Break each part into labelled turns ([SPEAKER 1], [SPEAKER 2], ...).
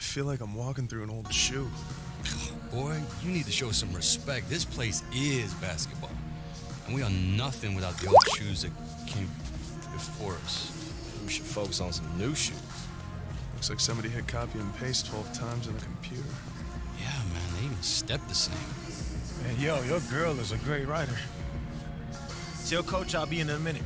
[SPEAKER 1] feel like I'm walking through an old shoe.
[SPEAKER 2] Boy, you need to show some respect. This place is basketball. And we are nothing without the old shoes that came before us.
[SPEAKER 3] We should focus on some new shoes.
[SPEAKER 1] Looks like somebody hit copy and paste 12 times on the computer.
[SPEAKER 2] Yeah, man, they even step the same.
[SPEAKER 4] Hey, yo, your girl is a great writer. Tell Coach I'll be in a minute.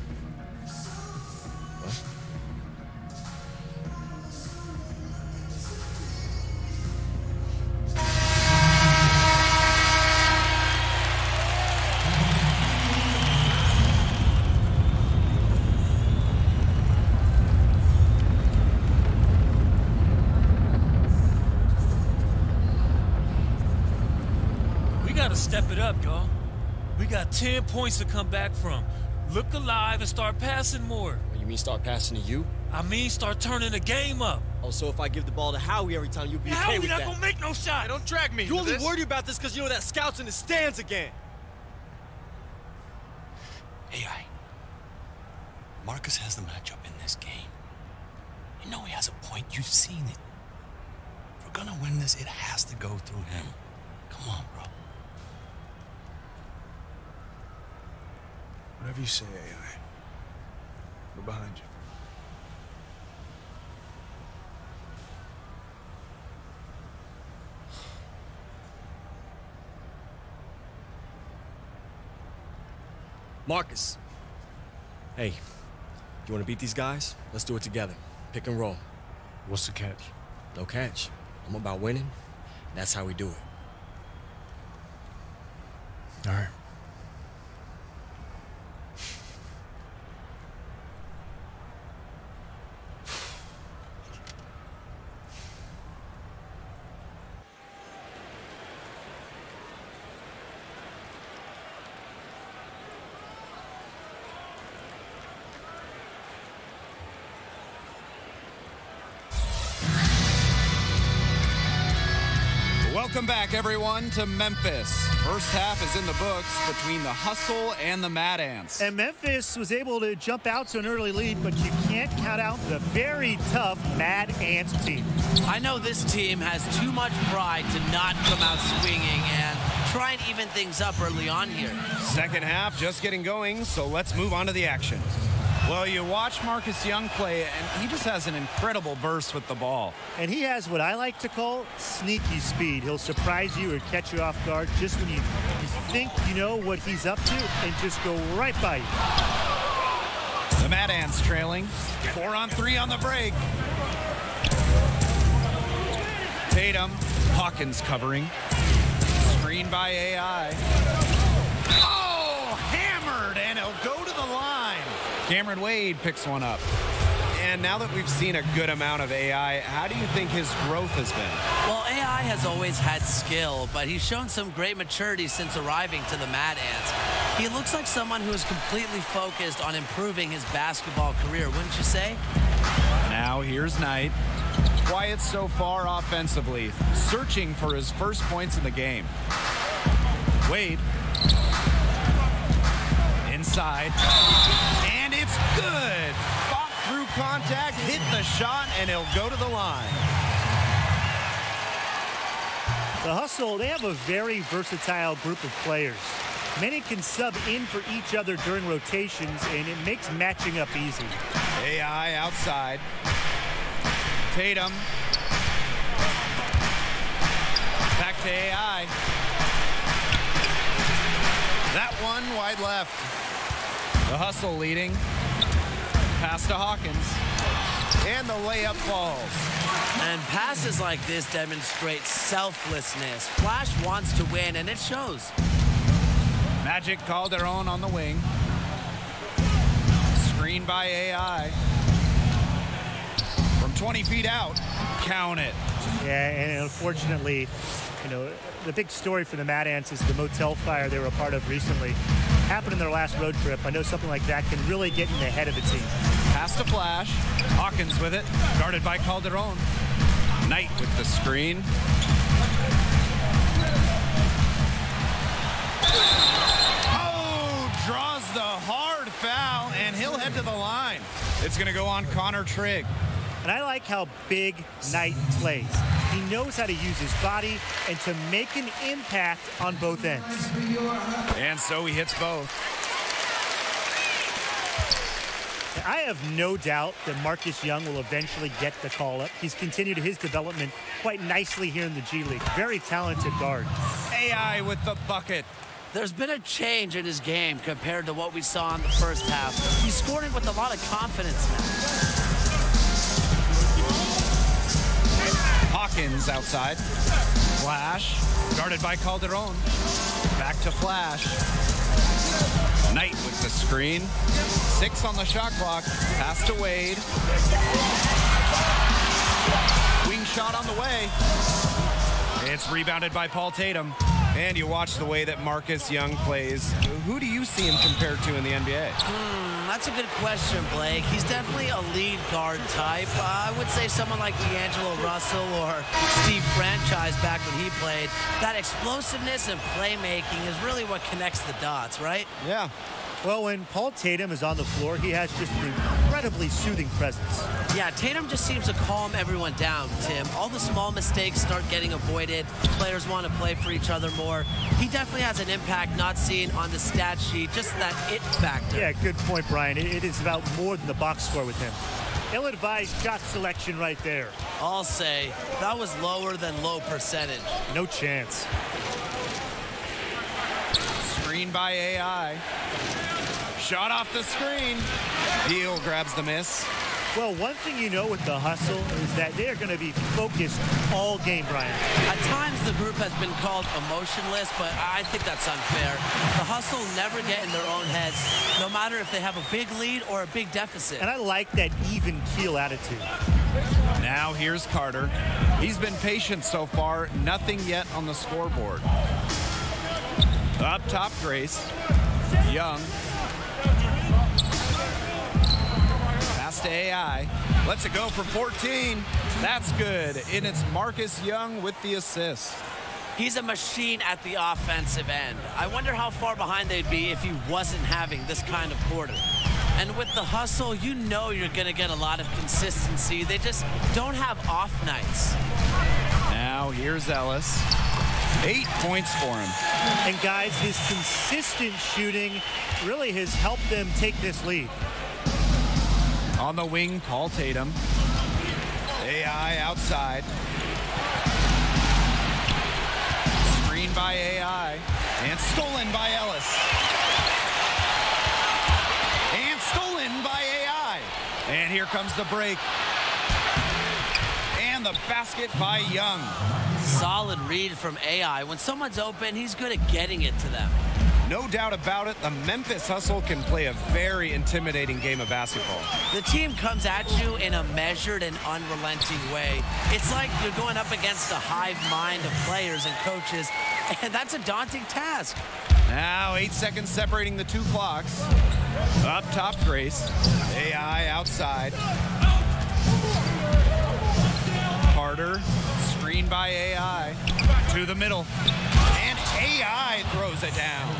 [SPEAKER 5] Step it up, y'all. We got 10 points to come back from. Look alive and start passing more.
[SPEAKER 3] You mean start passing to you?
[SPEAKER 5] I mean start turning the game up.
[SPEAKER 3] Oh, so if I give the ball to Howie every time, you'll be okay with that?
[SPEAKER 5] Howie not gonna make no shot.
[SPEAKER 4] Hey, don't drag me.
[SPEAKER 3] You only worried about this because you know that scout's in the stands again.
[SPEAKER 2] AI, Marcus has the matchup in this game. You know he has a point. You've seen it. If we're gonna win this, it has to go through him. Come on, bro.
[SPEAKER 1] Whatever you say, AI. We're behind you.
[SPEAKER 3] Marcus. Hey, you want to beat these guys? Let's do it together. Pick and roll.
[SPEAKER 4] What's the catch?
[SPEAKER 3] No catch. I'm about winning. That's how we do it.
[SPEAKER 4] All right.
[SPEAKER 6] Welcome back, everyone, to Memphis. First half is in the books between the Hustle and the Mad Ants.
[SPEAKER 7] And Memphis was able to jump out to an early lead, but you can't count out the very tough Mad Ants team.
[SPEAKER 8] I know this team has too much pride to not come out swinging and try and even things up early on here.
[SPEAKER 6] Second half just getting going, so let's move on to the action. Well, you watch Marcus Young play, and he just has an incredible burst with the ball.
[SPEAKER 7] And he has what I like to call sneaky speed. He'll surprise you or catch you off guard just when you think you know what he's up to and just go right by you.
[SPEAKER 6] The Mad Ants trailing. 4-on-3 on the break. Tatum. Hawkins covering. Screen by AI. Oh, hammered, and he'll go to the line. Cameron Wade picks one up. And now that we've seen a good amount of AI, how do you think his growth has been?
[SPEAKER 8] Well, AI has always had skill, but he's shown some great maturity since arriving to the Mad Ants. He looks like someone who is completely focused on improving his basketball career, wouldn't you say?
[SPEAKER 6] Now here's Knight. Quiet so far offensively, searching for his first points in the game. Wade. Inside. And it's good. Fought through contact, hit the shot, and he'll go to the line.
[SPEAKER 7] The Hustle, they have a very versatile group of players. Many can sub in for each other during rotations, and it makes matching up easy.
[SPEAKER 6] AI outside. Tatum. Back to AI. That one wide left. The Hustle leading. Pass to Hawkins. And the layup falls.
[SPEAKER 8] And passes like this demonstrate selflessness. Flash wants to win, and it shows.
[SPEAKER 6] Magic called their own on the wing. Screen by AI. From 20 feet out. Count it.
[SPEAKER 7] Yeah, and unfortunately, you know, the big story for the Mad Ants is the motel fire they were a part of recently. Happened in their last road trip. I know something like that can really get in the head of a team.
[SPEAKER 6] Pass to Flash. Hawkins with it. Guarded by Calderon. Knight with the screen. Oh, draws the hard foul, and he'll head to the line. It's going to go on Connor Trigg.
[SPEAKER 7] And I like how big Knight plays. He knows how to use his body and to make an impact on both ends.
[SPEAKER 6] And so he hits both.
[SPEAKER 7] I have no doubt that Marcus Young will eventually get the call-up. He's continued his development quite nicely here in the G League. Very talented guard.
[SPEAKER 6] AI with the bucket.
[SPEAKER 8] There's been a change in his game compared to what we saw in the first half. He's scoring with a lot of confidence now.
[SPEAKER 6] Hawkins outside. Flash. Guarded by Calderon. Back to Flash. Knight with the screen. 6 on the shot clock. Pass to Wade. Wing shot on the way. It's rebounded by Paul Tatum. And you watch the way that Marcus Young plays. Who do you see him compared to in the NBA?
[SPEAKER 8] That's a good question, Blake. He's definitely a lead guard type. I would say someone like D'Angelo Russell or Steve Franchise back when he played. That explosiveness and playmaking is really what connects the dots, right?
[SPEAKER 6] Yeah.
[SPEAKER 7] Well, when Paul Tatum is on the floor, he has just an incredibly soothing presence.
[SPEAKER 8] Yeah, Tatum just seems to calm everyone down, Tim. All the small mistakes start getting avoided. Players want to play for each other more. He definitely has an impact not seen on the stat sheet, just that it factor.
[SPEAKER 7] Yeah, good point, Brian. It is about more than the box score with him. Ill-advised shot selection right there.
[SPEAKER 8] I'll say that was lower than low percentage.
[SPEAKER 7] No chance.
[SPEAKER 6] Screen by AI. Shot off the screen. Deal grabs the miss.
[SPEAKER 7] Well, one thing you know with the hustle is that they are going to be focused all game, Brian.
[SPEAKER 8] At times, the group has been called emotionless, but I think that's unfair. The hustle never get in their own heads, no matter if they have a big lead or a big deficit.
[SPEAKER 7] And I like that even keel attitude.
[SPEAKER 6] Now here's Carter. He's been patient so far. Nothing yet on the scoreboard. Up top, Grace. Young. Pass to AI. Lets it go for 14. That's good. And it's Marcus Young with the assist.
[SPEAKER 8] He's a machine at the offensive end. I wonder how far behind they'd be if he wasn't having this kind of quarter. And with the hustle, you know you're going to get a lot of consistency. They just don't have off nights.
[SPEAKER 6] Now here's Ellis. 8 points for him.
[SPEAKER 7] And guys, his consistent shooting really has helped them take this lead.
[SPEAKER 6] On the wing, Paul Tatum. AI outside. Screen by AI. And stolen by Ellis. And stolen by AI. And here comes the break. And the basket by Young.
[SPEAKER 8] Solid read from AI. When someone's open, he's good at getting it to them.
[SPEAKER 6] No doubt about it, the Memphis Hustle can play a very intimidating game of basketball.
[SPEAKER 8] The team comes at you in a measured and unrelenting way. It's like you're going up against a hive mind of players and coaches, and that's a daunting task.
[SPEAKER 6] Now 8 seconds separating the 2 clocks. Up top, Grace. AI outside. Carter, screen by AI. To the middle. And AI throws it down.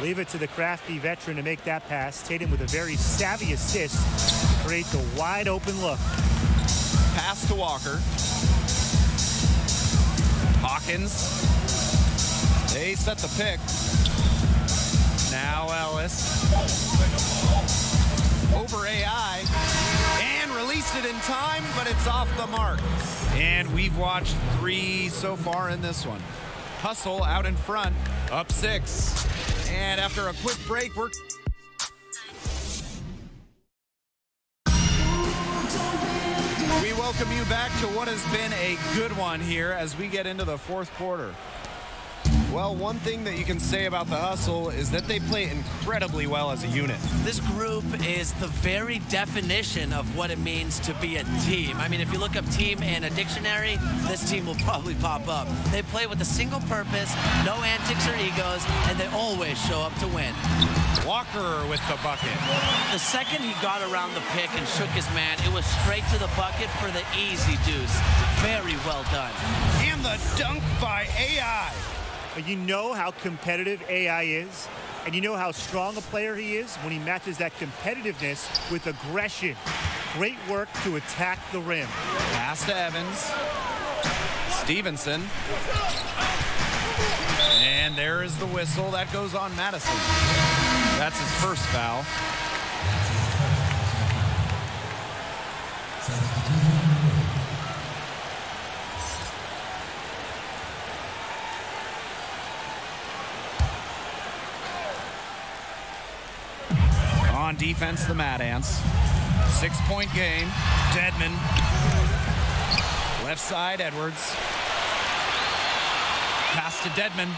[SPEAKER 7] Leave it to the crafty veteran to make that pass. Tatum with a very savvy assist to create the wide open look.
[SPEAKER 6] Pass to Walker. Hawkins. They set the pick. Now Ellis. Over AI. And released it in time, but it's off the mark. And we've watched 3 so far in this one. Hustle out in front, up 6. And after a quick break, we welcome you back to what has been a good one here as we get into the 4th quarter. Well, one thing that you can say about the Hustle is that they play incredibly well as a unit.
[SPEAKER 8] This group is the very definition of what it means to be a team. I mean, if you look up team in a dictionary, this team will probably pop up. They play with a single purpose, no antics or egos, and they always show up to win.
[SPEAKER 6] Walker with the bucket.
[SPEAKER 8] The second he got around the pick and shook his man, it was straight to the bucket for the easy deuce. Very well done.
[SPEAKER 6] And the dunk by AI.
[SPEAKER 7] You know how competitive AI is, and you know how strong a player he is when he matches that competitiveness with aggression. Great work to attack the rim.
[SPEAKER 6] Pass to Evans. Stevenson. And there is the whistle. That goes on Madison. That's his first foul. On defense, the Mad Ants. 6-point game. Dedman. Left side, Edwards. Pass to Dedman.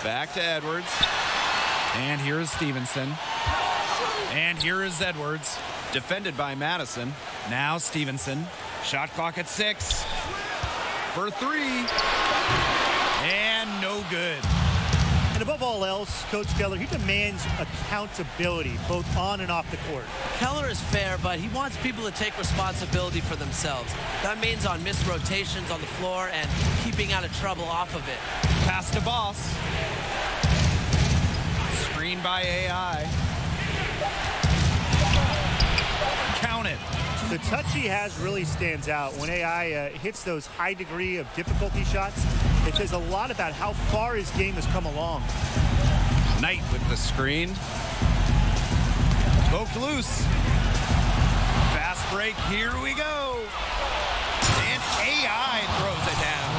[SPEAKER 6] Back to Edwards. And here is Stevenson. And here is Edwards. Defended by Madison. Now Stevenson. Shot clock at 6. For 3. And no good.
[SPEAKER 7] And above all else, Coach Keller, he demands accountability, both on and off the court.
[SPEAKER 8] Keller is fair, but he wants people to take responsibility for themselves. That means on missed rotations on the floor and keeping out of trouble off of it.
[SPEAKER 6] Pass to Boss. Screen by AI. Count it.
[SPEAKER 7] The touch he has really stands out. When AI hits those high degree of difficulty shots, it says a lot about how far his game has come along.
[SPEAKER 6] Knight with the screen. Poked loose. Fast break, here we go. And AI throws it down.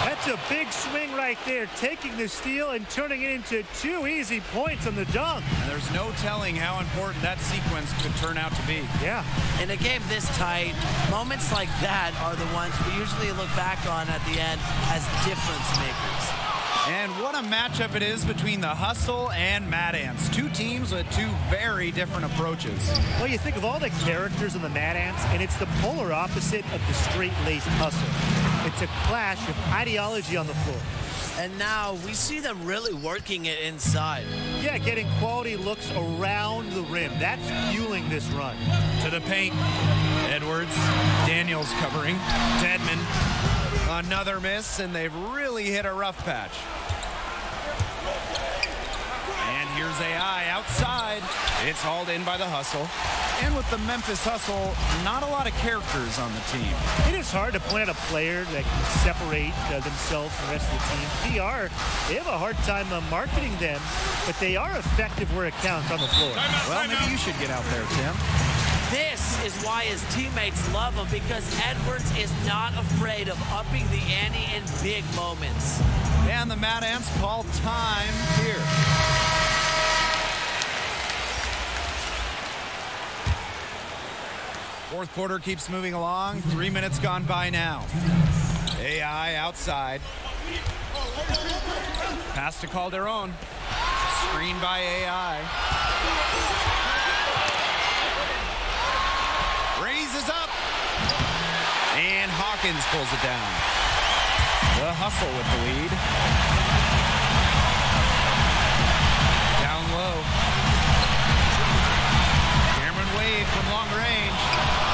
[SPEAKER 7] That's a big swing right there, taking the steal and turning it into 2 easy points on the dunk.
[SPEAKER 6] And there's no telling how important that sequence could turn out to be.
[SPEAKER 7] Yeah.
[SPEAKER 8] In a game this tight, moments like that are the ones we usually look back on at the end as difference makers.
[SPEAKER 6] And what a matchup it is between the Hustle and Mad Ants. 2 teams with 2 very different approaches.
[SPEAKER 7] Well, you think of all the characters in the Mad Ants, and it's the polar opposite of the straight-laced Hustle. It's a clash of ideology on the floor.
[SPEAKER 8] And now we see them really working it inside.
[SPEAKER 7] Yeah, getting quality looks around the rim. That's fueling this run.
[SPEAKER 6] To the paint. Edwards. Daniels covering. Dedman. Another miss, and they've really hit a rough patch. And here's AI outside. It's hauled in by the Hustle. And with the Memphis Hustle, not a lot of characters on the team.
[SPEAKER 7] It is hard to point out a player that can separate themselves from the rest of the team. PR, they have a hard time marketing them, but they are effective where it counts on the floor.
[SPEAKER 6] Well, maybe you should get out there, Tim.
[SPEAKER 8] This is why his teammates love him, because Edwards is not afraid of upping the ante in big moments.
[SPEAKER 6] And the Mad Ants call time here. Fourth quarter keeps moving along. 3 minutes gone by now. AI outside. Pass to Calderon. Screen by AI. Raises up. And Hawkins pulls it down. The Hustle with the lead. Down low. Cameron Wade from long range.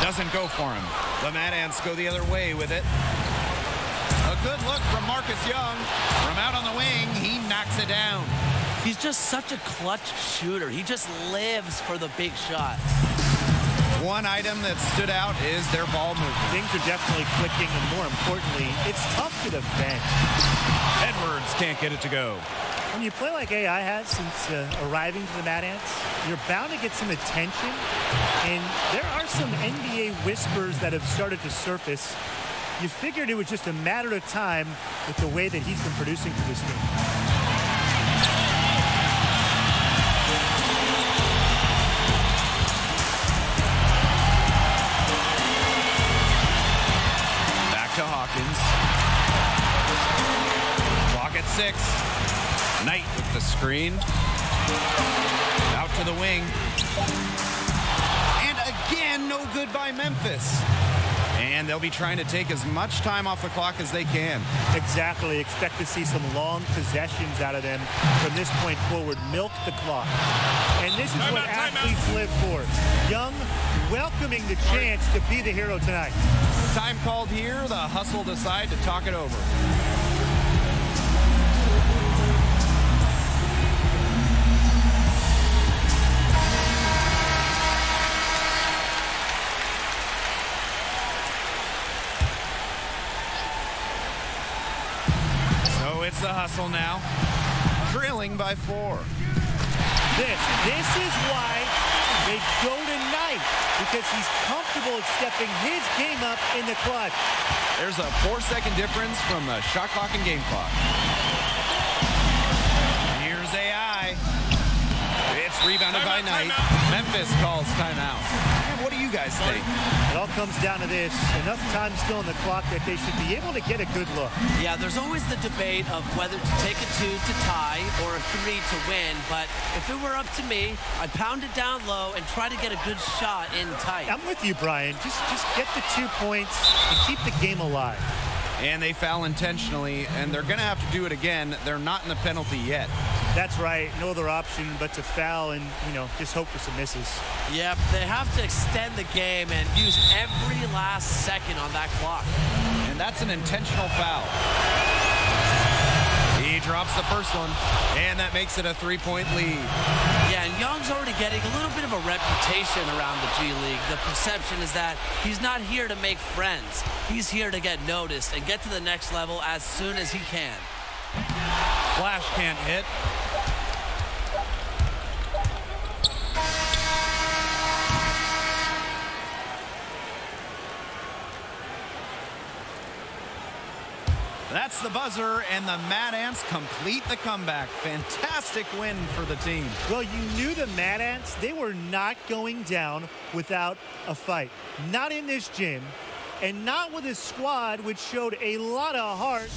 [SPEAKER 6] Doesn't go for him. The Mad Ants go the other way with it. A good look from Marcus Young. From out on the wing, he knocks it down.
[SPEAKER 8] He's just such a clutch shooter. He just lives for the big shot.
[SPEAKER 6] One item that stood out is their ball movement.
[SPEAKER 7] Things are definitely clicking, and more importantly, it's tough to defend.
[SPEAKER 6] Edwards can't get it to go.
[SPEAKER 7] When you play like AI has since arriving to the Mad Ants, you're bound to get some attention, and there are some NBA whispers that have started to surface. You figured it was just a matter of time with the way that he's been producing for this team.
[SPEAKER 6] To Hawkins. Clock at 6. Knight with the screen. Out to the wing. And again, no good by Memphis. And they'll be trying to take as much time off the clock as they can.
[SPEAKER 7] Exactly. Expect to see some long possessions out of them from this point forward. Milk the clock. And this is what athletes live for. Young, welcoming the chance to be the hero tonight.
[SPEAKER 6] Time called here. The Hustle decide to talk it over. Gets the hustle now. Trailing by 4.
[SPEAKER 7] This is why they go tonight, because he's comfortable stepping his game up in the clutch.
[SPEAKER 6] There's a 4-second difference from the shot clock and game clock. Here's AI. It's rebounded by Knight. Memphis calls timeout. What do you guys think?
[SPEAKER 7] It all comes down to this. Enough time still on the clock that they should be able to get a good look.
[SPEAKER 8] Yeah, there's always the debate of whether to take a 2 to tie or a 3 to win, but if it were up to me, I'd pound it down low and try to get a good shot in tight.
[SPEAKER 7] I'm with you, Brian. Just get the 2 points and keep the game alive.
[SPEAKER 6] And they foul intentionally, and they're going to have to do it again. They're not in the penalty yet.
[SPEAKER 7] That's right. No other option but to foul and, just hope for some misses.
[SPEAKER 8] Yep, they have to extend the game and use every last second on that clock.
[SPEAKER 6] And that's an intentional foul. He drops the first one, and that makes it a 3-point lead.
[SPEAKER 8] Yeah, and Young's already getting a little bit of a reputation around the G League. The perception is that he's not here to make friends. He's here to get noticed and get to the next level as soon as he can.
[SPEAKER 6] Flash can't hit. That's the buzzer, and the Mad Ants complete the comeback. Fantastic win for the team.
[SPEAKER 7] Well, you knew the Mad Ants, they were not going down without a fight. Not in this gym, and not with a squad which showed a lot of heart.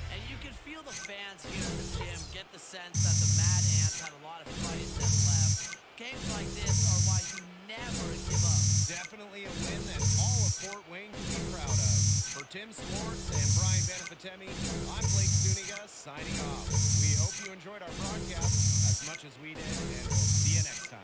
[SPEAKER 8] And you can feel the fans here in the gym get the sense that the Mad Ants had a lot of fights that left. Games like this are why you never give up.
[SPEAKER 6] Definitely a win that all of Fort Wayne can be proud of. For Tim Swartz and Brian Benefitemi, I'm Blake Zuniga signing off. We hope you enjoyed our broadcast as much as we did, and we'll see you next time.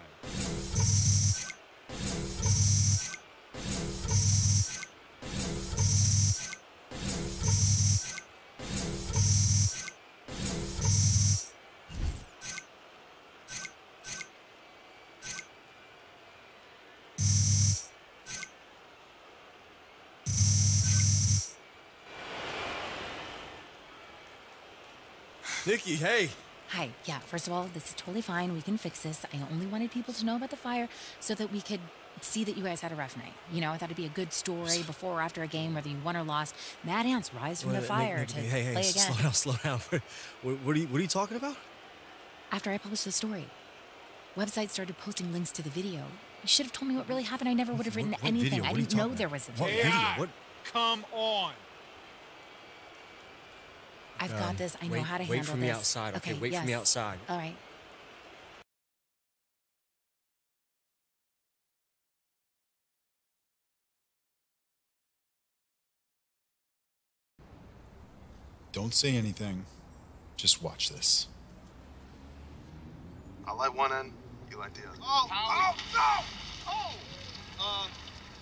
[SPEAKER 3] Nikki, hey.
[SPEAKER 9] Hi. Yeah, first of all, this is totally fine. We can fix this. I only wanted people to know about the fire so that we could see that you guys had a rough night. I thought it'd be a good story before or after a game, whether you won or lost. Mad Ants rise from the fire to play again.
[SPEAKER 3] Slow down. What are you talking about?
[SPEAKER 9] After I published the story, websites started posting links to the video. You should have told me what really happened. I never would have written anything. I didn't know there was a video.
[SPEAKER 3] What video? What?
[SPEAKER 5] Come on.
[SPEAKER 9] I've got this. I know how to handle this.
[SPEAKER 3] Wait for me outside, okay? Wait for me outside.
[SPEAKER 9] All right.
[SPEAKER 10] Don't say anything. Just watch this.
[SPEAKER 1] I light one end, you light the other.
[SPEAKER 11] Oh, no!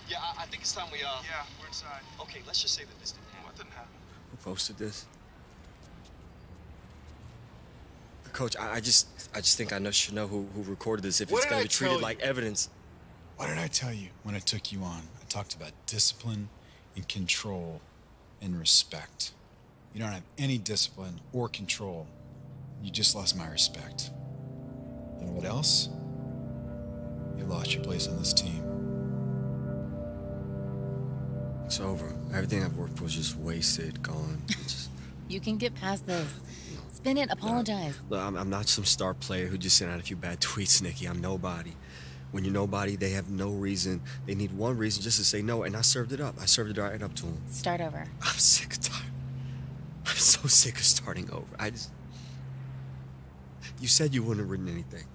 [SPEAKER 11] Yeah, I think it's time we,
[SPEAKER 1] Yeah, we're inside.
[SPEAKER 11] Okay, let's just say that this didn't happen.
[SPEAKER 1] What didn't happen?
[SPEAKER 3] Who posted this? Coach, I just think I should know who recorded this if it's going to be treated like evidence.
[SPEAKER 10] What did I tell you when I took you on? I talked about discipline and control and respect. You don't have any discipline or control. You just lost my respect. And what else? You lost your place on this team.
[SPEAKER 3] It's over. Everything I've worked for was just wasted, gone.
[SPEAKER 9] You can get past this. Spin it, apologize.
[SPEAKER 3] Look, I'm not some star player who just sent out a few bad tweets, Nikki. I'm nobody. When you're nobody, they have no reason. They need one reason just to say no, and I served it up. I served it right up to them.
[SPEAKER 9] Start over.
[SPEAKER 3] I'm sick of tired. I'm so sick of starting over. You said you wouldn't have written anything.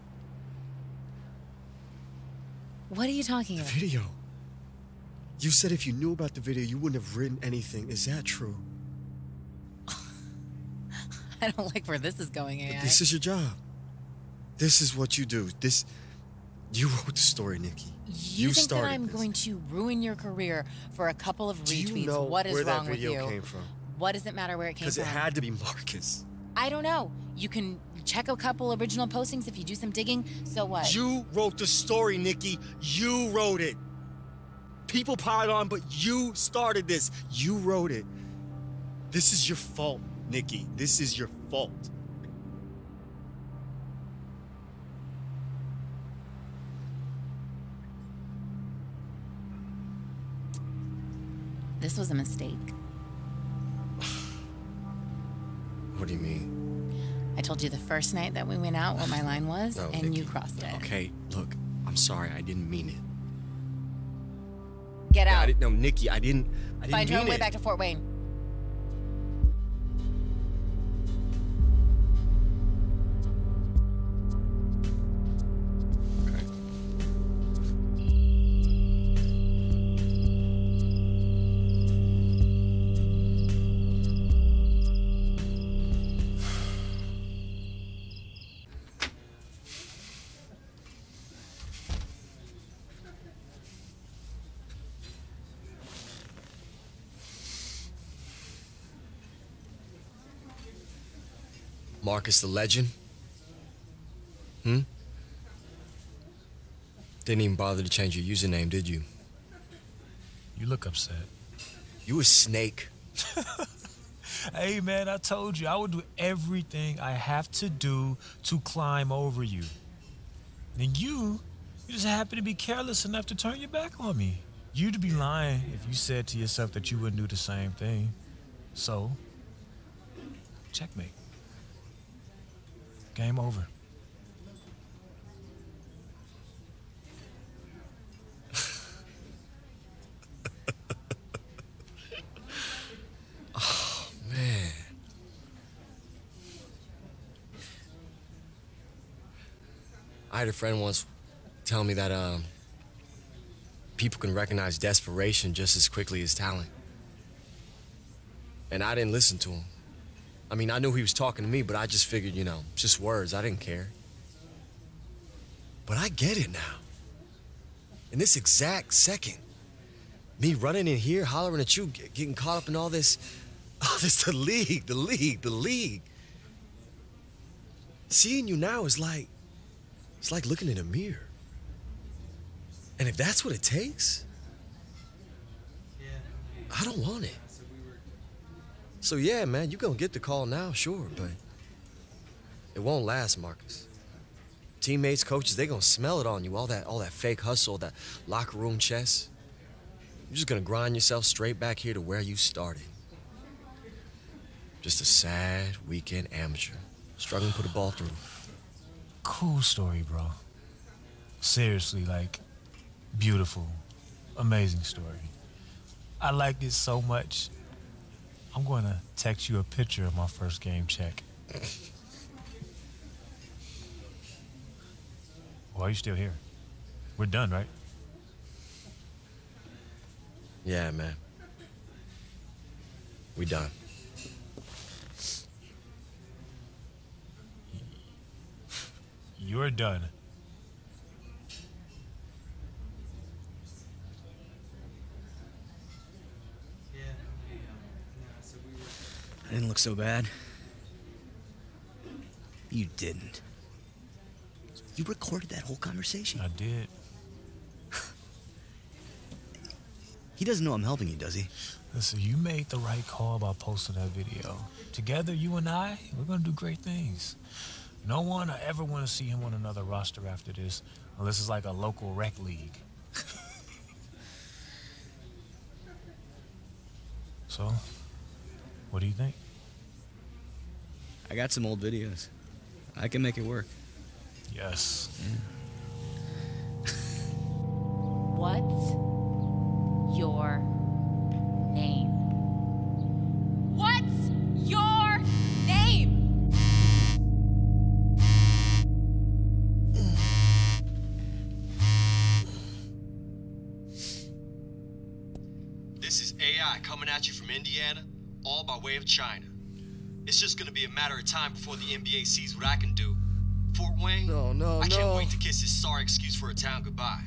[SPEAKER 9] What are you talking about?
[SPEAKER 3] The video. You said if you knew about the video, you wouldn't have written anything. Is that true?
[SPEAKER 9] I don't like where this is going, AI.
[SPEAKER 3] This is your job. This is what you do. You wrote the story, Nikki.
[SPEAKER 9] You think that I'm going to ruin your career for a couple of retweets?
[SPEAKER 3] Do you know
[SPEAKER 9] what is
[SPEAKER 3] where
[SPEAKER 9] wrong
[SPEAKER 3] that
[SPEAKER 9] with
[SPEAKER 3] video
[SPEAKER 9] you?
[SPEAKER 3] came from?
[SPEAKER 9] What does it matter where it came from?
[SPEAKER 3] Because it had to be Marcus.
[SPEAKER 9] I don't know. You can check a couple original postings if you do some digging. So what?
[SPEAKER 3] You wrote the story, Nikki. You wrote it. People piled on, but you started this. You wrote it. This is your fault. Nikki, this is your fault.
[SPEAKER 9] This was a mistake.
[SPEAKER 3] What do you mean?
[SPEAKER 9] I told you the first night that we went out what my line was,
[SPEAKER 3] No,
[SPEAKER 9] and
[SPEAKER 3] Nikki.
[SPEAKER 9] you crossed it.
[SPEAKER 3] Okay, look, I'm sorry, I didn't mean it.
[SPEAKER 9] Get out.
[SPEAKER 3] No, Nikki, I didn't
[SPEAKER 9] Find your
[SPEAKER 3] mean
[SPEAKER 9] own way
[SPEAKER 3] it.
[SPEAKER 9] back to Fort Wayne.
[SPEAKER 3] Okay. Marcus the Legend? Didn't even bother to change your username, did you?
[SPEAKER 5] You look upset.
[SPEAKER 3] You a snake.
[SPEAKER 5] Hey, man, I told you I would do everything I have to do to climb over you. And you just happen to be careless enough to turn your back on me. You'd be lying if you said to yourself that you wouldn't do the same thing. So, checkmate. Game over.
[SPEAKER 3] Oh, man. I had a friend once tell me that people can recognize desperation just as quickly as talent. And I didn't listen to him. I mean, I knew he was talking to me, but I just figured, you know, just words. I didn't care. But I get it now. In this exact second, me running in here, hollering at you, getting caught up in all this, the league. Seeing you now is like, it's like looking in a mirror. And if that's what it takes, I don't want it. So yeah, man, you gonna get the call now, sure, but it won't last, Marcus. Teammates, coaches, they gonna smell it on you, all that fake hustle, that locker room chess. You're just gonna grind yourself straight back here to where you started. Just a sad weekend amateur, struggling to put a ball through.
[SPEAKER 5] Cool story, bro. Seriously, like, beautiful, amazing story. I liked it so much. I'm going to text you a picture of my first game check. Why are you still here? We're done, right?
[SPEAKER 3] Yeah, man. We done.
[SPEAKER 5] You're done.
[SPEAKER 12] I didn't look so bad. You didn't. You recorded that whole conversation?
[SPEAKER 5] I did.
[SPEAKER 12] He doesn't know I'm helping you, does he?
[SPEAKER 5] Listen, you made the right call by posting that video. Together, you and I, we're gonna do great things. No one I ever want to see him on another roster after this, unless it's like a local rec league. So, what do you think?
[SPEAKER 12] I got some old videos. I can make it work.
[SPEAKER 5] Yes.
[SPEAKER 9] What's your name? What's your name?
[SPEAKER 3] This is AI coming at you from Indiana, all by way of China. It's just gonna be a matter of time before the NBA sees what I can do. Fort Wayne? I can't wait to kiss his sorry excuse for a town goodbye.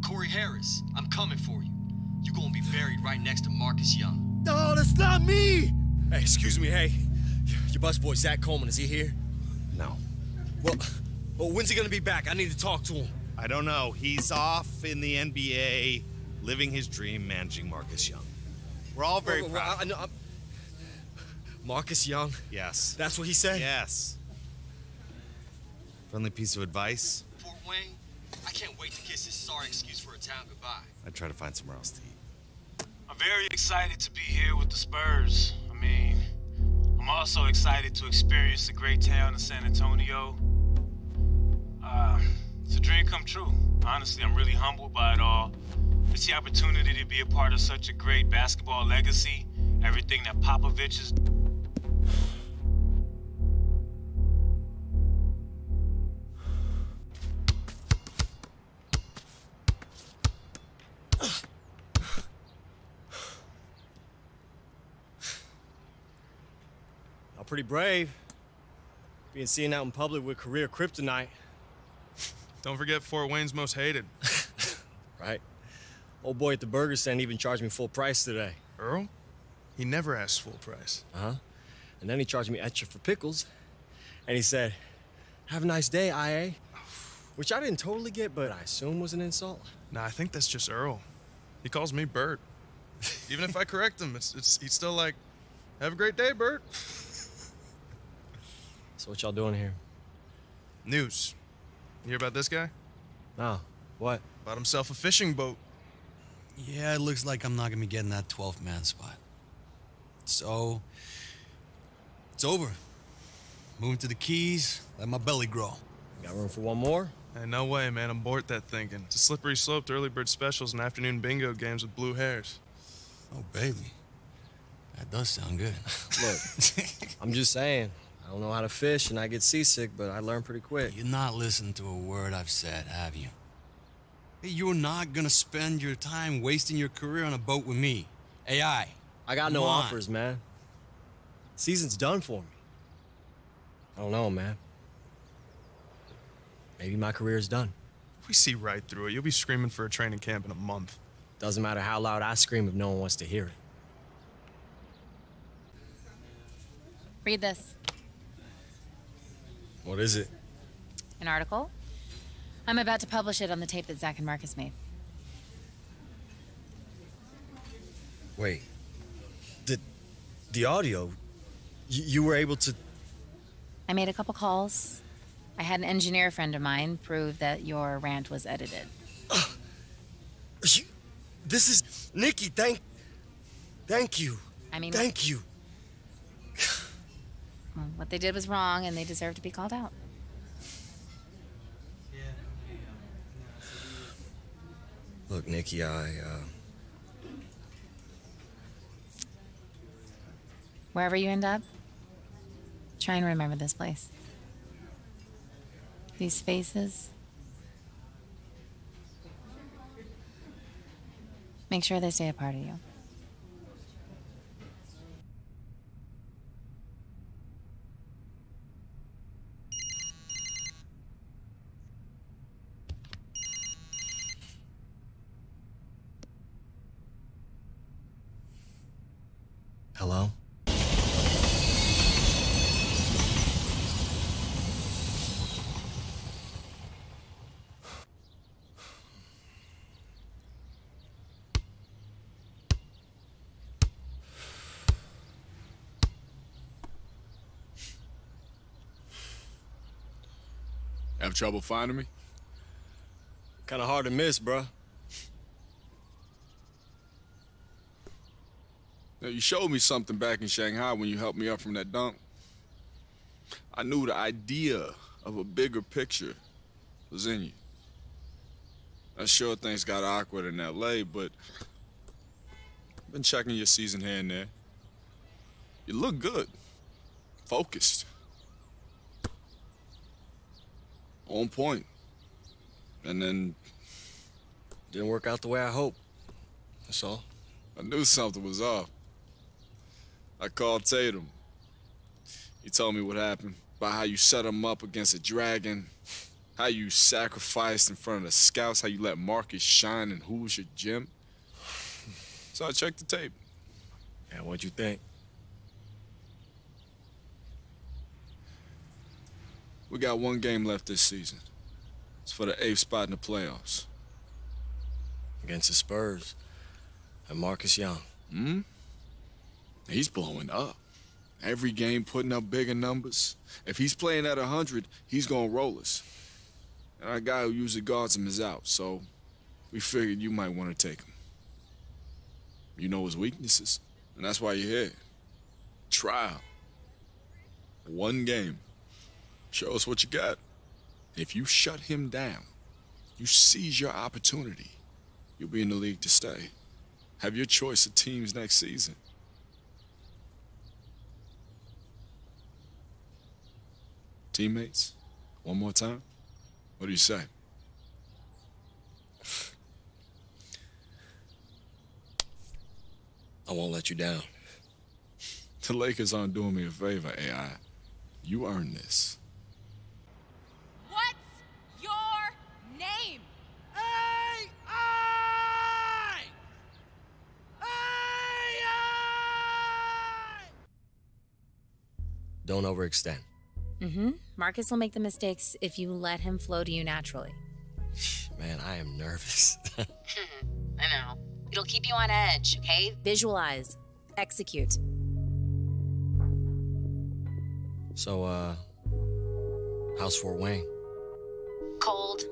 [SPEAKER 3] Corey Harris, I'm coming for you. You're gonna be buried right next to Marcus Young.
[SPEAKER 12] No, that's not me!
[SPEAKER 3] Hey, excuse me, hey. Your busboy Zach Coleman, is he here?
[SPEAKER 2] No.
[SPEAKER 3] Well, when's he gonna be back? I need to talk to him.
[SPEAKER 2] I don't know. He's off in the NBA, living his dream, managing Marcus Young. We're all very proud.
[SPEAKER 13] Marcus Young?
[SPEAKER 2] Yes.
[SPEAKER 13] That's what he said?
[SPEAKER 2] Yes. Friendly piece of advice?
[SPEAKER 3] Fort Wayne, I can't wait to kiss his sorry excuse for a town goodbye.
[SPEAKER 2] I'd try to find somewhere else to eat.
[SPEAKER 5] I'm very excited to be here with the Spurs. I mean, I'm also excited to experience the great town of San Antonio. It's a dream come true. Honestly, I'm really humbled by it all. It's the opportunity to be a part of such a great basketball legacy. Everything that Popovich is...
[SPEAKER 13] Y'all pretty brave. Being seen out in public with career kryptonite.
[SPEAKER 1] Don't forget Fort Wayne's most hated.
[SPEAKER 13] Right. Old boy at the burger stand even charged me full price today.
[SPEAKER 1] Earl? He never asks full price.
[SPEAKER 13] Uh-huh. And then he charged me extra for pickles. And he said, "Have a nice day, IA." Which I didn't totally get, but I assume was an insult.
[SPEAKER 1] Nah, I think that's just Earl. He calls me Bert. Even if I correct him, he's still like, "Have a great day, Bert."
[SPEAKER 13] So what y'all doing here?
[SPEAKER 1] News. You hear about this guy?
[SPEAKER 13] No. What?
[SPEAKER 1] Bought himself a fishing boat.
[SPEAKER 2] Yeah, it looks like I'm not gonna be getting that 12th man spot. So, it's over. Moving to the Keys, let my belly grow.
[SPEAKER 13] Got room for one more?
[SPEAKER 1] Hey, no way, man. I'm bored that thinking. It's a slippery slope to early bird specials and afternoon bingo games with blue hairs.
[SPEAKER 2] Oh, baby. That does sound good.
[SPEAKER 13] Look, I'm just saying. I don't know how to fish and I get seasick, but I learn pretty quick.
[SPEAKER 2] You're not listening to a word I've said, have you? Hey, you're not gonna spend your time wasting your career on a boat with me. AI.
[SPEAKER 13] I got no offers, man. Season's done for me. I don't know, man. Maybe my career's done.
[SPEAKER 1] We see right through it. You'll be screaming for a training camp in a month.
[SPEAKER 13] Doesn't matter how loud I scream if no one wants to hear it.
[SPEAKER 9] Read this.
[SPEAKER 13] What is it?
[SPEAKER 9] An article. I'm about to publish it on the tape that Zach and Marcus made.
[SPEAKER 13] Wait. The audio? You were able to...
[SPEAKER 9] I made a couple calls. I had an engineer friend of mine prove that your rant was edited.
[SPEAKER 13] This is... Nikki, thank you.
[SPEAKER 9] I mean...
[SPEAKER 13] Thank you.
[SPEAKER 9] Well, what they did was wrong, and they deserve to be called out.
[SPEAKER 13] Look, Nikki,
[SPEAKER 9] Wherever you end up, try and remember this place. These faces. Make sure they stay a part of you.
[SPEAKER 13] Hello?
[SPEAKER 14] Have trouble finding me?
[SPEAKER 13] Kinda hard to miss, bruh.
[SPEAKER 14] Now, you showed me something back in Shanghai when you helped me up from that dunk. I knew the idea of a bigger picture was in you. I'm sure things got awkward in LA, but I've been checking your season here and there. You look good. Focused. On point. And then...
[SPEAKER 13] Didn't work out the way I hoped. That's all.
[SPEAKER 14] I knew something was off. I called Tatum. He told me what happened, about how you set him up against a dragon, how you sacrificed in front of the scouts, how you let Marcus shine in Hoosier Gym. So I checked the tape.
[SPEAKER 13] Yeah, what'd you think?
[SPEAKER 14] We got one game left this season. It's for the 8th spot in the playoffs.
[SPEAKER 13] Against the Spurs and Marcus Young.
[SPEAKER 14] Hmm? He's blowing up. Every game putting up bigger numbers. If he's playing at 100, he's gonna roll us. And our guy who usually guards him is out, so we figured you might want to take him. You know his weaknesses, and that's why you're here. Trial. One game. Show us what you got. If you shut him down, you seize your opportunity, you'll be in the league to stay. Have your choice of teams next season. Teammates, one more time? What do you say?
[SPEAKER 2] I won't let you down.
[SPEAKER 14] The Lakers aren't doing me a favor, AI. You earned this.
[SPEAKER 15] What's your name?
[SPEAKER 2] Don't overextend.
[SPEAKER 9] Marcus will make the mistakes if you let him flow to you naturally.
[SPEAKER 2] Man, I am nervous.
[SPEAKER 9] I know. It'll keep you on edge, okay? Visualize. Execute.
[SPEAKER 2] So, how's Fort Wayne?
[SPEAKER 9] Cold.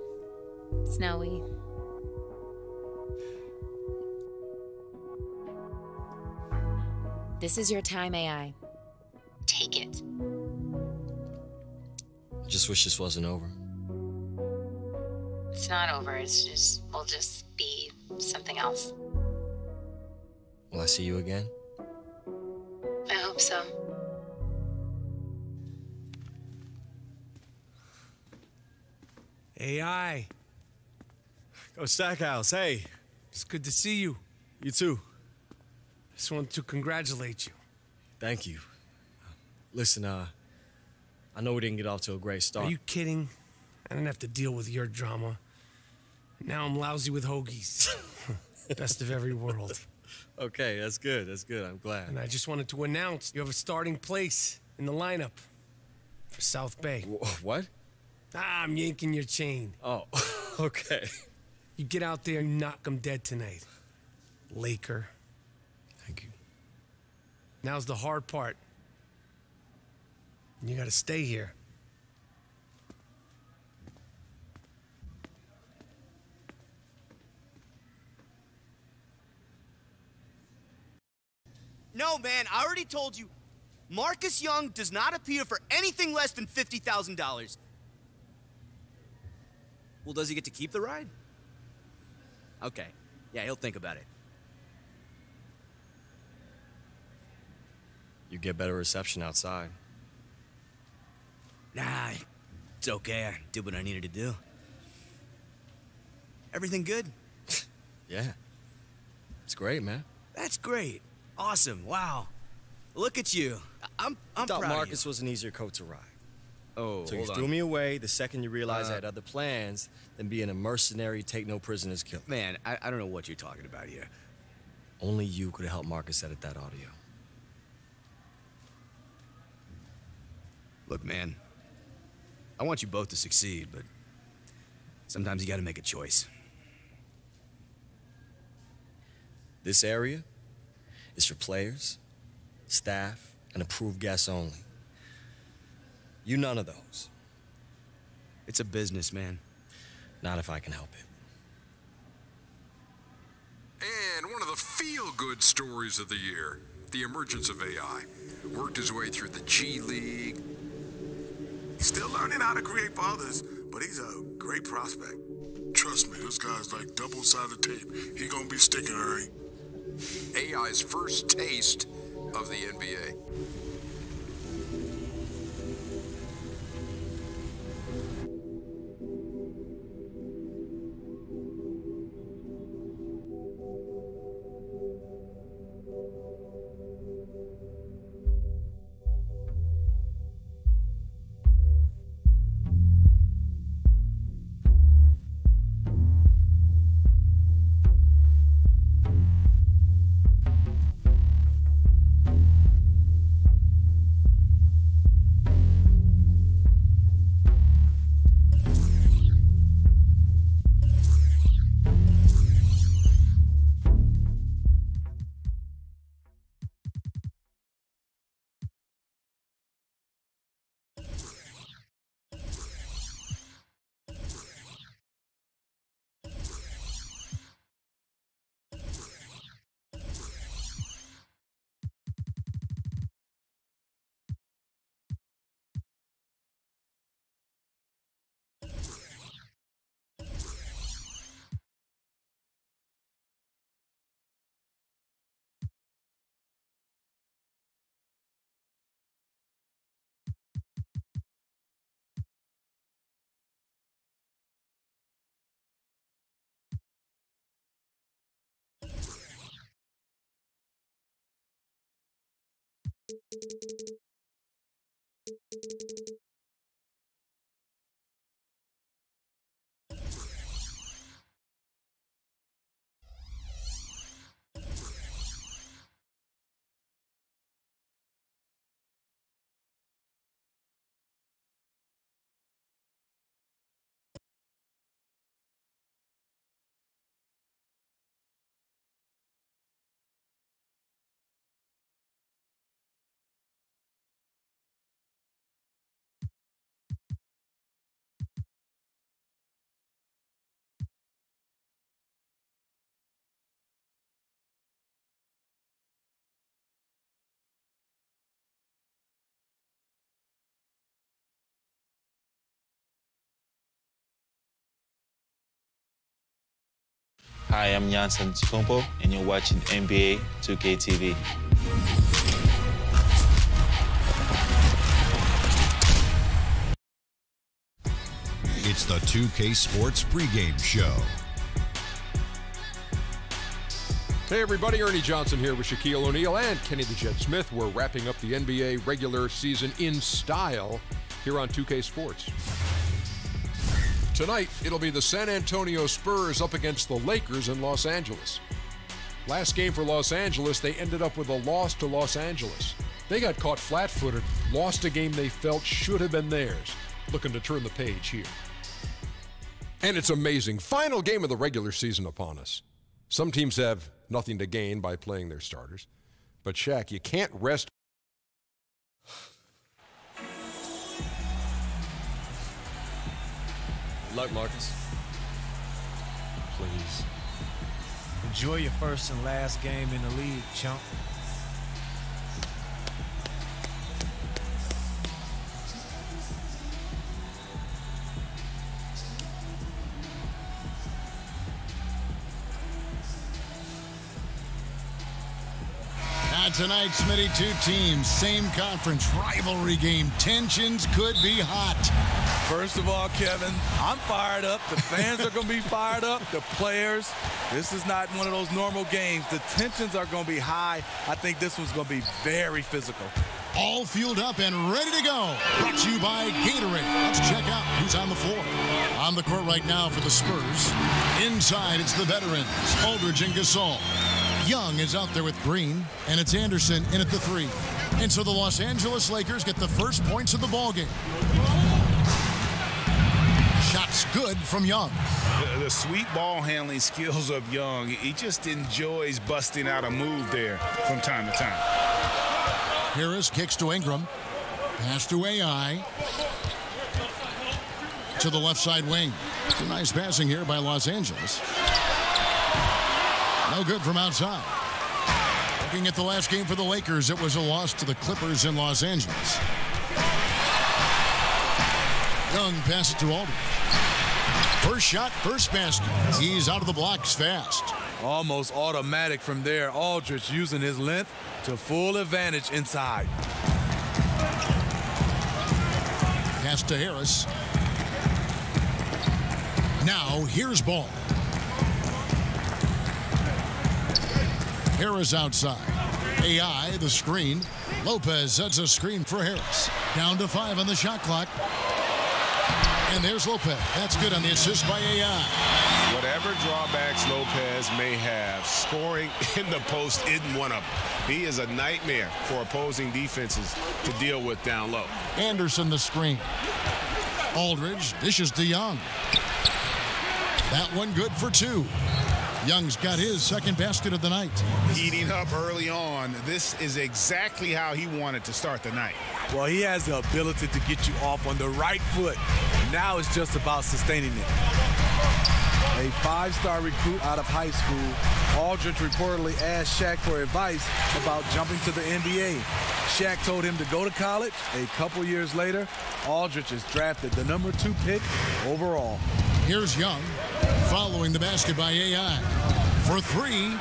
[SPEAKER 9] Snowy. This is your time, AI. Take it.
[SPEAKER 2] Just wish this wasn't over.
[SPEAKER 9] It's not over. We'll just be something else.
[SPEAKER 2] Will I see you again?
[SPEAKER 9] I hope so.
[SPEAKER 16] AI.
[SPEAKER 6] Coach Stackhouse, hey.
[SPEAKER 16] It's good to see you.
[SPEAKER 6] You too.
[SPEAKER 16] Just wanted to congratulate you.
[SPEAKER 6] Thank you. Listen, I know we didn't get off to a great start.
[SPEAKER 16] Are you kidding? I didn't have to deal with your drama. Now I'm lousy with hoagies. Best of every world.
[SPEAKER 6] Okay, that's good. That's good. I'm glad.
[SPEAKER 16] And I just wanted to announce you have a starting place in the lineup for South Bay.
[SPEAKER 6] What?
[SPEAKER 16] I'm yanking your chain.
[SPEAKER 6] Oh, okay.
[SPEAKER 16] You get out there and knock them dead tonight. Laker.
[SPEAKER 6] Thank you.
[SPEAKER 16] Now's the hard part. You gotta stay here.
[SPEAKER 17] No, man, I already told you, Marcus Young does not appear for anything less than $50,000. Well, does he get to keep the ride? Okay. Yeah, he'll think about it.
[SPEAKER 6] You get better reception outside.
[SPEAKER 17] Nah, it's okay. I did what I needed to do. Everything good?
[SPEAKER 6] Yeah. It's great, man.
[SPEAKER 17] That's great. Awesome. Wow. Look at you. I'm
[SPEAKER 6] I thought
[SPEAKER 17] proud
[SPEAKER 6] Marcus
[SPEAKER 17] of you.
[SPEAKER 6] was an easier coat to ride.
[SPEAKER 17] Oh,
[SPEAKER 6] So you
[SPEAKER 17] hold on.
[SPEAKER 6] threw me away the second you realized I had other plans than being a mercenary, take no prisoners killer.
[SPEAKER 17] Man, I don't know what you're talking about here.
[SPEAKER 6] Only you could have helped Marcus edit that audio.
[SPEAKER 17] Look, man, I want you both to succeed, but sometimes you gotta make a choice.
[SPEAKER 6] This area is for players, staff, and approved guests only. You none of those.
[SPEAKER 17] It's a business, man.
[SPEAKER 6] Not if I can help it.
[SPEAKER 18] And one of the feel-good stories of the year, the emergence of AI. Worked his way through the G League.
[SPEAKER 19] He's still learning how to create for others, but he's a great prospect. Trust me, this guy's like double-sided tape. He gonna be sticking, Hurry.
[SPEAKER 18] AI's first taste of the NBA.
[SPEAKER 20] Hi, I'm Jansen Tukumpo, and you're watching NBA 2K TV.
[SPEAKER 21] It's the 2K Sports pregame show.
[SPEAKER 22] Hey everybody, Ernie Johnson here with Shaquille O'Neal and Kenny the Jet Smith. We're wrapping up the NBA regular season in style here on 2K Sports. Tonight, it'll be the San Antonio Spurs up against the Lakers in Los Angeles. Last game for Los Angeles, they ended up with a loss to Los Angeles. They got caught flat-footed, lost a game they felt should have been theirs. Looking to turn the page here. And it's amazing. Final game of the regular season upon us. Some teams have nothing to gain by playing their starters. But Shaq, you can't rest.
[SPEAKER 5] Luck, Marcus. Please. Enjoy your first and last game in the league, chump.
[SPEAKER 23] Tonight, Smitty, two teams, same conference, rivalry game. Tensions could be hot.
[SPEAKER 24] First of all, Kevin, I'm fired up. The fans are going to be fired up. The players. This is not one of those normal games. The tensions are going to be high. I think this one's going to be very physical.
[SPEAKER 23] All fueled up and ready to go. Brought to you by Gatorade. Let's check out who's on the floor. On the court right now for the Spurs. Inside, it's the veterans, Aldridge and Gasol. Young is out there with Green, and it's Anderson in at the three. And so the Los Angeles Lakers get the first points of the ballgame. Shots good from Young.
[SPEAKER 25] The sweet ball handling skills of Young, he just enjoys busting out a move there from time to time.
[SPEAKER 23] Harris kicks to Ingram. Pass to AI. To the left side wing. It's a nice passing here by Los Angeles. No good from outside. Looking at the last game for the Lakers, it was a loss to the Clippers in Los Angeles. Young passes to Aldridge. First shot, first basket. He's out of the blocks fast.
[SPEAKER 24] Almost automatic from there. Aldridge using his length to full advantage inside.
[SPEAKER 23] Pass to Harris. Now, here's Ball. Harris outside. AI, the screen. Lopez sets a screen for Harris. Down to 5 on the shot clock. And there's Lopez. That's good on the assist by AI.
[SPEAKER 25] Whatever drawbacks Lopez may have, scoring in the post isn't one of them. He is a nightmare for opposing defenses to deal with down low.
[SPEAKER 23] Anderson the screen. Aldridge dishes to Young. That one good for 2. Young's got his second basket of the night.
[SPEAKER 25] Heating up early on. This is exactly how he wanted to start the night.
[SPEAKER 24] Well, he has the ability to get you off on the right foot. Now it's just about sustaining it. A 5-star recruit out of high school, Aldridge reportedly asked Shaq for advice about jumping to the NBA. Shaq told him to go to college. A couple years later, Aldridge is drafted the number 2 pick overall.
[SPEAKER 23] Here's Young, following the basket by AI. For 3,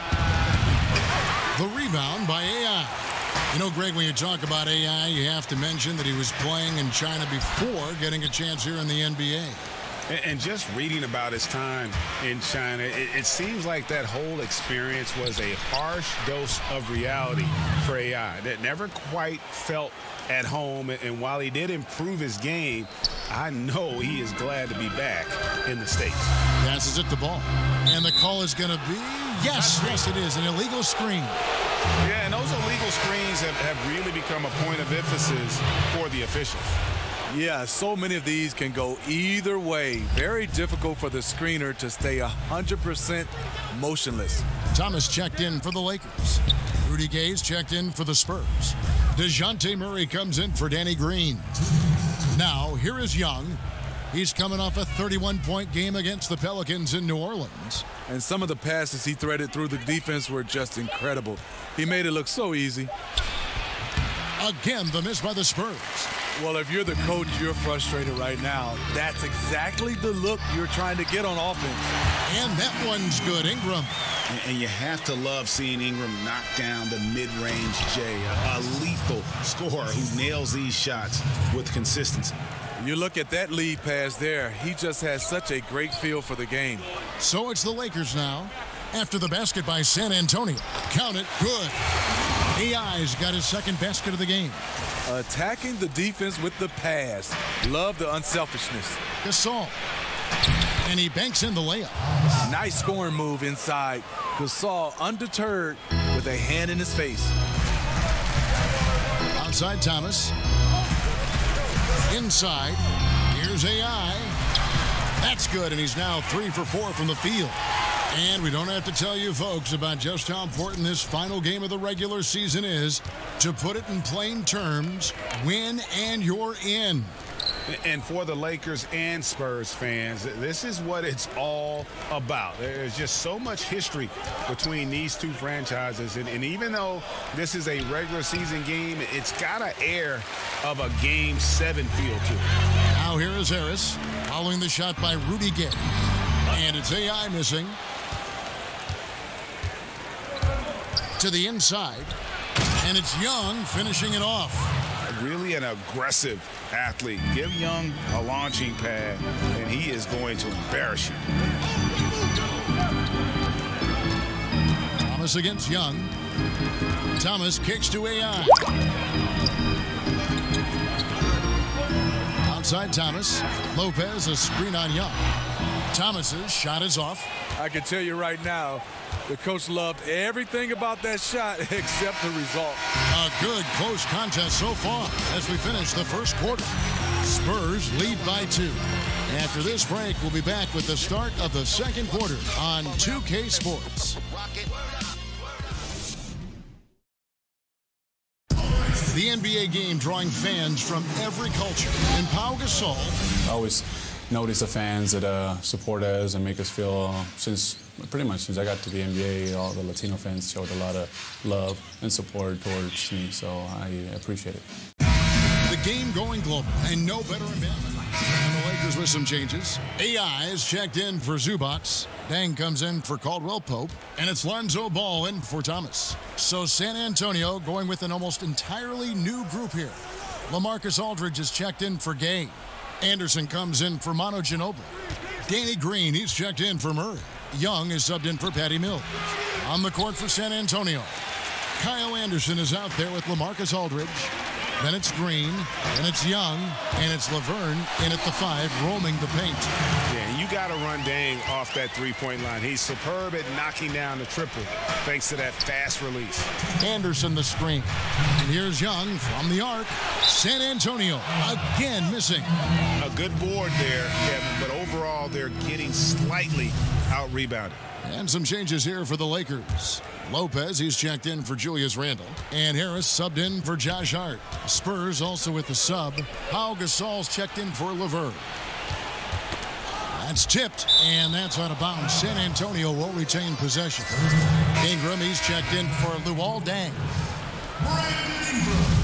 [SPEAKER 23] the rebound by AI. You know, Greg, when you talk about AI, you have to mention that he was playing in China before getting a chance here in the NBA.
[SPEAKER 25] And just reading about his time in China, it seems like that whole experience was a harsh dose of reality for AI that never quite felt at home. And while he did improve his game, I know he is glad to be back in the States.
[SPEAKER 23] Passes it the ball. And the call is going to be, yes, it is, an illegal screen.
[SPEAKER 25] Yeah, and those illegal screens have really become a point of emphasis for the officials.
[SPEAKER 24] Yeah, so many of these can go either way. Very difficult for the screener to stay 100% motionless.
[SPEAKER 23] Thomas checked in for the Lakers. Rudy Gay's checked in for the Spurs. DeJounte Murray comes in for Danny Green. Now, here is Young. He's coming off a 31-point game against the Pelicans in New Orleans.
[SPEAKER 24] And some of the passes he threaded through the defense were just incredible. He made it look so easy.
[SPEAKER 23] Again, the miss by the Spurs.
[SPEAKER 24] Well, if you're the coach, you're frustrated right now. That's exactly the look you're trying to get on offense.
[SPEAKER 23] And that one's good, Ingram.
[SPEAKER 4] And you have to love seeing Ingram knock down the mid-range J, a lethal scorer who nails these shots with consistency.
[SPEAKER 24] You look at that lead pass there. He just has such a great feel for the game.
[SPEAKER 23] So it's the Lakers now. After the basket by San Antonio. Count it, good. AI's got his second basket of the game.
[SPEAKER 24] Attacking the defense with the pass. Love the unselfishness.
[SPEAKER 23] Gasol. And he banks in the layup.
[SPEAKER 24] Nice scoring move inside. Gasol undeterred with a hand in his face.
[SPEAKER 23] Outside Thomas. Inside. Here's AI. That's good, and he's now 3 for 4 from the field. And we don't have to tell you folks about just how important this final game of the regular season is. To put it in plain terms, win and you're in.
[SPEAKER 25] And for the Lakers and Spurs fans, this is what it's all about. There's just so much history between these two franchises. And even though this is a regular season game, it's got an air of a Game 7 feel to it.
[SPEAKER 23] Now here is Harris following the shot by Rudy Gay. And it's AI missing. To the inside. And it's Young finishing it off.
[SPEAKER 25] Really an aggressive athlete. Give Young a launching pad, and he is going to embarrass you.
[SPEAKER 23] Thomas against Young. Thomas kicks to AI. Outside Thomas. Lopez, a screen on Young. Thomas's shot is off.
[SPEAKER 24] I can tell you right now, the coach loved everything about that shot except the result.
[SPEAKER 23] A good close contest so far as we finish the first quarter. Spurs lead by 2. After this break, we'll be back with the start of the second quarter on 2K Sports. The NBA game drawing fans from every culture. And Pau Gasol.
[SPEAKER 7] I always notice the fans that support us and make us feel, pretty much since I got to the NBA, all the Latino fans showed a lot of love and support towards me, so I appreciate it.
[SPEAKER 23] The game going global, and no better investment. And the Lakers with some changes. AI is checked in for Zubats. Dang comes in for Caldwell Pope. And it's Lonzo Ball in for Thomas. So San Antonio going with an almost entirely new group here. LaMarcus Aldridge is checked in for Gay. Anderson comes in for Manu Ginobili. Danny Green, he's checked in for Murray. Young is subbed in for Patty Mills. On the court for San Antonio, Kyle Anderson is out there with LaMarcus Aldridge. Then it's Green, then it's Young, and it's Laverne in at the 5, roaming the paint.
[SPEAKER 25] Yeah, you got to run Dang off that three-point line. He's superb at knocking down the triple, thanks to that fast release.
[SPEAKER 23] Anderson the screen. And here's Young from the arc. San Antonio again missing.
[SPEAKER 25] A good board there, Kevin, but overall they're getting slightly out-rebounded.
[SPEAKER 23] And some changes here for the Lakers. Lopez, he's checked in for Julius Randle. And Harris subbed in for Josh Hart. Spurs also with the sub. Pau Gasol's checked in for LeVert. That's tipped, and that's out of bounds. San Antonio will retain possession. Ingram, he's checked in for Luol Deng. Brandon Ingram.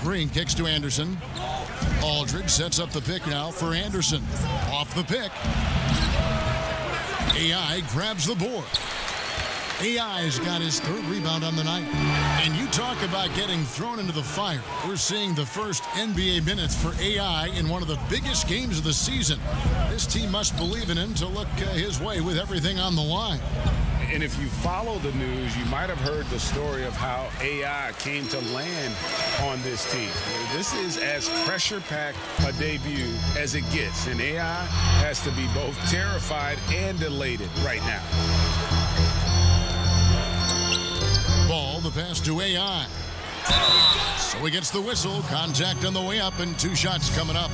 [SPEAKER 23] Green kicks to Anderson. Aldridge sets up the pick now for Anderson. Off the pick. AI grabs the board. AI's got his 3rd rebound on the night. And you talk about getting thrown into the fire. We're seeing the first NBA minutes for AI in one of the biggest games of the season. This team must believe in him to look his way with everything on the line.
[SPEAKER 25] And if you follow the news, you might have heard the story of how AI came to land on this team. This is as pressure-packed a debut as it gets, and AI has to be both terrified and elated right now.
[SPEAKER 23] Ball, the pass to AI. So he gets the whistle, contact on the way up, and 2 shots coming up.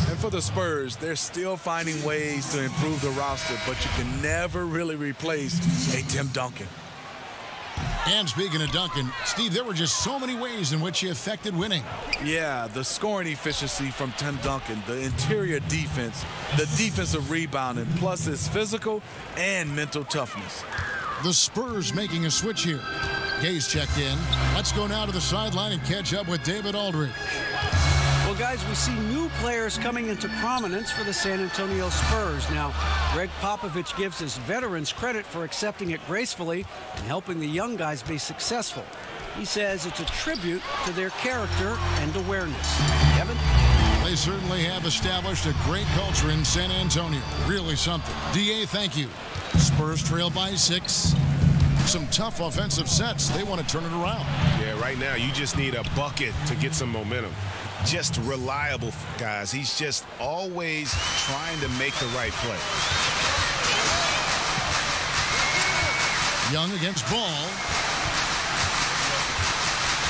[SPEAKER 24] And for the Spurs, they're still finding ways to improve the roster, but you can never really replace a Tim Duncan.
[SPEAKER 23] And speaking of Duncan, Steve, there were just so many ways in which he affected winning.
[SPEAKER 24] Yeah, the scoring efficiency from Tim Duncan, the interior defense, the defensive rebounding, plus his physical and mental toughness.
[SPEAKER 23] The Spurs making a switch here. Gay's checked in. Let's go now to the sideline and catch up with David Aldridge.
[SPEAKER 3] Well, guys, we see new players coming into prominence for the San Antonio Spurs. Now, Greg Popovich gives his veterans credit for accepting it gracefully and helping the young guys be successful. He says it's a tribute to their character and awareness. Kevin?
[SPEAKER 23] They certainly have established a great culture in San Antonio. Really something. DA, thank you. Spurs trail by 6. Some tough offensive sets. They want to turn it around.
[SPEAKER 25] Yeah, right now you just need a bucket to get some momentum. Just reliable, guys. He's just always trying to make the right play.
[SPEAKER 23] Young against Ball.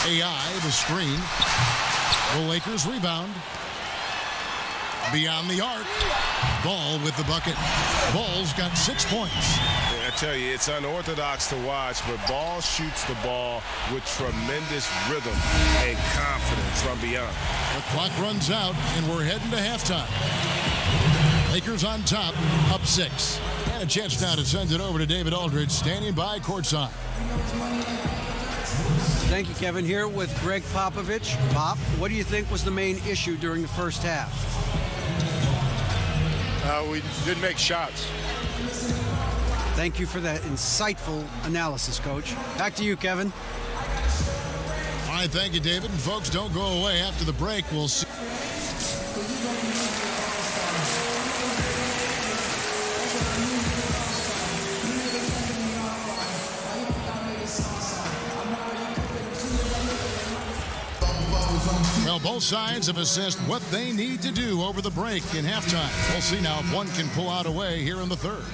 [SPEAKER 23] AI, the screen. The Lakers rebound. Beyond the arc. Ball with the bucket. Ball's got 6 points.
[SPEAKER 25] I tell you, it's unorthodox to watch, but Ball shoots the ball with tremendous rhythm and confidence from beyond.
[SPEAKER 23] The clock runs out, and we're heading to halftime. Lakers on top, up 6. And a chance now to send it over to David Aldridge, standing by courtside.
[SPEAKER 3] Thank you, Kevin. Here with Greg Popovich. Pop, what do you think was the main issue during the first half?
[SPEAKER 8] We didn't make shots.
[SPEAKER 3] Thank you for that insightful analysis, Coach. Back to you, Kevin.
[SPEAKER 23] All right, thank you, David. And folks, don't go away. After the break, we'll see. Well, both sides have assessed what they need to do over the break in halftime. We'll see now if one can pull out a way here in the 3rd.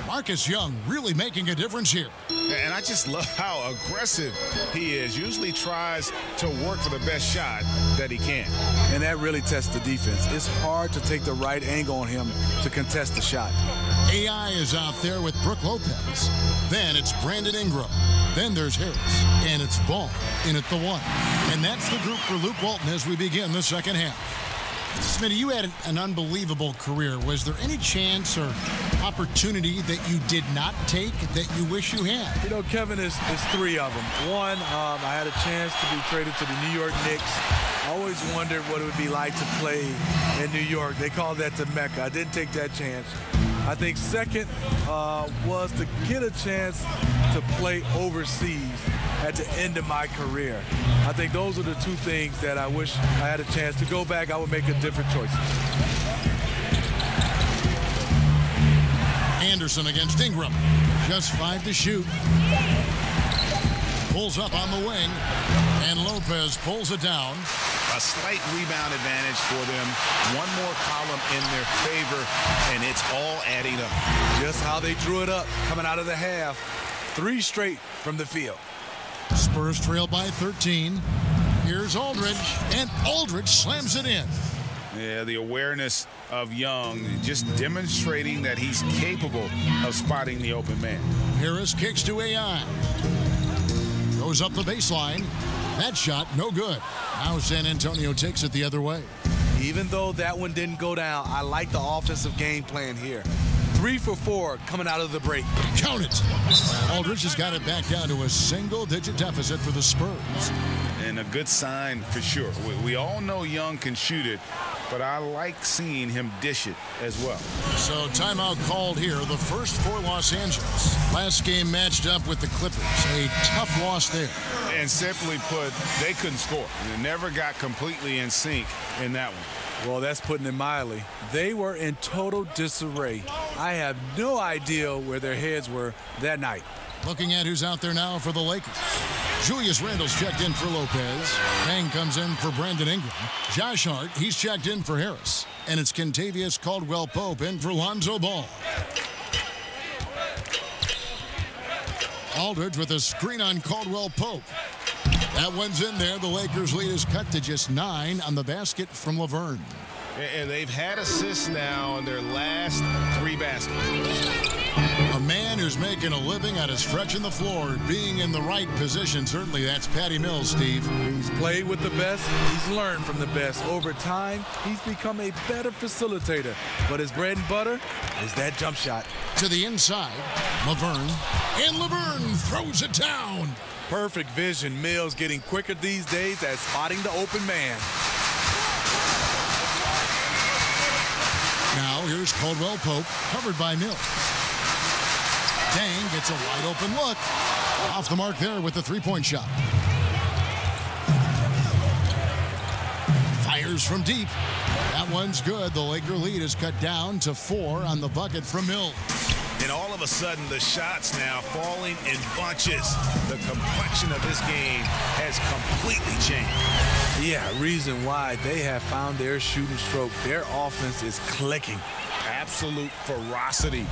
[SPEAKER 23] Marcus Young really making a difference here.
[SPEAKER 25] And I just love how aggressive he is. Usually tries to work for the best shot that he can.
[SPEAKER 24] And that really tests the defense. It's hard to take the right angle on him to contest the shot.
[SPEAKER 23] AI is out there with Brook Lopez. Then it's Brandon Ingram. Then there's Harris. And it's Ball in at the 1. And that's the group for Luke Walton as we begin the second half. Smitty, you had an unbelievable career. Was there any chance or opportunity that you did not take that you wish you had?
[SPEAKER 24] You know, Kevin, it's 3 of them. One, I had a chance to be traded to the New York Knicks. I always wondered what it would be like to play in New York. They call that the Mecca. I didn't take that chance. I think second was to get a chance to play overseas at the end of my career. I think those are the 2 things that I wish I had a chance to go back. I would make a different choice.
[SPEAKER 23] Anderson against Ingram. Just 5 to shoot. Pulls up on the wing. And Lopez pulls it down.
[SPEAKER 25] A slight rebound advantage for them. One more column in their favor, and it's all adding up.
[SPEAKER 24] Just how they drew it up coming out of the half. 3 straight from the field.
[SPEAKER 23] Spurs trail by 13. Here's Aldridge, and Aldridge slams it in.
[SPEAKER 25] Yeah, the awareness of Young, just demonstrating that he's capable of spotting the open man.
[SPEAKER 23] Harris kicks to AI. Goes up the baseline. That shot, no good. Now San Antonio takes it the other way.
[SPEAKER 24] Even though that one didn't go down, I like the offensive game plan here. 3 for 4 coming out of the break.
[SPEAKER 23] Count it. Aldridge has got it back down to a single-digit deficit for the Spurs.
[SPEAKER 25] And a good sign for sure. We all know Young can shoot it, but I like seeing him dish it as well.
[SPEAKER 23] So timeout called here, the first for Los Angeles. Last game matched up with the Clippers. A tough loss there.
[SPEAKER 25] And simply put, they couldn't score. They never got completely in sync in that one.
[SPEAKER 24] Well, that's putting it mildly. They were in total disarray. I have no idea where their heads were that night.
[SPEAKER 23] Looking at who's out there now for the Lakers. Julius Randle's checked in for Lopez. Bang comes in for Brandon Ingram. Josh Hart, he's checked in for Harris. And it's Kentavious Caldwell-Pope in for Lonzo Ball. Aldridge with a screen on Caldwell-Pope. That one's in there. The Lakers' lead is cut to just 9 on the basket from Laverne.
[SPEAKER 25] And they've had assists now on their last 3 baskets.
[SPEAKER 23] A man who's making a living out of stretching the floor, being in the right position. Certainly that's Patty Mills, Steve.
[SPEAKER 24] He's played with the best. He's learned from the best. Over time, he's become a better facilitator. But his bread and butter is that jump shot.
[SPEAKER 23] To the inside, Laverne. And Laverne throws it down.
[SPEAKER 24] Perfect vision. Mills getting quicker these days at spotting the open man.
[SPEAKER 23] Now here's Caldwell-Pope, covered by Mills. Dang gets a wide open look. Off the mark there with the three-point shot. Fires from deep. That one's good. The Laker lead is cut down to 4 on the bucket from Mills.
[SPEAKER 25] And all of a sudden, the shots now falling in bunches. The complexion of this game has completely changed.
[SPEAKER 24] Yeah, reason why they have found their shooting stroke. Their offense is clicking.
[SPEAKER 25] Absolute ferocity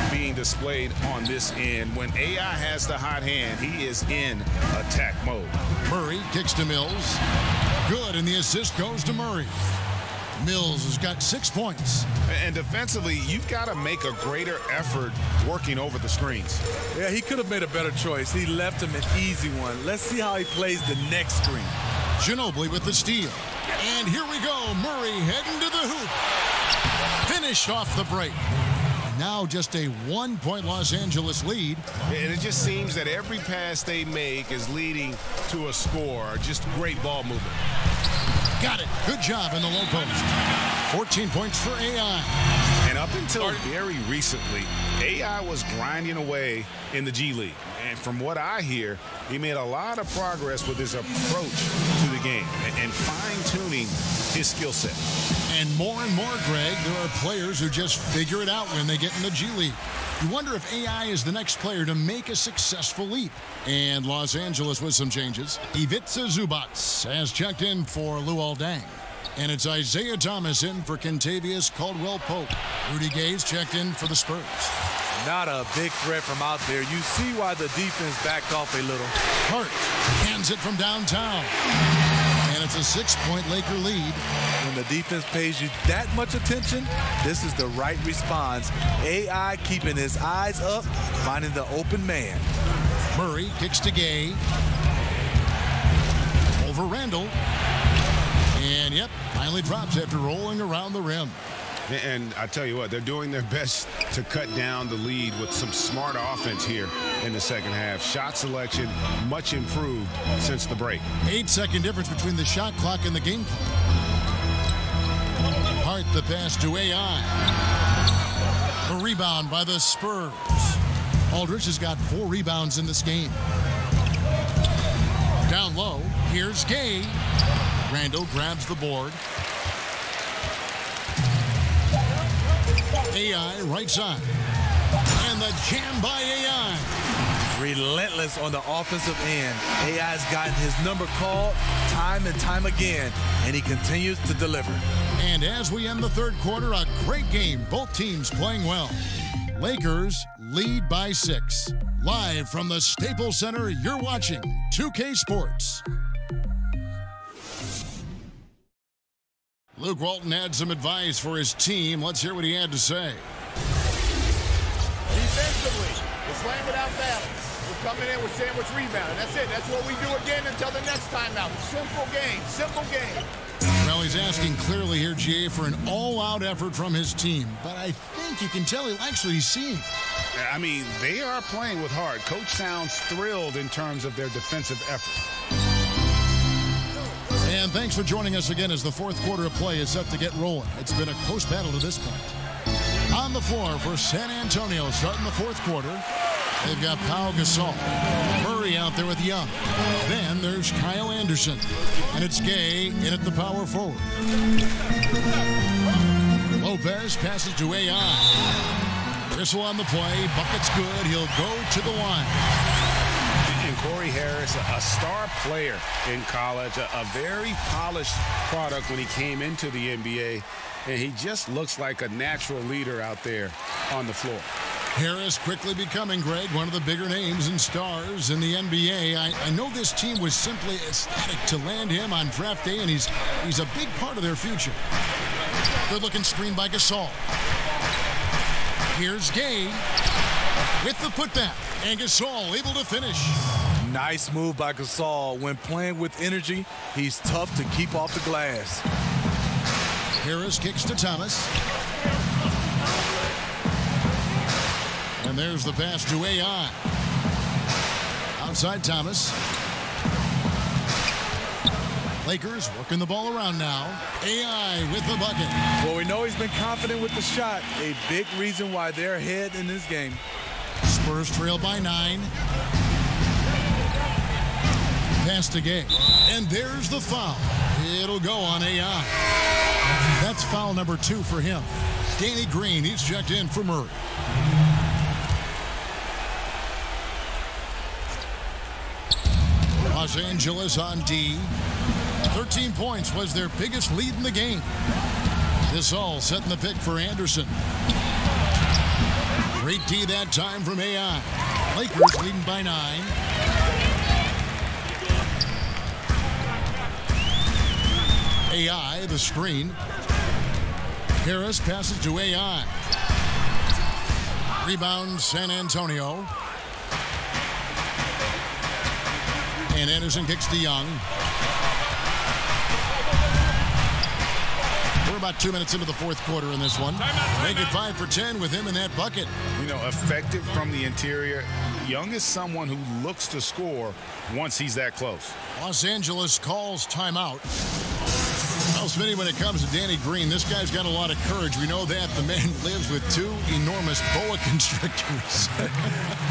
[SPEAKER 25] being displayed on this end. When AI has the hot hand, he is in attack mode.
[SPEAKER 23] Murray kicks to Mills. Good, and the assist goes to Murray. Mills has got 6 points.
[SPEAKER 25] And defensively, you've got to make a greater effort working over the screens.
[SPEAKER 24] Yeah, he could have made a better choice. He left him an easy one. Let's see how he plays the next screen.
[SPEAKER 23] Ginobili with the steal. And here we go. Murray heading to the hoop. Finished off the break. Now just a 1-point Los Angeles lead.
[SPEAKER 25] And it just seems that every pass they make is leading to a score. Just great ball movement.
[SPEAKER 23] Got it. Good job in the low post. 14 points for AI.
[SPEAKER 25] And up until very recently, AI was grinding away in the G League. And from what I hear, he made a lot of progress with his approach to the game and fine-tuning his skill set.
[SPEAKER 23] And more, Greg, there are players who just figure it out when they get in the G League. You wonder if AI is the next player to make a successful leap. And Los Angeles with some changes. Ivica Zubac has checked in for Luol Deng. And it's Isaiah Thomas in for Kentavious Caldwell-Pope. Rudy Gay's checked in for the Spurs.
[SPEAKER 24] Not a big threat from out there. You see why the defense backed off a little.
[SPEAKER 23] Hart hands it from downtown. And it's a 6-point Laker lead.
[SPEAKER 24] When the defense pays you that much attention, this is the right response. AI keeping his eyes up, finding the open man.
[SPEAKER 23] Murray kicks to Gay. Over Randle. And, yep, finally drops after rolling around the rim.
[SPEAKER 25] And I tell you what, they're doing their best to cut down the lead with some smart offense here in the second half. Shot selection much improved since the break.
[SPEAKER 23] 8-second difference between the shot clock and the game clock. Hart the pass to AI. The rebound by the Spurs. Aldridge has got 4 rebounds in this game. Down low, here's Gay. Randle grabs the board. AI right side. And the jam by AI.
[SPEAKER 24] Relentless on the offensive end. AI's gotten his number called time and time again, and he continues to deliver.
[SPEAKER 23] And as we end the third quarter, a great game. Both teams playing well. Lakers lead by 6. Live from the Staples Center, you're watching 2K Sports. Luke Walton had some advice for his team. Let's hear what he had to say.
[SPEAKER 1] Defensively, we're playing without balance. We're coming in with sandwich rebound, and that's it. That's what we do again until the next timeout. Simple game, simple game.
[SPEAKER 23] Well, he's asking clearly here, GA, for an all-out effort from his team. But I think you can tell he likes what he's seeing.
[SPEAKER 25] I mean, they are playing with heart. Coach sounds thrilled in terms of their defensive effort.
[SPEAKER 23] And thanks for joining us again as the fourth quarter of play is set to get rolling. It's been a close battle to this point. On the floor for San Antonio starting the fourth quarter, they've got Pau Gasol. Murray out there with Young. Then there's Kyle Anderson. And it's Gay in at the power forward. Lopez passes to AI. Whistle on the play. Bucket's good. He'll go to the line.
[SPEAKER 25] And Corey Harris, a star player in college, a very polished product when he came into the NBA. And he just looks like a natural leader out there on the floor.
[SPEAKER 23] Harris quickly becoming, Greg, one of the bigger names and stars in the NBA. I know this team was simply ecstatic to land him on draft day, and he's a big part of their future. Good-looking screen by Gasol. Here's Gay with the putback, and Gasol able to finish.
[SPEAKER 24] Nice move by Gasol. When playing with energy, he's tough to keep off the glass.
[SPEAKER 23] Harris kicks to Thomas. And there's the pass to AI. Outside Thomas. Lakers working the ball around now. AI with the bucket.
[SPEAKER 24] Well, we know he's been confident with the shot. A big reason why they're ahead in this game.
[SPEAKER 23] Spurs trail by 9. Pass to Gay. And there's the foul. It'll go on AI. That's foul number 2 for him. Danny Green, he's checked in for Murray. Los Angeles on D. 13 points was their biggest lead in the game. This all setting the pick for Anderson. Great D that time from AI. Lakers leading by 9. AI, the screen. Harris passes to AI. Rebound, San Antonio. And Anderson kicks to Young. We're about 2 minutes into the fourth quarter in this one. Make it 5 for 10 with him in that bucket.
[SPEAKER 25] You know, effective from the interior. Young is someone who looks to score once he's that close.
[SPEAKER 23] Los Angeles calls timeout. Well, Smitty, when it comes to Danny Green, this guy's got a lot of courage. We know that. The man lives with 2 enormous boa constrictors.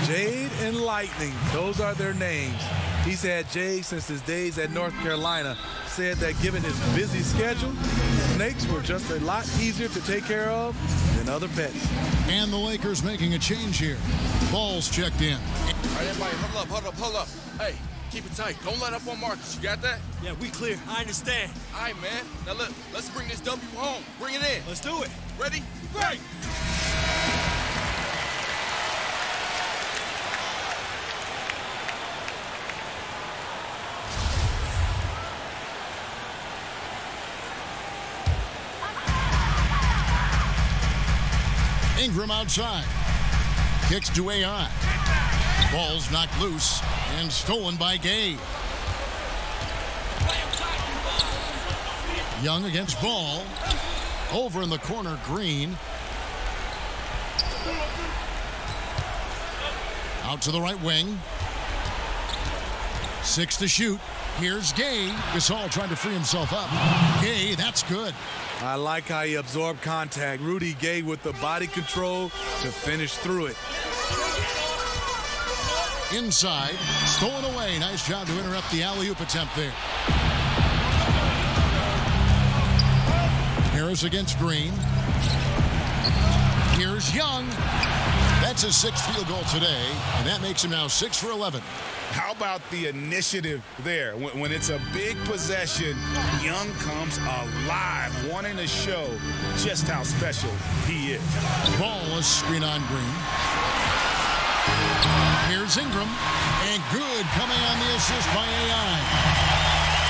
[SPEAKER 24] Jade and Lightning, those are their names. He's had Jade since his days at North Carolina. Said that given his busy schedule, snakes were just a lot easier to take care of than other pets.
[SPEAKER 23] And the Lakers making a change here. Ball's checked in.
[SPEAKER 10] All right, everybody, hold up. Hey, keep it tight. Don't let up on Marcus. You got that?
[SPEAKER 11] Yeah, we clear. I understand.
[SPEAKER 10] All right, man. Now, look, let's bring this W home. Bring it in.
[SPEAKER 11] Let's do it.
[SPEAKER 10] Ready? Great.
[SPEAKER 23] Ingram outside. Kicks to AI. Ball's knocked loose and stolen by Gay. Young against Ball. Over in the corner, Green. Out to the right wing. 6 to shoot. Here's Gay. Gasol trying to free himself up. Gay, that's good.
[SPEAKER 24] I like how he absorbed contact. Rudy Gay with the body control to finish through it.
[SPEAKER 23] Inside, stolen away. Nice job to interrupt the alley-oop attempt there. Harris against Green. Here's Young. That's his 6th field goal today, and that makes him now 6 for 11.
[SPEAKER 25] How about the initiative there? When it's a big possession, Young comes alive, wanting to show just how special he is.
[SPEAKER 23] Ball is screen on Green. Here's Ingram, and good coming on the assist by AI.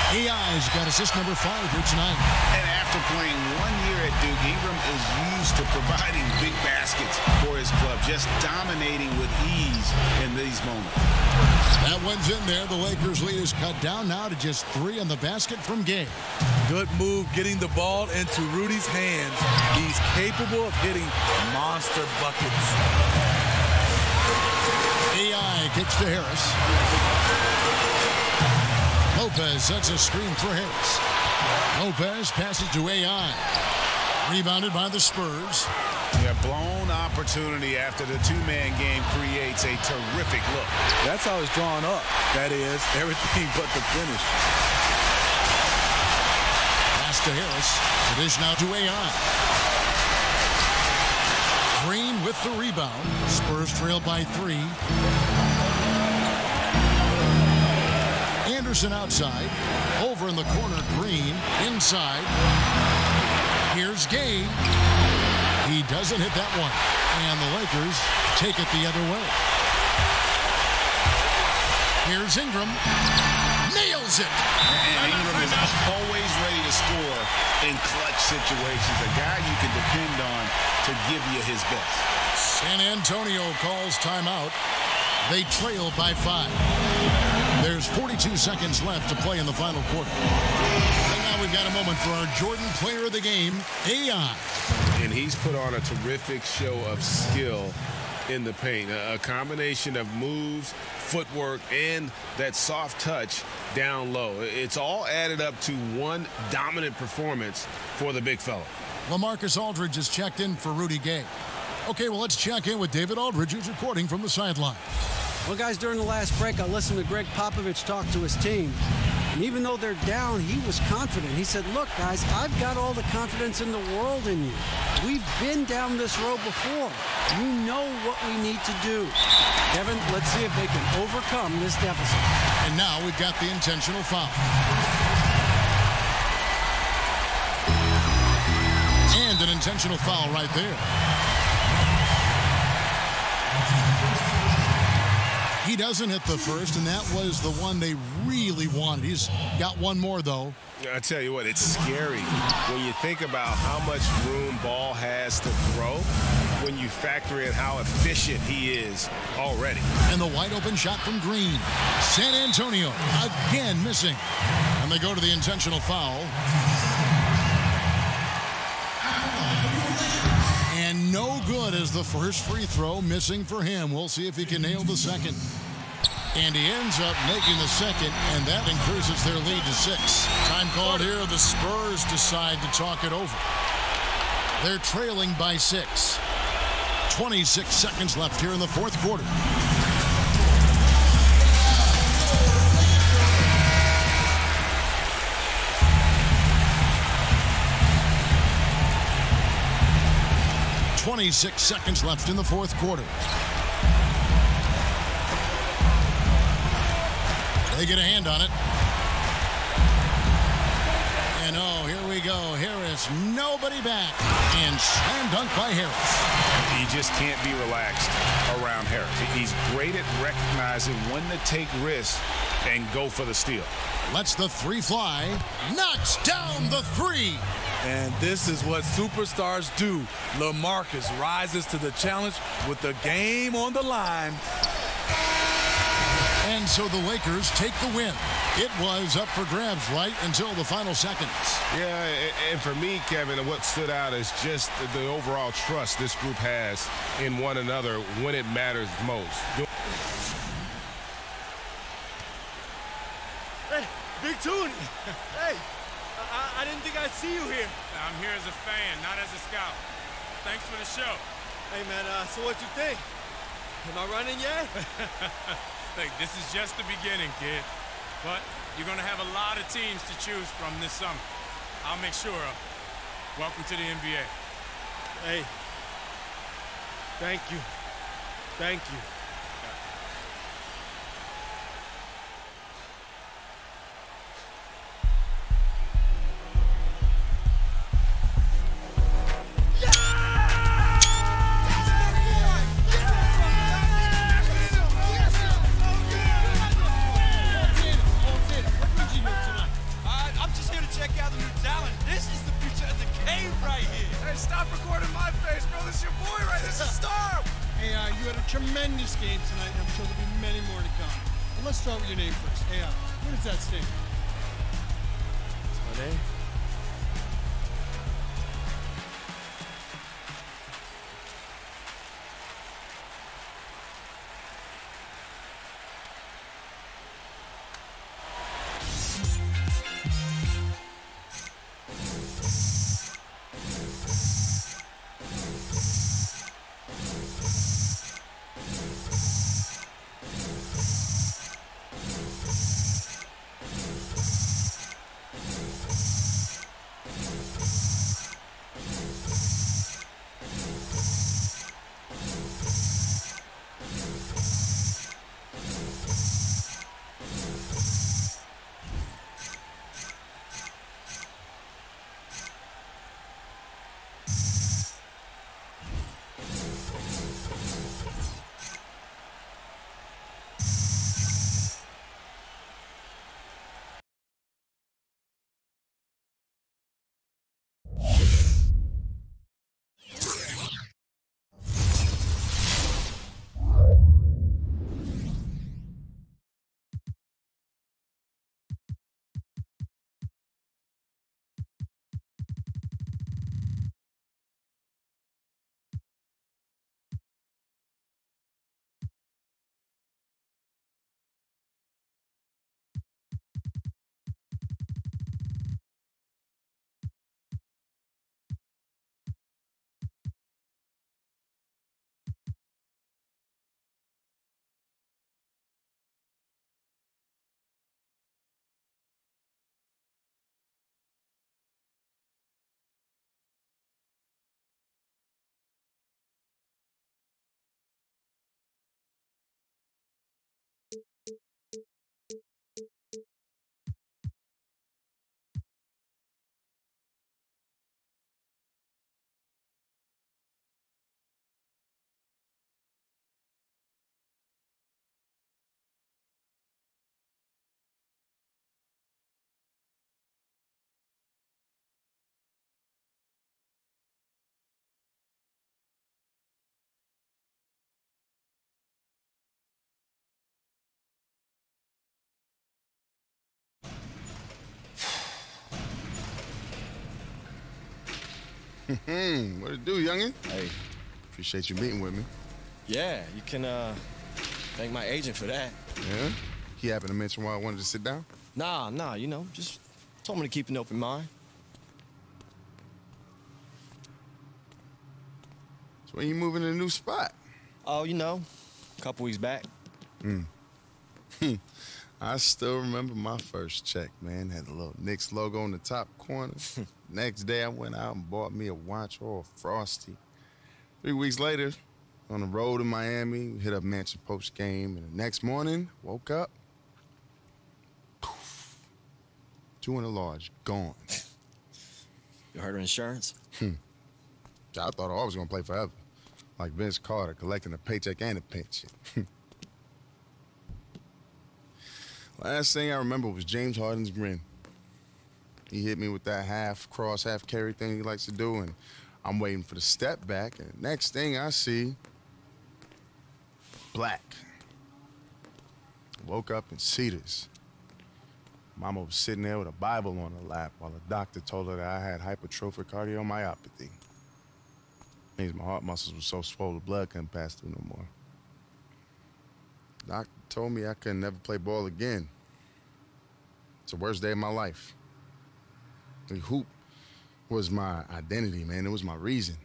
[SPEAKER 23] AI's got assist number 5 here tonight.
[SPEAKER 25] And after playing 1 year at Duke, Ingram is used to providing big baskets for his club, just dominating with ease in these moments.
[SPEAKER 23] That one's in there. The Lakers lead is cut down now to just 3 on the basket from Gay.
[SPEAKER 24] Good move getting the ball into Rudy's hands. He's capable of hitting monster buckets.
[SPEAKER 23] AI kicks to Harris. Lopez sets a screen for Harris. Lopez passes to AI. Rebounded by the Spurs.
[SPEAKER 25] Yeah, blown opportunity after the two-man game creates a terrific look.
[SPEAKER 24] That's how it's drawn up. That is, everything but the finish.
[SPEAKER 23] Pass to Harris. It is now to AI. Green with the rebound. Spurs trail by 3. Anderson outside. Over in the corner, Green. Inside. Here's Gay. He doesn't hit that one. And the Lakers take it the other way. Here's Ingram. Nails it.
[SPEAKER 25] And Ingram is always ready to score in clutch situations. A guy you can depend on to give you his best.
[SPEAKER 23] San Antonio calls timeout. They trail by 5. There's 42 seconds left to play in the final quarter. And now we've got a moment for our Jordan player of the game, AI.
[SPEAKER 25] And he's put on a terrific show of skill in the paint. A combination of moves, footwork, and that soft touch down low. It's all added up to one dominant performance for the big fella.
[SPEAKER 23] LaMarcus Aldridge has checked in for Rudy Gay. Okay, well, let's check in with David Aldridge, who's reporting from the sideline.
[SPEAKER 3] Well, guys, during the last break, I listened to Greg Popovich talk to his team. And even though they're down, he was confident. He said, look, guys, I've got all the confidence in the world in you. We've been down this road before. You know what we need to do. Kevin, let's see if they can overcome this deficit.
[SPEAKER 23] And now we've got the intentional foul. And an intentional foul right there. He doesn't hit the first, and that was the one they really wanted. He's got one more, though.
[SPEAKER 25] I tell you what, it's scary when you think about how much room Ball has to throw when you factor in how efficient he is already.
[SPEAKER 23] And the wide open shot from Green. San Antonio again missing. And they go to the intentional foul. And no good as the first free throw missing for him. We'll see if he can nail the second. And he ends up making the second, and that increases their lead to 6. Time called here. The Spurs decide to talk it over. They're trailing by 6. 26 seconds left here in the fourth quarter. .26 seconds left in the fourth quarter. They get a hand on it. And oh, here we go. Harris, nobody back. And slam dunk by Harris.
[SPEAKER 25] You just can't be relaxed around Harris. He's great at recognizing when to take risks and go for the steal.
[SPEAKER 23] Lets the 3 fly. Knocks down the 3.
[SPEAKER 24] And this is what superstars do. LaMarcus rises to the challenge with the game on the line.
[SPEAKER 23] And so the Lakers take the win. It was up for grabs right until the final seconds.
[SPEAKER 25] Yeah, and for me, Kevin, what stood out is just the overall trust this group has in one another when it matters most.
[SPEAKER 11] Hey, Big Toonie. Hey, I didn't think I'd see you here.
[SPEAKER 12] I'm here as a fan, not as a scout. Thanks for the show.
[SPEAKER 11] Hey, man, so what you think? Am I running yet?
[SPEAKER 12] Look, this is just the beginning, kid. But you're going to have a lot of teams to choose from this summer. I'll make sure of it. Welcome to the NBA.
[SPEAKER 11] Hey, thank you. Thank you.
[SPEAKER 13] Tremendous game tonight, and I'm sure there'll be many more to come.
[SPEAKER 11] Well, let's start with your name first. Hey, what does that stand for?
[SPEAKER 2] It's my name.
[SPEAKER 9] What it do, youngin'? Hey, appreciate you meeting with me.
[SPEAKER 2] Yeah, you can thank my agent for that.
[SPEAKER 9] Yeah? He happened to mention why I wanted to sit down?
[SPEAKER 2] Nah, you know, just told me to keep an open mind.
[SPEAKER 9] So when you moving to a new spot?
[SPEAKER 2] Oh, you know, a couple weeks back.
[SPEAKER 9] I still remember my first check, man. Had a little Knicks logo on the top corner. Next day, I went out and bought me a watch or a Frosty. 3 weeks later, on the road in Miami, we hit up Mansion post game, and the next morning, woke up, poof, 200 large, gone.
[SPEAKER 2] You heard of insurance?
[SPEAKER 9] I thought I was gonna play forever, like Vince Carter, collecting a paycheck and a pension. Last thing I remember was James Harden's grin. He hit me with that half cross, half carry thing he likes to do, and I'm waiting for the step back, and next thing I see, black. Woke up in Cedars. Mama was sitting there with a Bible on her lap while the doctor told her that I had hypertrophic cardiomyopathy. Means my heart muscles were so swollen, blood couldn't pass through no more. Doctor told me I could never play ball again. It's the worst day of my life. The hoop was my identity, man. It was my reason.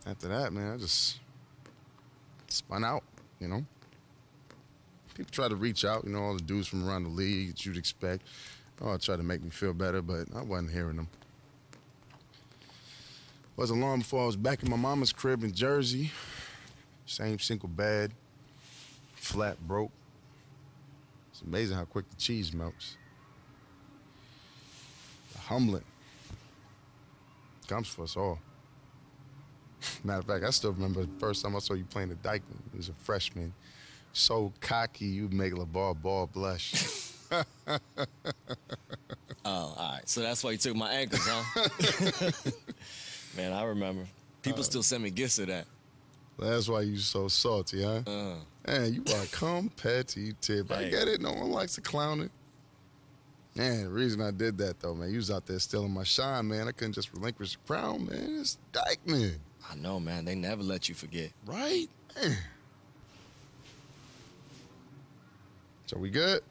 [SPEAKER 9] After that, man, I just spun out, you know? People try to reach out, you know, all the dudes from around the league that you'd expect. Oh, try to make me feel better, but I wasn't hearing them. Wasn't long before I was back in my mama's crib in Jersey. Same single bed, flat broke. It's amazing how quick the cheese melts. The humbling comes for us all. Matter of fact, I still remember the first time I saw you playing the Dykeman. You was a freshman. So cocky, you'd make LeVar Ball blush.
[SPEAKER 2] Oh, all right. So that's why you took my ankles, huh? Man, I remember. People still send me gifts of that.
[SPEAKER 9] That's why you so salty, huh? Man, you are competitive. I get it. No one likes to clown it. Man, the reason I did that, though, man, you was out there stealing my shine, man. I couldn't just relinquish the crown, man. It's Dykeman.
[SPEAKER 2] I know, man. They never let you forget.
[SPEAKER 9] Right? Man. So we good?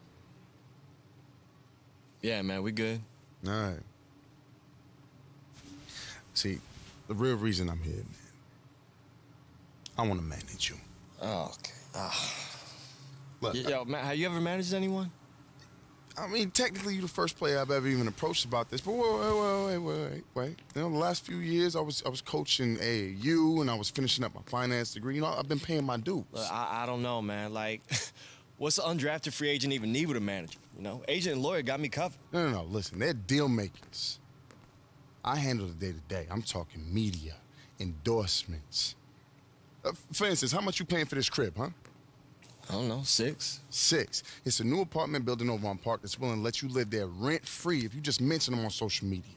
[SPEAKER 2] Yeah, man, we good.
[SPEAKER 9] All right. See, the real reason I'm here, man, I want to manage you.
[SPEAKER 2] Oh, okay.
[SPEAKER 9] Look,
[SPEAKER 2] yo, man, have you ever managed anyone?
[SPEAKER 9] I mean, technically, you're the first player I've ever even approached about this. But wait. You know, the last few years, I was coaching AAU, and I was finishing up my finance degree. You know, I've been paying my dues.
[SPEAKER 2] Look, I don't know, man. Like, what's an undrafted free agent even need with a manager? You know, agent and lawyer got me covered.
[SPEAKER 9] No. Listen, they're deal makers. I handle the day-to-day. I'm talking media, endorsements. For instance, how much you paying for this crib, huh?
[SPEAKER 2] I don't know, 6.
[SPEAKER 9] 6. It's a new apartment building over on Park that's willing to let you live there rent-free if you just mention them on social media.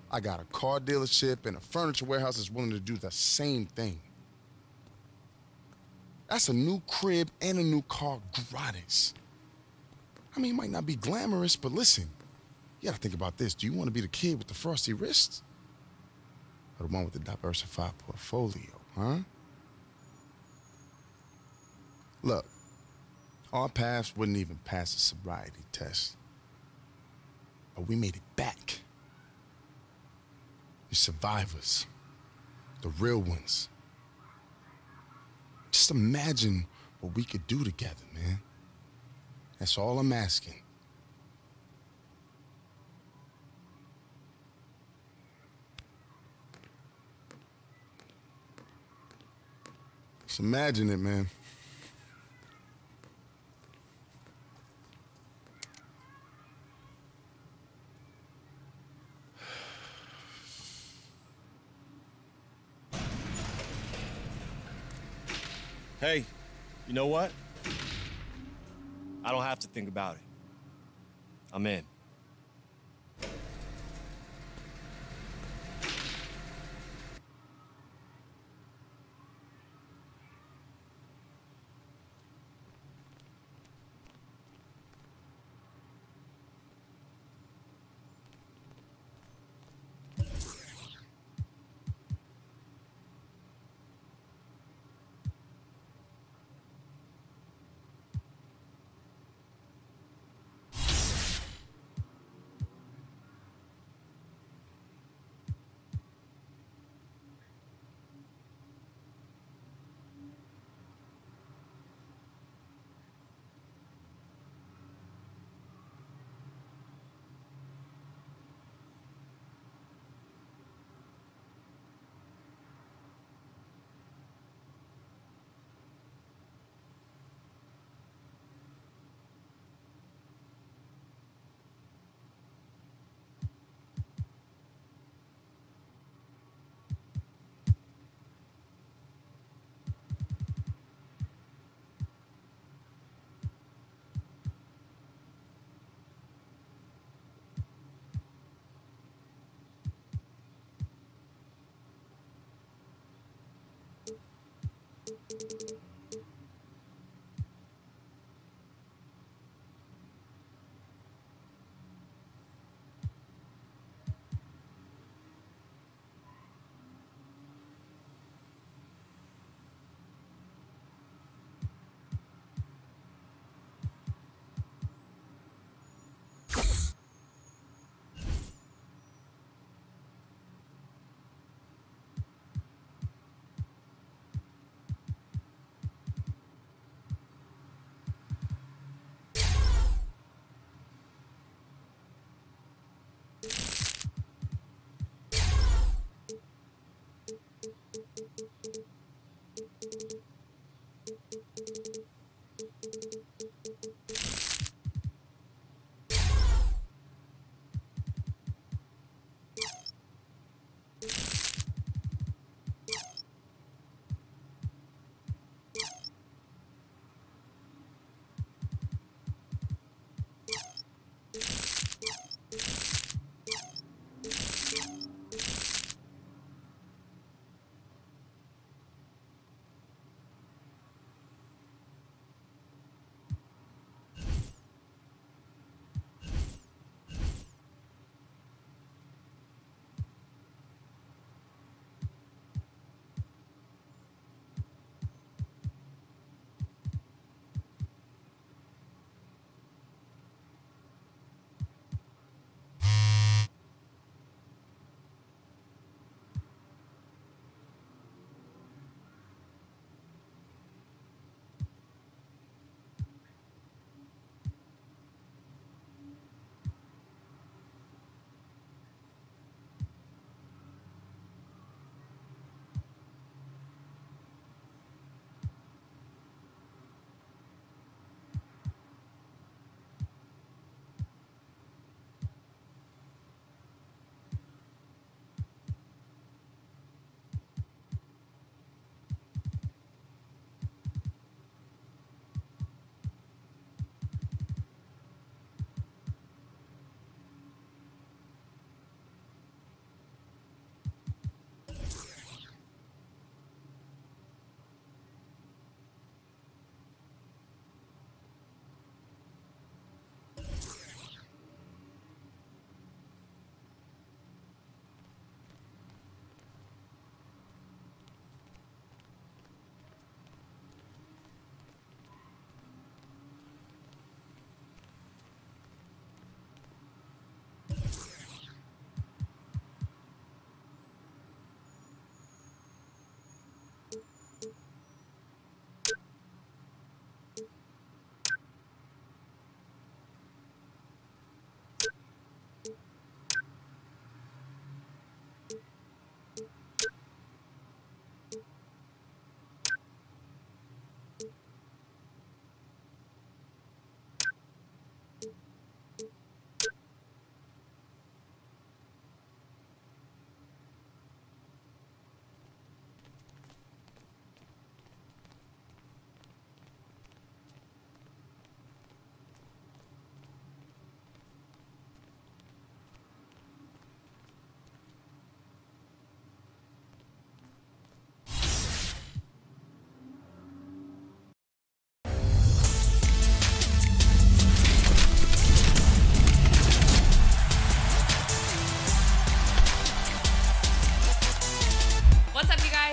[SPEAKER 9] I got a car dealership and a furniture warehouse that's willing to do the same thing. That's a new crib and a new car gratis. I mean, it might not be glamorous, but listen, you gotta think about this. Do you want to be the kid with the frosty wrists? Or the one with the diversified portfolio, huh? Look, our paths wouldn't even pass a sobriety test. But we made it back. You're survivors. The real ones. Just imagine what we could do together, man. That's all I'm asking. Just imagine it, man.
[SPEAKER 2] Hey, you know what? I don't have to think about it. I'm in.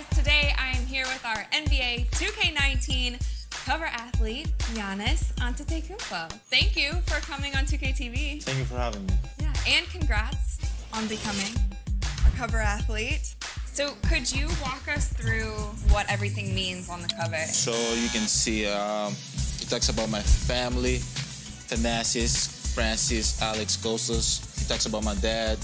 [SPEAKER 13] guys, today I am here with our NBA 2K19 cover athlete, Giannis Antetokounmpo. Thank you for coming on 2K TV.
[SPEAKER 20] Thank you for having me.
[SPEAKER 13] Yeah, and congrats on becoming a cover athlete. So could you walk us through what everything means on the cover?
[SPEAKER 20] So you can see it talks about my family, Thanasis, Francis, Alex, Kostas. It talks about my dad,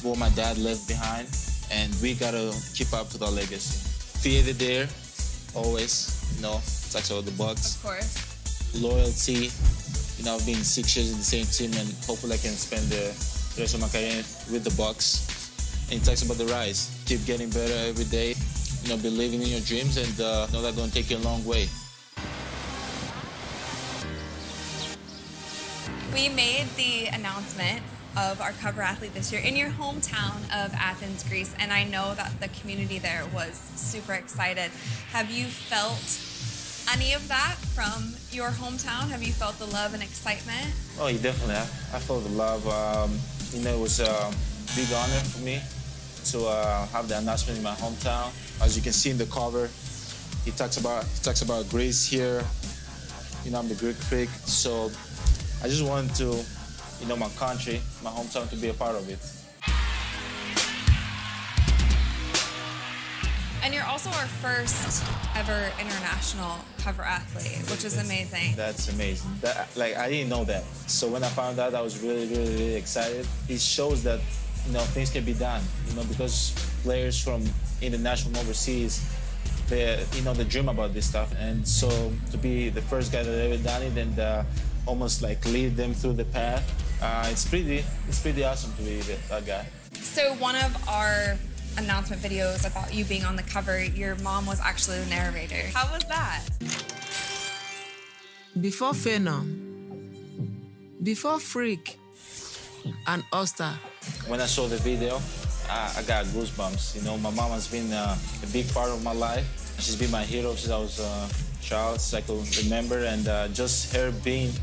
[SPEAKER 20] what my dad left behind, and we gotta keep up with our legacy. Fear there, always, you know, it talks about the Bucks.
[SPEAKER 13] Of course.
[SPEAKER 20] Loyalty, you know, I've been 6 years in the same team, and hopefully I can spend the rest of my career with the Bucks. And it talks about the rise. Keep getting better every day, you know, believing in your dreams, and know that's gonna take you a long way.
[SPEAKER 13] We made the announcement of our cover athlete this year in your hometown of Athens, Greece, and I know that the community there was super excited. Have you felt any of that from your hometown? Have you felt the love and excitement?
[SPEAKER 20] Oh, you definitely have. I felt the love. You know, it was a big honor for me to have the announcement in my hometown. As you can see in the cover, he talks about Greece here. You know, I'm the Greek freak, so I just wanted to, you know, my country, my hometown, to be a part of it.
[SPEAKER 13] And you're also our first ever international cover athlete, which is amazing.
[SPEAKER 20] That's amazing. Like, I didn't know that. So when I found out, I was really, really, really excited. It shows that, you know, things can be done, you know, because players from international overseas, they dream about this stuff. And so to be the first guy that ever done it and almost like lead them through the path, it's pretty awesome to be that guy.
[SPEAKER 13] So one of our announcement videos about you being on the cover, your mom was actually the narrator. How was that?
[SPEAKER 14] Before Phenom, before Freak, and Oster.
[SPEAKER 20] When I saw the video, I got goosebumps. You know, my mom has been a big part of my life. She's been my hero since I was a child, so I could remember. And just her being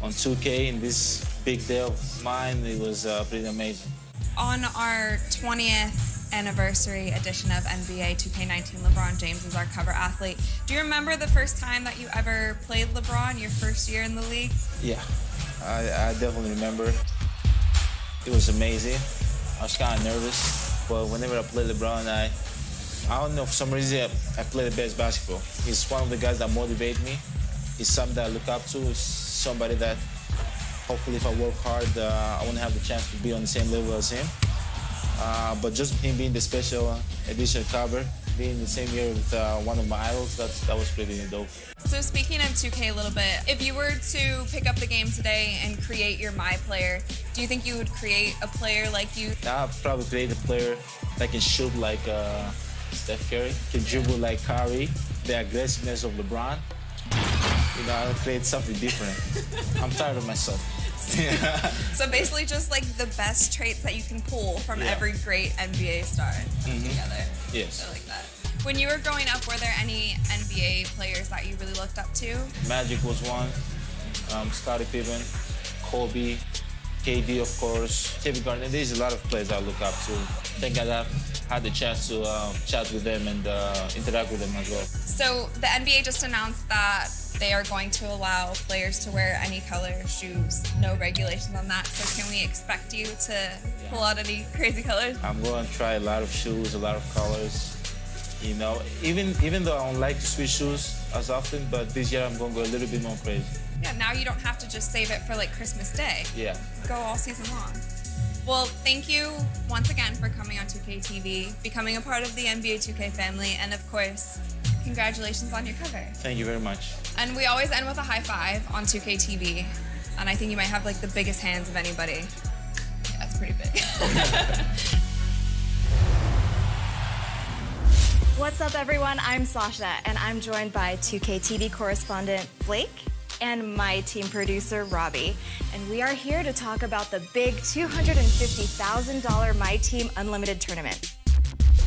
[SPEAKER 20] on 2K in this big day of mine, it was pretty amazing.
[SPEAKER 13] On our 20th anniversary edition of NBA 2K19, LeBron James is our cover athlete. Do you remember the first time that you ever played LeBron, your first year in the league?
[SPEAKER 20] Yeah, I definitely remember. It was amazing. I was kind of nervous, but whenever I play LeBron, I don't know, for some reason, I play the best basketball. He's one of the guys that motivate me. He's something that I look up to. He's somebody that, hopefully, if I work hard, I want to have the chance to be on the same level as him. But just him being the special edition cover, being the same year with one of my idols, that was pretty dope.
[SPEAKER 13] So speaking of 2K a little bit, if you were to pick up the game today and create your MyPlayer, do you think you would create a player like you?
[SPEAKER 20] I'll probably create a player that can shoot like Steph Curry, can dribble like Curry, the aggressiveness of LeBron. You know, I'll create something different. I'm tired of myself.
[SPEAKER 13] So basically just like the best traits that you can pull from every great NBA star together.
[SPEAKER 20] Yes.
[SPEAKER 13] I like that. When you were growing up, were there any NBA players that you really looked up to?
[SPEAKER 20] Magic was one, Scottie Pippen, Kobe, KD, of course, Kevin Garnett. There's a lot of players I look up to. Thank God I've had the chance to chat with them and interact with them as well.
[SPEAKER 13] So the NBA just announced that they are going to allow players to wear any color shoes, no regulations on that. So can we expect you to pull out any crazy colors?
[SPEAKER 20] I'm going to try a lot of shoes, a lot of colors. You know, even though I don't like to switch shoes as often, but this year I'm going to go a little bit more crazy.
[SPEAKER 13] Yeah, now you don't have to just save it for like Christmas Day.
[SPEAKER 20] Yeah.
[SPEAKER 13] Go all season long. Well, thank you once again for coming on 2K TV, becoming a part of the NBA 2K family, and of course, congratulations on your cover.
[SPEAKER 20] Thank you very much.
[SPEAKER 13] And we always end with a high five on 2K TV, and I think you might have like the biggest hands of anybody. Yeah, that's pretty big.
[SPEAKER 15] What's up, everyone? I'm Sasha, and I'm joined by 2K TV correspondent Blake and my team producer, Robbie. And we are here to talk about the big $250,000 My Team Unlimited tournament.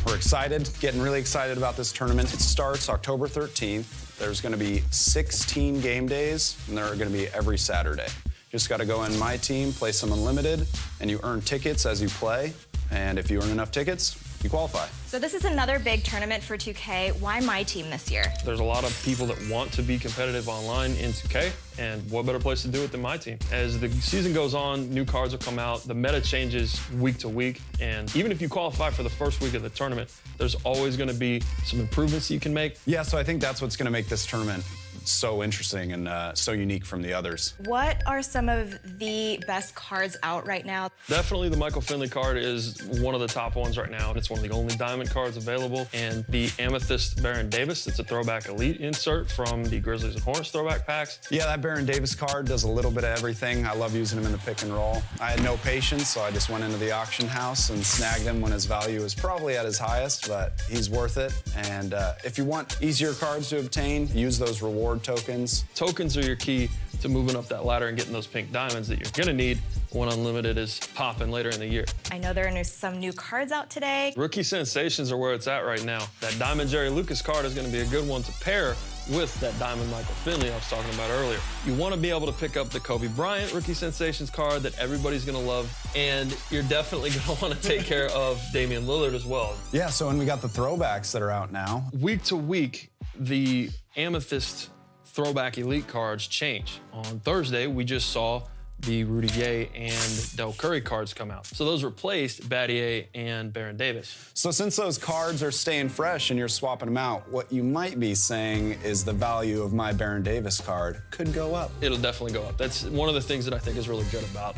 [SPEAKER 16] We're excited, getting really excited about this tournament. It starts October 13th. There's going to be 16 game days, and they're going to be every Saturday. Just got to go in My Team, play some Unlimited, and you earn tickets as you play. And if you earn enough tickets, you qualify.
[SPEAKER 15] So this is another big tournament for 2K. Why my team this year?
[SPEAKER 6] There's a lot of people that want to be competitive online in 2K, and what better place to do it than my team? As the season goes on, new cards will come out, the meta changes week to week, and even if you qualify for the first week of the tournament, there's always going to be some improvements you can make.
[SPEAKER 16] Yeah, so I think that's what's going to make this tournament so interesting and so unique from the others.
[SPEAKER 15] What are some of the best cards out right now?
[SPEAKER 6] Definitely the Michael Finley card is one of the top ones right now. It's one of the only diamond cards available. And the Amethyst Baron Davis, it's a throwback elite insert from the Grizzlies and Hornets throwback packs.
[SPEAKER 16] Yeah, that Baron Davis card does a little bit of everything. I love using him in the pick and roll. I had no patience, so I just went into the auction house and snagged him when his value was probably at his highest, but he's worth it. And if you want easier cards to obtain, use those reward tokens.
[SPEAKER 6] Tokens are your key to moving up that ladder and getting those pink diamonds that you're gonna need when Unlimited is popping later in the year.
[SPEAKER 15] I know there are some new cards out today.
[SPEAKER 6] Rookie sensations are where it's at right now. That Diamond Jerry Lucas card is gonna be a good one to pair with that Diamond Michael Finley I was talking about earlier. You wanna be able to pick up the Kobe Bryant Rookie Sensations card that everybody's gonna love, and you're definitely gonna wanna take care of Damian Lillard as well.
[SPEAKER 16] Yeah, so when we got the throwbacks that are out now.
[SPEAKER 6] Week to week, the Amethyst throwback elite cards change. On Thursday, we just saw the Rudy Gay and Del Curry cards come out. So those replaced Battier and Baron Davis.
[SPEAKER 16] So since those cards are staying fresh and you're swapping them out, what you might be saying is the value of my Baron Davis card could go up.
[SPEAKER 6] It'll definitely go up. That's one of the things that I think is really good about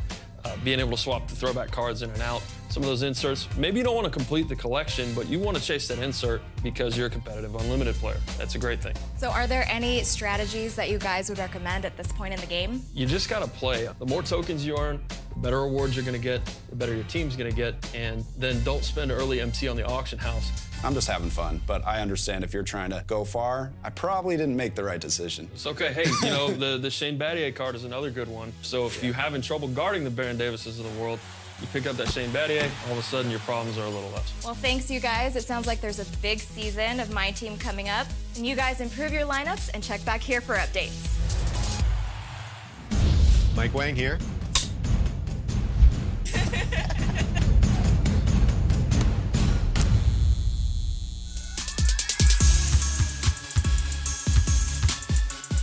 [SPEAKER 6] being able to swap the throwback cards in and out. Some of those inserts, maybe you don't want to complete the collection, but you want to chase that insert because you're a competitive Unlimited player. That's a great thing.
[SPEAKER 15] So are there any strategies that you guys would recommend at this point in the game?
[SPEAKER 6] You just got to play. The more tokens you earn, the better rewards you're going to get, the better your team's going to get, and then don't spend early MT on the auction house.
[SPEAKER 16] I'm just having fun, but I understand if you're trying to go far, I probably didn't make the right decision.
[SPEAKER 6] It's okay. Hey, you know, the Shane Battier card is another good one. So if you're having trouble guarding the Baron Davises of the world, you pick up that Shane Battier, all of a sudden your problems are a little less.
[SPEAKER 15] Well, thanks, you guys. It sounds like there's a big season of My Team coming up. And you guys improve your lineups and check back here for updates.
[SPEAKER 17] Mike Wang here.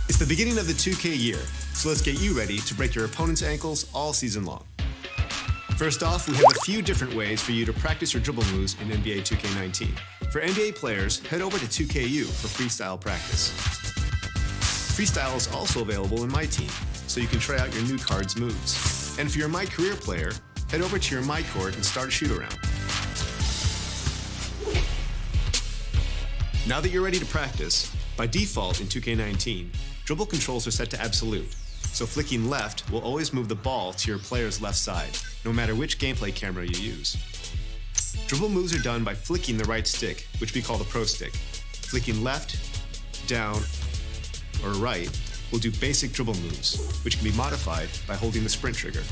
[SPEAKER 17] It's the beginning of the 2K year, so let's get you ready to break your opponent's ankles all season long. First off, we have a few different ways for you to practice your dribble moves in NBA 2K19. For NBA players, head over to 2KU for freestyle practice. Freestyle is also available in My Team, so you can try out your new card's moves. And for your MyCareer player, head over to your MyCourt and start a shoot-around. Now that you're ready to practice, by default in 2K19, dribble controls are set to absolute, so flicking left will always move the ball to your player's left side, no matter which gameplay camera you use. Dribble moves are done by flicking the right stick, which we call the pro stick. Flicking left, down, or right will do basic dribble moves, which can be modified by holding the sprint trigger.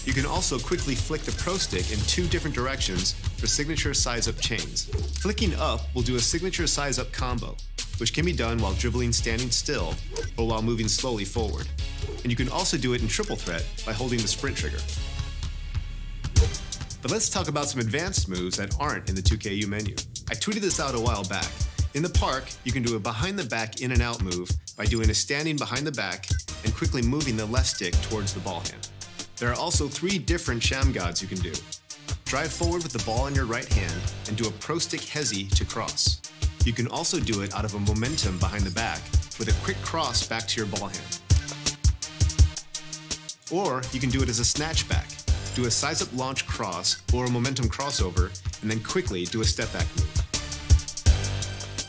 [SPEAKER 17] You can also quickly flick the pro stick in two different directions for signature size-up chains. Flicking up will do a signature size-up combo, which can be done while dribbling standing still or while moving slowly forward. And you can also do it in triple threat by holding the sprint trigger. But let's talk about some advanced moves that aren't in the 2KU menu. I tweeted this out a while back. In the park, you can do a behind-the-back in-and-out move by doing a standing behind the back and quickly moving the left stick towards the ball hand. There are also 3 different sham gods you can do. Drive forward with the ball in your right hand and do a pro stick hezi to cross. You can also do it out of a momentum behind the back with a quick cross back to your ball hand. Or you can do it as a snatch back. Do a size-up launch cross or a momentum crossover and then quickly do a step-back move.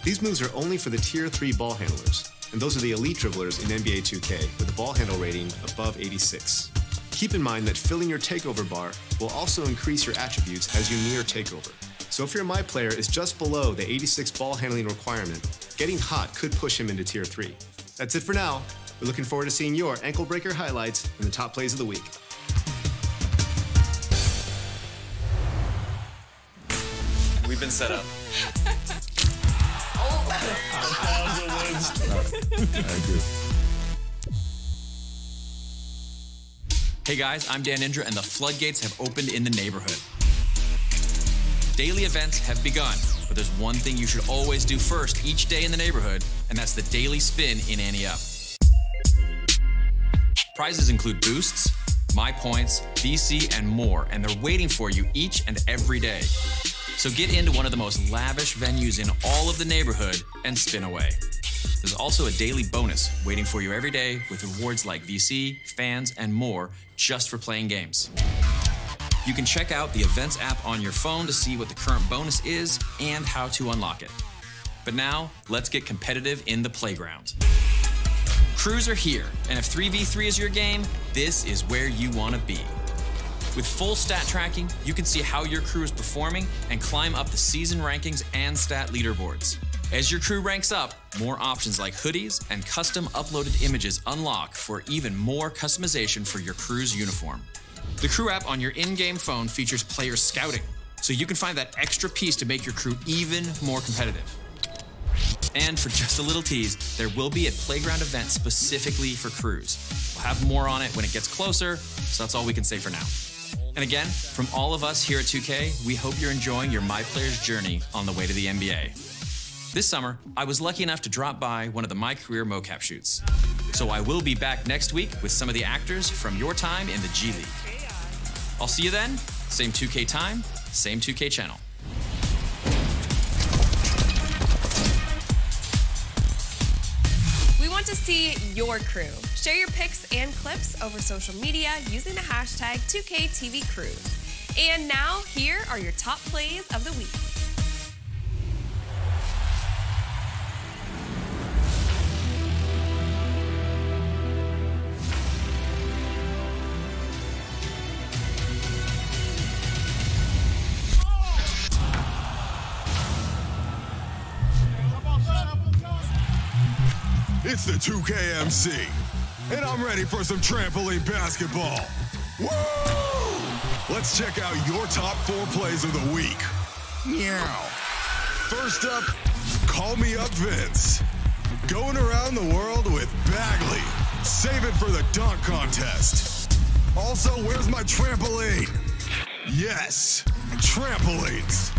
[SPEAKER 17] These moves are only for the Tier 3 ball handlers, and those are the elite dribblers in NBA 2K with a ball handle rating above 86. Keep in mind that filling your takeover bar will also increase your attributes as you near takeover. So if your My player is just below the 86 ball handling requirement, getting hot could push him into Tier 3. That's it for now. We're looking forward to seeing your ankle breaker highlights and the top plays of the week.
[SPEAKER 18] We've been set up. Hey guys, I'm Dan Indra, and the floodgates have opened in the neighborhood.
[SPEAKER 4] daily events have begun, but there's one thing you should always do first each day in the neighborhood, and that's the daily spin in Ante Up. Prizes include boosts, My Points, VC, and more, and they're waiting for you each and every day. So get into one of the most lavish venues in all of the neighborhood and spin away. There's also a daily bonus waiting for you every day with rewards like VC, fans, and more just for playing games. You can check out the events app on your phone to see what the current bonus is and how to unlock it. But now, let's get competitive in the playground. Crews are here, and if 3v3 is your game, this is where you want to be. With full stat tracking, you can see how your crew is performing and climb up the season rankings and stat leaderboards. As your crew ranks up, more options like hoodies and custom uploaded images unlock for even more customization for your crew's uniform. The crew app on your in-game phone features player scouting, so you can find that extra piece to make your crew even more competitive. And for just a little tease, there will be a playground event specifically for crews. We'll have more on it when it gets closer, so that's all we can say for now. And again, from all of us here at 2K, we hope you're enjoying your MyPlayer's journey on the way to the NBA. This summer, I was lucky enough to drop by one of the MyCareer mocap shoots. So I will be back next week with some of the actors from your time in the G League. I'll see you then, same 2K time, same 2K channel.
[SPEAKER 13] We want to see your crew. Share your pics and clips over social media using the hashtag 2KTVCrews. And now, here are your top plays of the week.
[SPEAKER 5] It's the 2KMC, and I'm ready for some trampoline basketball. Woo! Let's check out your top 4 plays of the week. Meow. First up, call me up Vince. Going around the world with Bagley. Save it for the dunk contest. Also, where's my trampoline? Yes, trampolines.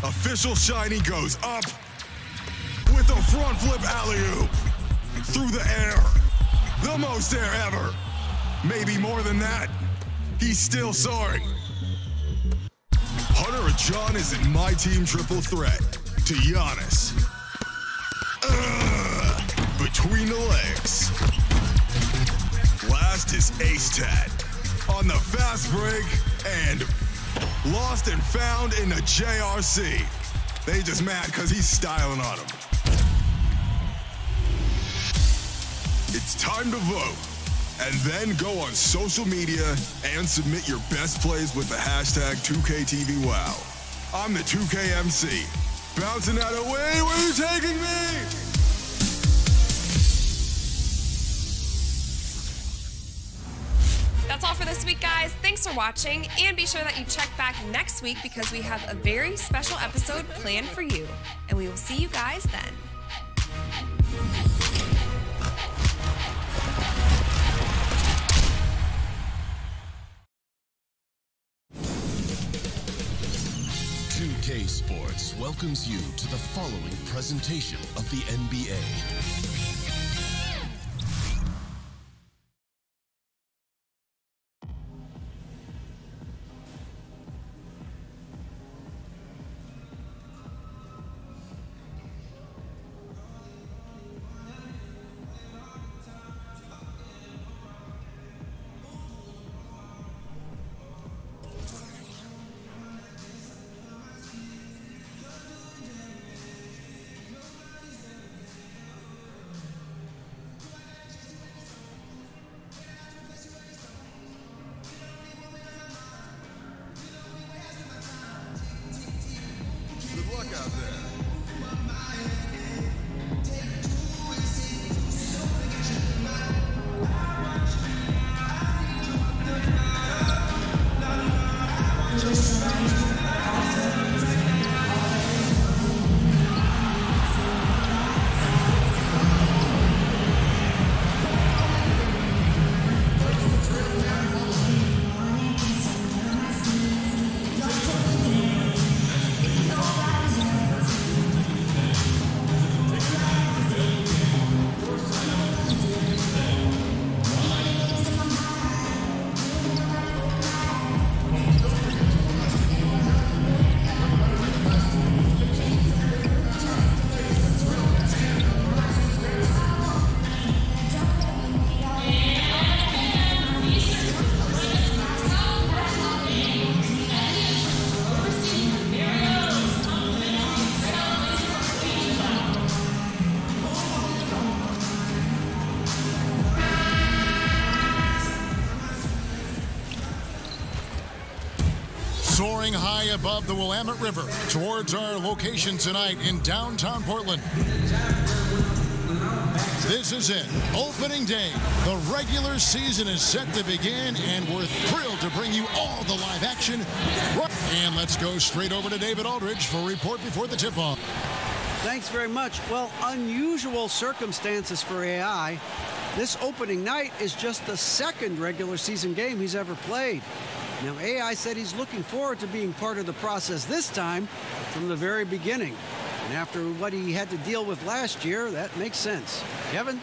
[SPEAKER 5] Official shiny goes up with a front flip alley-oop. Through the air. The most air ever. Maybe more than that. He's still soaring. Hunter John is in my team triple threat to Giannis. Between the legs. Last is Ace Tat on the fast break and lost and found in the JRC. They just mad because he's styling on him. It's time to vote, and then go on social media and submit your best plays with the hashtag 2KTVWow. I'm the 2KMC, bouncing that away. Where are you taking me?
[SPEAKER 13] That's all for this week, guys. Thanks for watching, and be sure that you check back next week because we have a very special episode planned for you, and we will see you guys then.
[SPEAKER 23] 2K Sports welcomes you to the following presentation of the NBA. high above the Willamette River towards our location tonight in downtown Portland. This is it, opening day. The regular season is set to begin, and we're thrilled to bring you all the live action. And let's go straight over to David Aldridge for a report before the tip-off.
[SPEAKER 3] Thanks very much. Well, unusual circumstances for AI. This opening night is just the second regular season game he's ever played. Now, AI said he's looking forward to being part of the process this time from the very beginning. And after what he had to deal with last year, that makes sense. Kevin?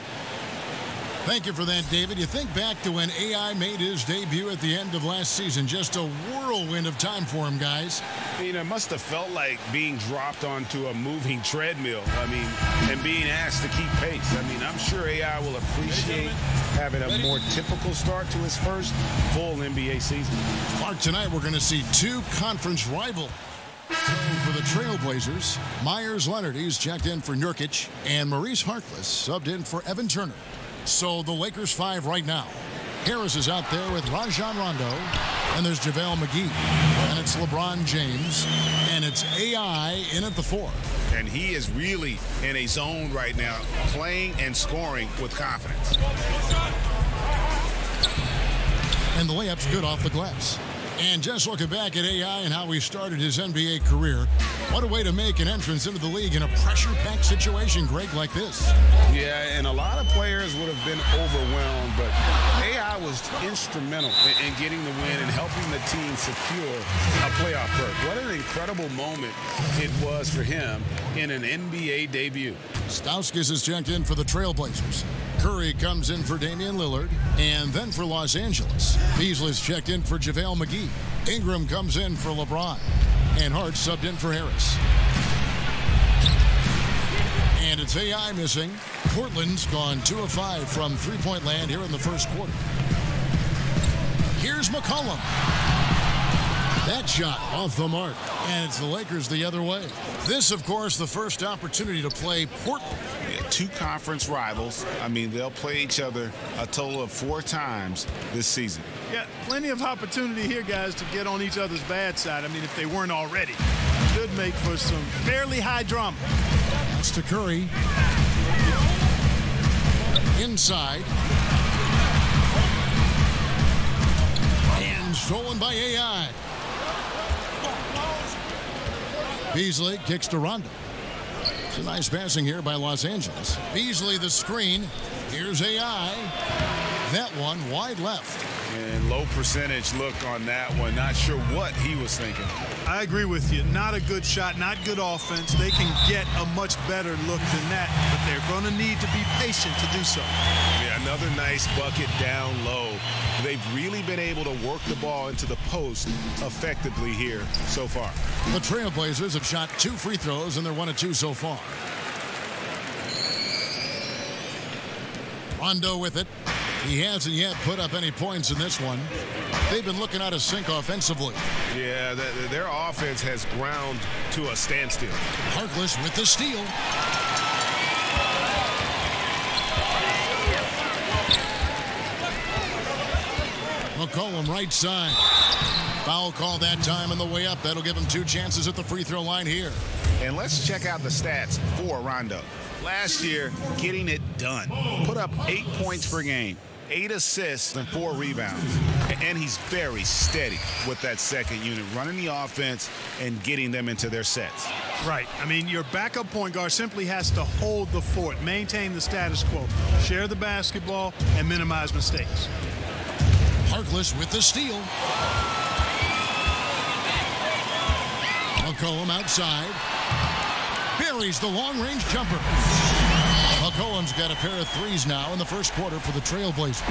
[SPEAKER 23] Thank you for that, David. You think back to when AI made his debut at the end of last season. Just a whirlwind of time for him, guys.
[SPEAKER 25] It must have felt like being dropped onto a moving treadmill. And being asked to keep pace. I'm sure AI will appreciate having a more typical start to his first full NBA season.
[SPEAKER 23] Mark, tonight we're going to see two conference rivals. For the Trailblazers, Myers Leonard, he's checked in for Nurkic, and Maurice Harkless subbed in for Evan Turner. So the Lakers 5 right now. Harris is out there with Rajon Rondo, and there's JaVale McGee, and it's LeBron James, and it's AI in at the 4.
[SPEAKER 25] And he is really in a zone right now, playing and scoring with confidence.
[SPEAKER 23] And the layup's good off the glass. And just looking back at AI and how he started his NBA career, what a way to make an entrance into the league in a pressure-packed situation, Greg, like this.
[SPEAKER 25] Yeah, and a lot of players would have been overwhelmed, but AI was instrumental in getting the win and helping the team secure a playoff berth. What an incredible moment it was for him in an NBA debut.
[SPEAKER 23] Stauskas is checked in for the Trailblazers. Curry comes in for Damian Lillard, and then for Los Angeles, Beasley's checked in for JaVale McGee. Ingram comes in for LeBron, and Hart subbed in for Harris. And it's AI missing. Portland's gone 2 of 5 from three-point land here in the first quarter. Here's McCollum. That shot off the mark, and it's the Lakers the other way. This, of course, the first opportunity to play Portland.
[SPEAKER 25] Two conference rivals. They'll play each other a total of 4 times this season.
[SPEAKER 11] Yeah, plenty of opportunity here, guys, to get on each other's bad side. If they weren't already. Should make for some fairly high drama.
[SPEAKER 23] That's to Curry. Inside. And stolen by AI. Beasley kicks to Rondo. It's a nice passing here by Los Angeles. Beasley the screen. Here's AI. That one wide left.
[SPEAKER 25] And low percentage look on that one. Not sure what he was thinking.
[SPEAKER 11] I agree with you. Not a good shot, not good offense. They can get a much better look than that, but they're going to need to be patient to do so.
[SPEAKER 25] Yeah, another nice bucket down low. They've really been able to work the ball into the post effectively here so far.
[SPEAKER 23] The Trailblazers have shot 2 free throws, and they're 1 of 2 so far. Rondo with it. He hasn't yet put up any points in this one. They've been looking out of sync offensively.
[SPEAKER 25] Yeah, their offense has ground to a standstill.
[SPEAKER 23] Harkless with the steal. McCollum right side. Foul call that time on the way up. That'll give him 2 chances at the free throw line here.
[SPEAKER 25] And let's check out the stats for Rondo. Last year, getting it done. Put up 8 points per game, 8 assists, and 4 rebounds. And he's very steady with that second unit, running the offense and getting them into their sets.
[SPEAKER 11] Right. Your backup point guard simply has to hold the fort, maintain the status quo, share the basketball, and minimize mistakes.
[SPEAKER 23] Harkless with the steal. McCollum outside. Buries the long-range jumper. McCollum's got a pair of 3s now in the first quarter for the Trailblazers.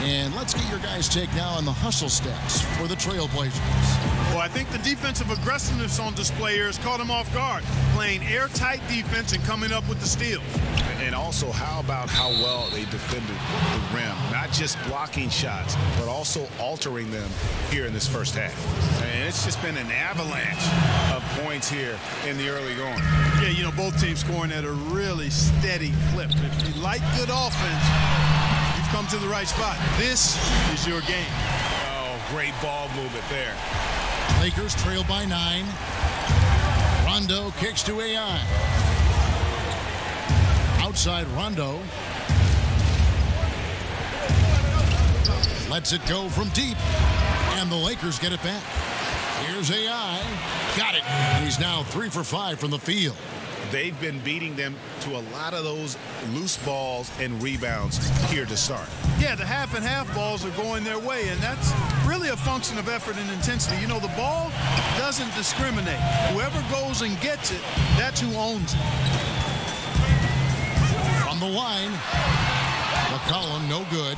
[SPEAKER 23] And let's get your guys' take now on the hustle stats for the Trailblazers.
[SPEAKER 11] Well, I think the defensive aggressiveness on display here has caught them off guard, playing airtight defense and coming up with the steal.
[SPEAKER 25] And also, how about how well they defended the rim? Not just blocking shots, but also altering them here in this first half. And it's just been an avalanche of points here in the early going.
[SPEAKER 11] Yeah, both teams scoring at a really steady clip. If you like good offense, you've come to the right spot. This is your game.
[SPEAKER 25] Oh, great ball movement there.
[SPEAKER 23] Lakers trail by 9. Rondo kicks to AI. Outside Rondo. Lets it go from deep. And the Lakers get it back. Here's AI. Got it. And he's now 3 for 5 from the field.
[SPEAKER 25] They've been beating them to a lot of those loose balls and rebounds here to start.
[SPEAKER 11] Yeah, the half and half balls are going their way, and that's really a function of effort and intensity. You know, the ball doesn't discriminate. Whoever goes and gets it, that's who owns it.
[SPEAKER 23] On the line, McCollum, no good.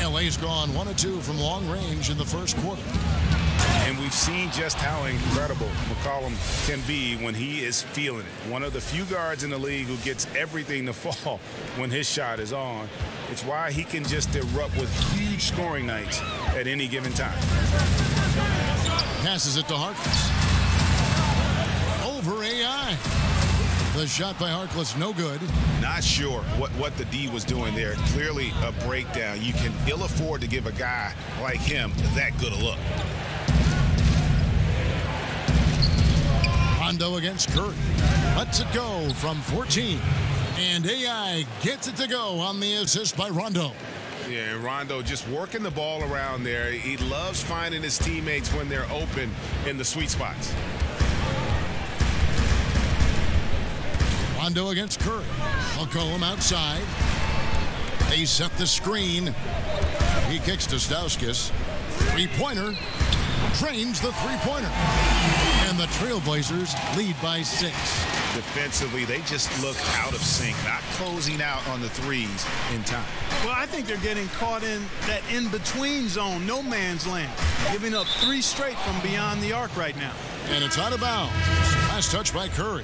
[SPEAKER 23] LA's gone 1 of 2 from long range in the first quarter.
[SPEAKER 25] And we've seen just how incredible McCollum can be when he is feeling it. One of the few guards in the league who gets everything to fall when his shot is on. It's why he can just erupt with huge scoring nights at any given time.
[SPEAKER 23] Passes it to Harkless. Over AI. The shot by Harkless, no good.
[SPEAKER 25] Not sure what the D was doing there. Clearly a breakdown. You can ill afford to give a guy like him that good a look.
[SPEAKER 23] Rondo against Curry. Lets it go from 14. And AI gets it to go on the assist by Rondo.
[SPEAKER 25] Yeah, and Rondo just working the ball around there. He loves finding his teammates when they're open in the sweet spots.
[SPEAKER 23] Rondo against Curry. McCollum outside. They set the screen. He kicks to Stauskas. Three-pointer. Drains the three-pointer. And the Trailblazers lead by 6.
[SPEAKER 25] Defensively, they just look out of sync, not closing out on the threes in time.
[SPEAKER 11] Well, I think they're getting caught in that in-between zone, no man's land, giving up 3 straight from beyond the arc right now.
[SPEAKER 23] And it's out of bounds. Last touch by Curry.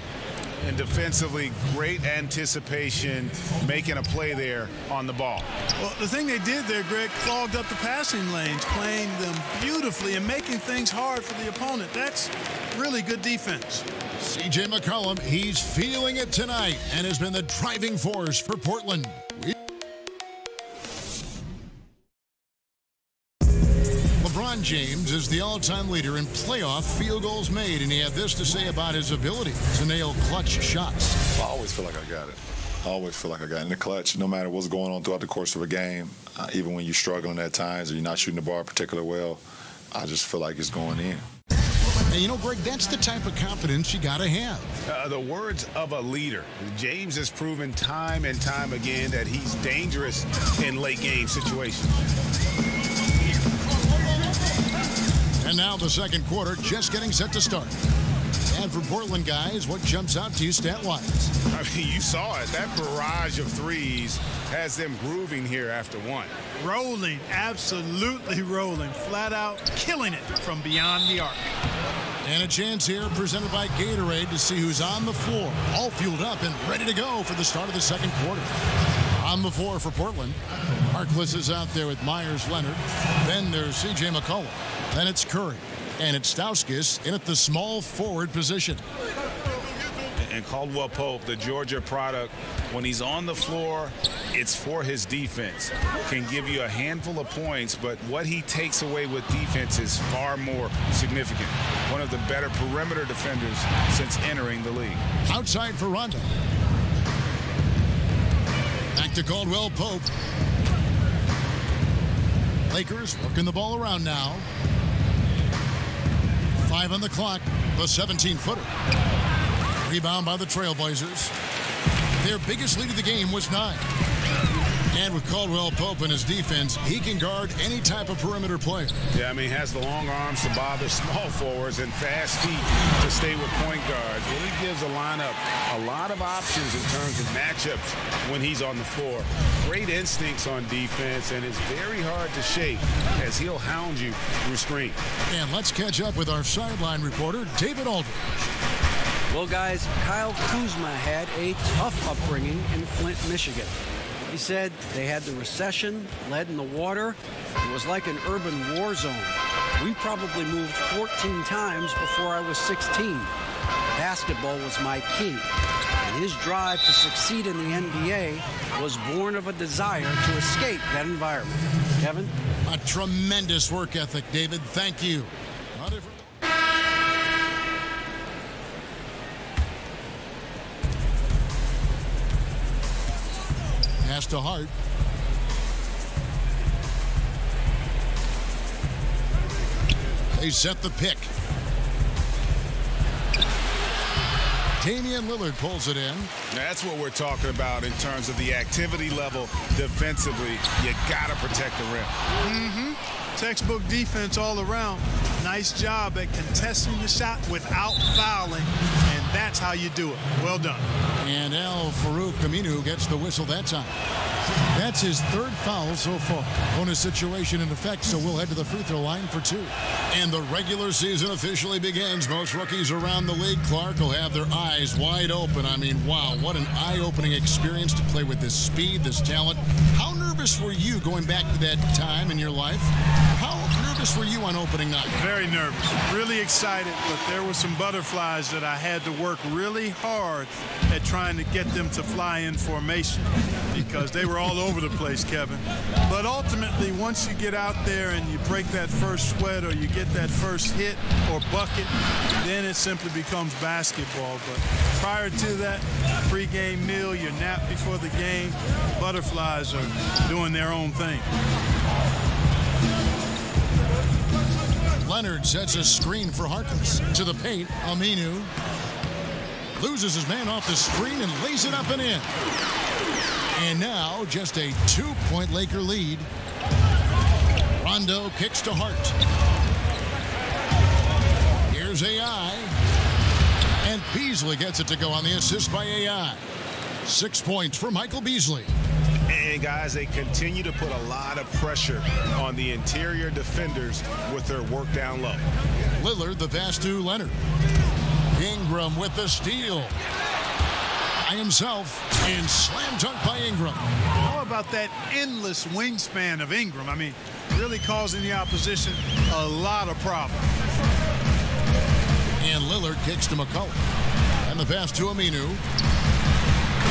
[SPEAKER 25] And defensively, great anticipation, making a play there on the ball.
[SPEAKER 11] Well, the thing they did there, Greg, clogged up the passing lanes, playing them beautifully and making things hard for the opponent. That's really good defense.
[SPEAKER 23] C.J. McCollum, he's feeling it tonight and has been the driving force for Portland. LeBron James is the all-time leader in playoff field goals made, and he had this to say about his ability to nail clutch shots.
[SPEAKER 7] I always feel like I got it. I always feel like I got it in the clutch, no matter what's going on throughout the course of a game. Even when you're struggling at times or you're not shooting the ball particularly well, I just feel like it's going in.
[SPEAKER 23] And you know, Greg, that's the type of confidence you got to have.
[SPEAKER 25] The words of a leader. James has proven time and time again that he's dangerous in late game situations.
[SPEAKER 23] And now the second quarter just getting set to start. And for Portland guys, what jumps out to you stat-wise?
[SPEAKER 25] I mean, you saw it. That barrage of threes has them grooving here after one.
[SPEAKER 11] Rolling, absolutely rolling. Flat out killing it from beyond the arc.
[SPEAKER 23] And a chance here presented by Gatorade to see who's on the floor. All fueled up and ready to go for the start of the second quarter. On the floor for Portland, Harkless is out there with Myers-Leonard. Then there's C.J. McCollum. Then it's Curry. And it's Stauskas in at the small forward position.
[SPEAKER 25] And Caldwell Pope, the Georgia product, when he's on the floor, it's for his defense. Can give you a handful of points, but what he takes away with defense is far more significant. One of the better perimeter defenders since entering the league.
[SPEAKER 23] Outside for Rondo. Back to Caldwell Pope. Lakers working the ball around now. 5 on the clock. The 17-footer. Rebound by the Trailblazers. Their biggest lead of the game was 9. And with Caldwell Pope in his defense, he can guard any type of perimeter player.
[SPEAKER 25] Yeah, I mean, he has the long arms to bother small forwards and fast feet to stay with point guards. Really gives the lineup a lot of options in terms of matchups when he's on the floor. Great instincts on defense, and it's very hard to shake as he'll hound you through screen.
[SPEAKER 23] And let's catch up with our sideline reporter, David Aldridge.
[SPEAKER 3] Well, guys, Kyle Kuzma had a tough upbringing in Flint, Michigan. He said they had the recession, lead in the water. It was like an urban war zone. We probably moved 14 times before I was 16. Basketball was my key. And his drive to succeed in the NBA was born of a desire to escape that environment. Kevin?
[SPEAKER 23] A tremendous work ethic, David. Thank you. pass to Hart. They set the pick. Damian Lillard pulls it in.
[SPEAKER 25] That's what we're talking about in terms of the activity level defensively. You got to protect the rim.
[SPEAKER 11] Mm-hmm. Textbook defense all around. Nice job at contesting the shot without fouling, and that's how you do it. Well done.
[SPEAKER 23] And Al-Farouq Aminu gets the whistle that time. That's his third foul so far. Bonus situation in effect, so we'll head to the free throw line for 2. And the regular season officially begins. Most rookies around the league, Clark, will have their eyes wide open. I mean, wow, what an eye-opening experience to play with this speed, this talent. How nervous were you going back to that time in your life? How nervous were you on opening night?
[SPEAKER 11] Very nervous, really excited, but there were some butterflies that I had to work really hard at trying to get them to fly in formation because they were all over the place, Kevin. But ultimately, once you get out there and you break that first sweat or you get that first hit or bucket, then it simply becomes basketball. But prior to that, pregame meal, your nap before the game, butterflies are doing their own thing.
[SPEAKER 23] Leonard sets a screen for Harkless. To the paint, Aminu loses his man off the screen and lays it up and in. And now just a 2-point Laker lead. Rondo kicks to Hart. Here's AI. And Beasley gets it to go on the assist by AI. 6 points for Michael Beasley.
[SPEAKER 25] And guys, they continue to put a lot of pressure on the interior defenders with their work down low.
[SPEAKER 23] Lillard the pass to Leonard. Ingram with the steal. By himself and slam dunk by Ingram.
[SPEAKER 11] How about that endless wingspan of Ingram? I mean, really causing the opposition a lot of problems.
[SPEAKER 23] And Lillard kicks to McCullough. And the pass to Aminu.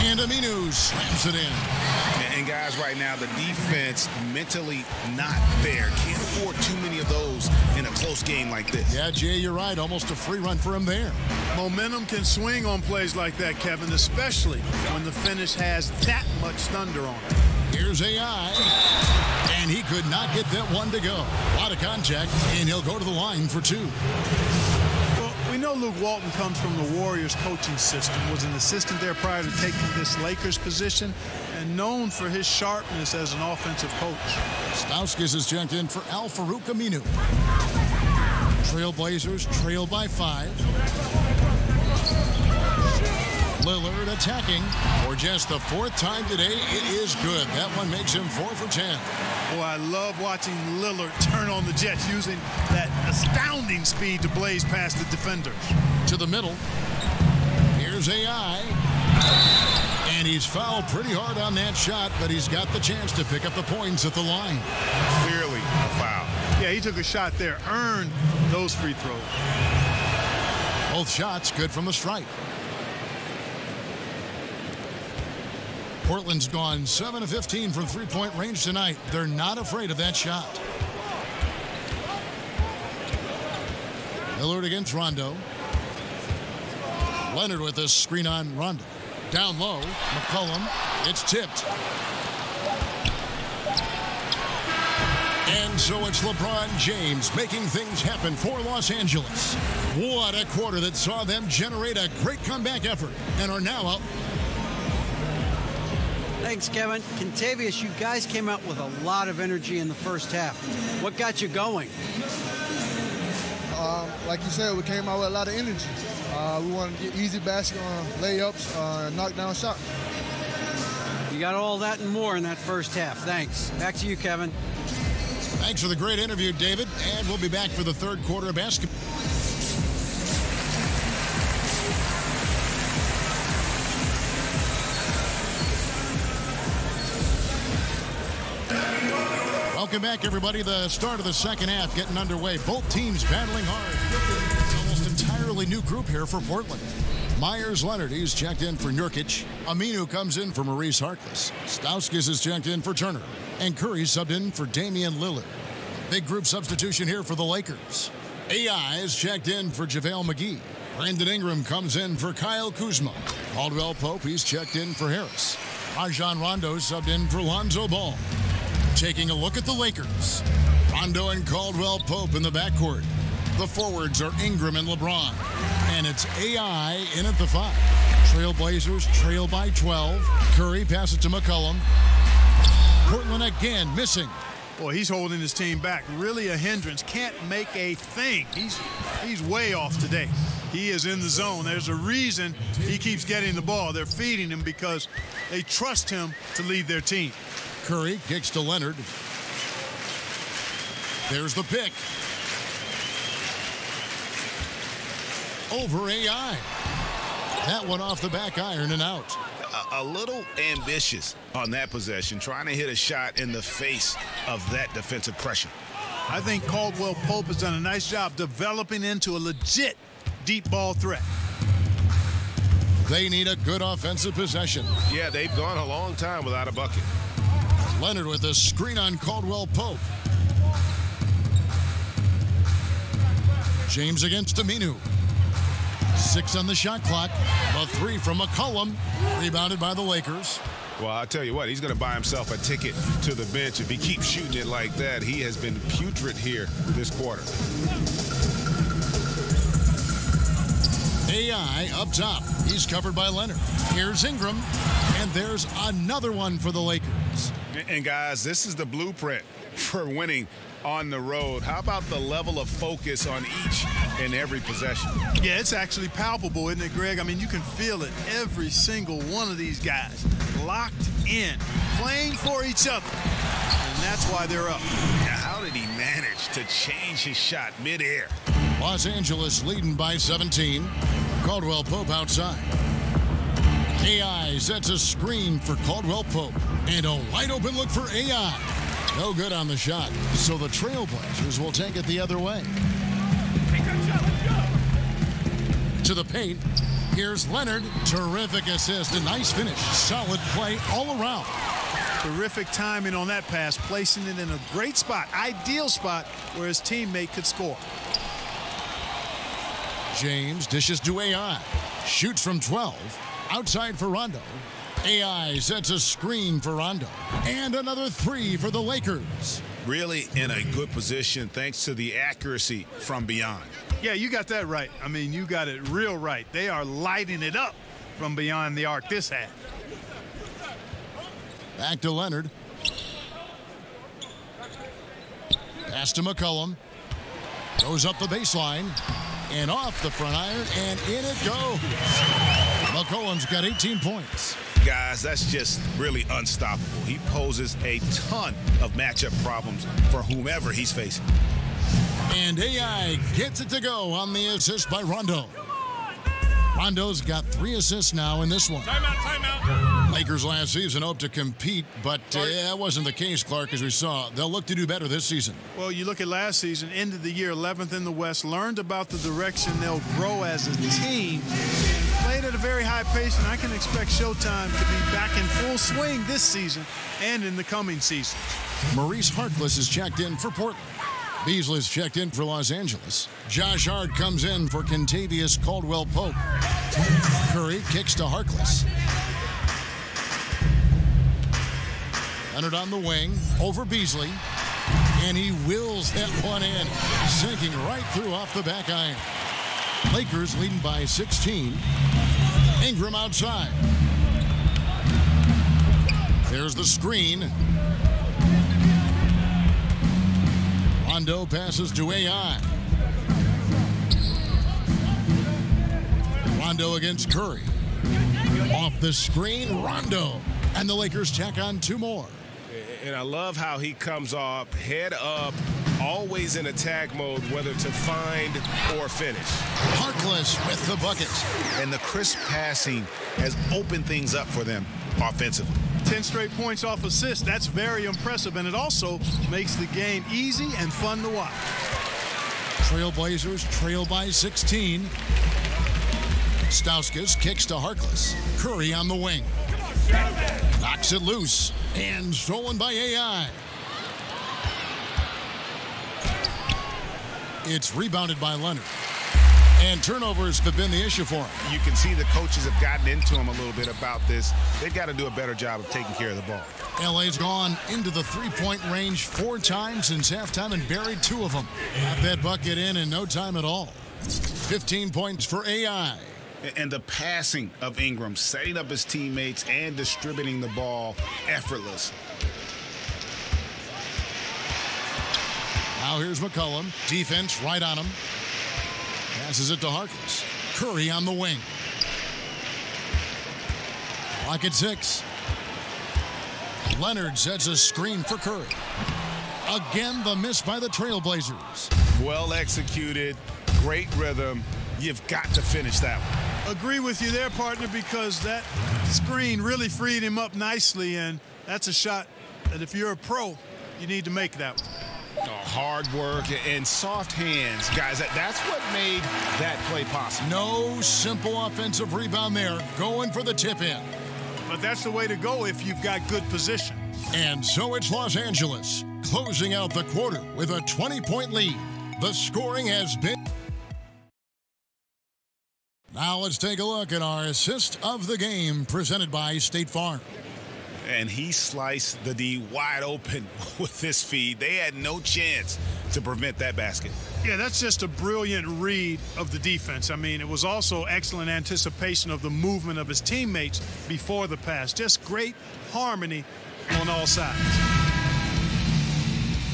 [SPEAKER 23] And Aminu slams it in.
[SPEAKER 25] And guys, right now, the defense mentally not there. Can't afford too many of those in a close game like this.
[SPEAKER 23] Yeah, Jay, you're right. Almost a free run for him there.
[SPEAKER 11] Momentum can swing on plays like that, Kevin, especially when the finish has that much thunder on it.
[SPEAKER 23] Here's AI. And he could not get that one to go. A lot of contact, and he'll go to the line for 2.
[SPEAKER 11] We know Luke Walton comes from the Warriors coaching system, was an assistant there prior to taking this Lakers position, and known for his sharpness as an offensive coach.
[SPEAKER 23] Stauskas is checked in for Al-Farouq Aminu. Trailblazers trail by 5. Lillard attacking for just the 4th time today. It is good. That one makes him 4 for 10.
[SPEAKER 11] Boy, I love watching Lillard turn on the Jets using that astounding speed to blaze past the defenders.
[SPEAKER 23] To the middle. Here's AI. And he's fouled pretty hard on that shot, but he's got the chance to pick up the points at the line.
[SPEAKER 25] Clearly a foul.
[SPEAKER 11] Yeah, he took a shot there, earned those free throws.
[SPEAKER 23] Both shots good from the stripe. Portland's gone 7 of 15 from three-point range tonight. They're not afraid of that shot. Lillard against Rondo. Leonard with this screen on Rondo. Down low, McCollum. It's tipped. And so it's LeBron James making things happen for Los Angeles. What a quarter that saw them generate a great comeback effort and are now up.
[SPEAKER 3] Thanks, Kevin. Contavious, you guys came out with a lot of energy in the first half. What got you going?
[SPEAKER 1] Like you said, we came out with a lot of energy. We wanted to get easy basket layups, knock down shots.
[SPEAKER 3] You got all that and more in that first half. Thanks. Back to you, Kevin.
[SPEAKER 23] Thanks for the great interview, David. And we'll be back for the third quarter of basketball. Welcome back, everybody. The start of the second half getting underway. Both teams battling hard. It's almost entirely new group here for Portland. Myers Leonard, he's checked in for Nurkic. Aminu comes in for Maurice Harkless. Stauskas is checked in for Turner. And Curry subbed in for Damian Lillard. Big group substitution here for the Lakers. AI is checked in for JaVale McGee. Brandon Ingram comes in for Kyle Kuzma. Caldwell Pope, he's checked in for Harris. Rajon Rondo subbed in for Lonzo Ball. Taking a look at the Lakers. Rondo and Caldwell Pope in the backcourt. The forwards are Ingram and LeBron. And it's AI in at the 5. Trailblazers trail by 12. Curry passes to McCollum. Portland again missing.
[SPEAKER 11] Boy, he's holding his team back. Really a hindrance. Can't make a thing. He's way off today. He is in the zone. There's a reason he keeps getting the ball. They're feeding him because they trust him to lead their team.
[SPEAKER 23] Curry kicks to Leonard. There's the pick. Over AI. That one off the back iron and out.
[SPEAKER 25] A little ambitious on that possession, trying to hit a shot in the face of that defensive pressure.
[SPEAKER 11] I think Caldwell Pope has done a nice job developing into a legit deep ball threat.
[SPEAKER 23] They need a good offensive possession.
[SPEAKER 25] Yeah, they've gone a long time without a bucket.
[SPEAKER 23] Leonard with a screen on Caldwell Pope. James against Aminu. 6 on the shot clock. A 3 from McCollum. Rebounded by the Lakers.
[SPEAKER 25] Well, I'll tell you what, he's going to buy himself a ticket to the bench. If he keeps shooting it like that, he has been putrid here this quarter.
[SPEAKER 23] AI up top. He's covered by Leonard. Here's Ingram. And there's another one for the Lakers.
[SPEAKER 25] And guys, this is the blueprint for winning on the road. How about the level of focus on each and every possession?
[SPEAKER 11] Yeah, it's actually palpable, isn't it, Greg? I mean, you can feel it. Every single one of these guys locked in, playing for each other. And that's why they're up.
[SPEAKER 25] Now, how did he manage to change his shot midair?
[SPEAKER 23] Los Angeles leading by 17. Caldwell Pope outside. AI sets a screen for Caldwell Pope. And a wide open look for AI. No good on the shot, so the Trailblazers will take it the other way. To the paint, here's Leonard. Terrific assist, a nice finish. Solid play all around.
[SPEAKER 11] Terrific timing on that pass, placing it in a great spot, ideal spot where his teammate could score.
[SPEAKER 23] James dishes to AI. Shoots from 12. Outside for Rondo. AI sets a screen for Rondo. And another 3 for the Lakers.
[SPEAKER 25] Really in a good position thanks to the accuracy from beyond.
[SPEAKER 11] Yeah, you got that right. I mean, you got it real right. They are lighting it up from beyond the arc this half.
[SPEAKER 23] Back to Leonard. Pass to McCollum. Goes up the baseline. And off the front iron. And in it goes. McCollum's got 18 points.
[SPEAKER 25] Guys, that's just really unstoppable. He poses a ton of matchup problems for whomever he's facing.
[SPEAKER 23] And AI gets it to go on the assist by Rondo. Rondo's got 3 assists now in this one.
[SPEAKER 12] Timeout.
[SPEAKER 23] Lakers last season hoped to compete, but that wasn't the case, Clark, as we saw. They'll look to do better this season.
[SPEAKER 11] Well, you look at last season, end of the year, 11th in the West, learned about the direction they'll grow as a team, played at a very high pace, and I can expect Showtime to be back in full swing this season and in the coming season.
[SPEAKER 23] Maurice Harkless is checked in for Portland. Beasley's checked in for Los Angeles. Josh Hart comes in for Kentavious Caldwell-Pope. Curry kicks to Harkless. Leonard on the wing, over Beasley. And he wills that one in, sinking right through off the back iron. Lakers leading by 16. Ingram outside. There's the screen. Rondo passes to AI. Rondo against Curry. Off the screen, Rondo. And the Lakers tack on 2 more.
[SPEAKER 25] And I love how he comes off head up, always in attack mode, whether to find or finish.
[SPEAKER 23] Harkless with the bucket.
[SPEAKER 25] And the crisp passing has opened things up for them offensively.
[SPEAKER 11] 10 straight points off assists. That's very impressive, and it also makes the game easy and fun to watch.
[SPEAKER 23] Trailblazers trail by 16. Stauskas kicks to Harkless. Curry on the wing. Knocks it loose and stolen by AI. It's rebounded by Leonard. And turnovers have been the issue for him.
[SPEAKER 25] You can see the coaches have gotten into him a little bit about this. They've got to do a better job of taking care of the ball.
[SPEAKER 23] LA's gone into the three-point range 4 times since halftime and buried 2 of them. Got that bucket in no time at all. 15 points for AI.
[SPEAKER 25] And the passing of Ingram, setting up his teammates and distributing the ball, effortless.
[SPEAKER 23] Now here's McCollum. Defense right on him. Passes it to Harkless. Curry on the wing. Clock at 6. Leonard sets a screen for Curry. Again, the miss by the Trailblazers.
[SPEAKER 25] Well executed, great rhythm. You've got to finish that one.
[SPEAKER 11] Agree with you there, partner, because that screen really freed him up nicely, and that's a shot that if you're a pro, you need to make that one.
[SPEAKER 25] Hard work and soft hands, guys. That's what made that play possible.
[SPEAKER 23] No simple offensive rebound there. Going for the tip-in.
[SPEAKER 11] But that's the way to go if you've got good position.
[SPEAKER 23] And so it's Los Angeles closing out the quarter with a 20-point lead. The scoring has been... Now let's take a look at our assist of the game presented by State Farm.
[SPEAKER 25] And he sliced the D wide open with his feed. They had no chance to prevent that basket.
[SPEAKER 11] Yeah, that's just a brilliant read of the defense. I mean, it was also excellent anticipation of the movement of his teammates before the pass. Just great harmony on all sides.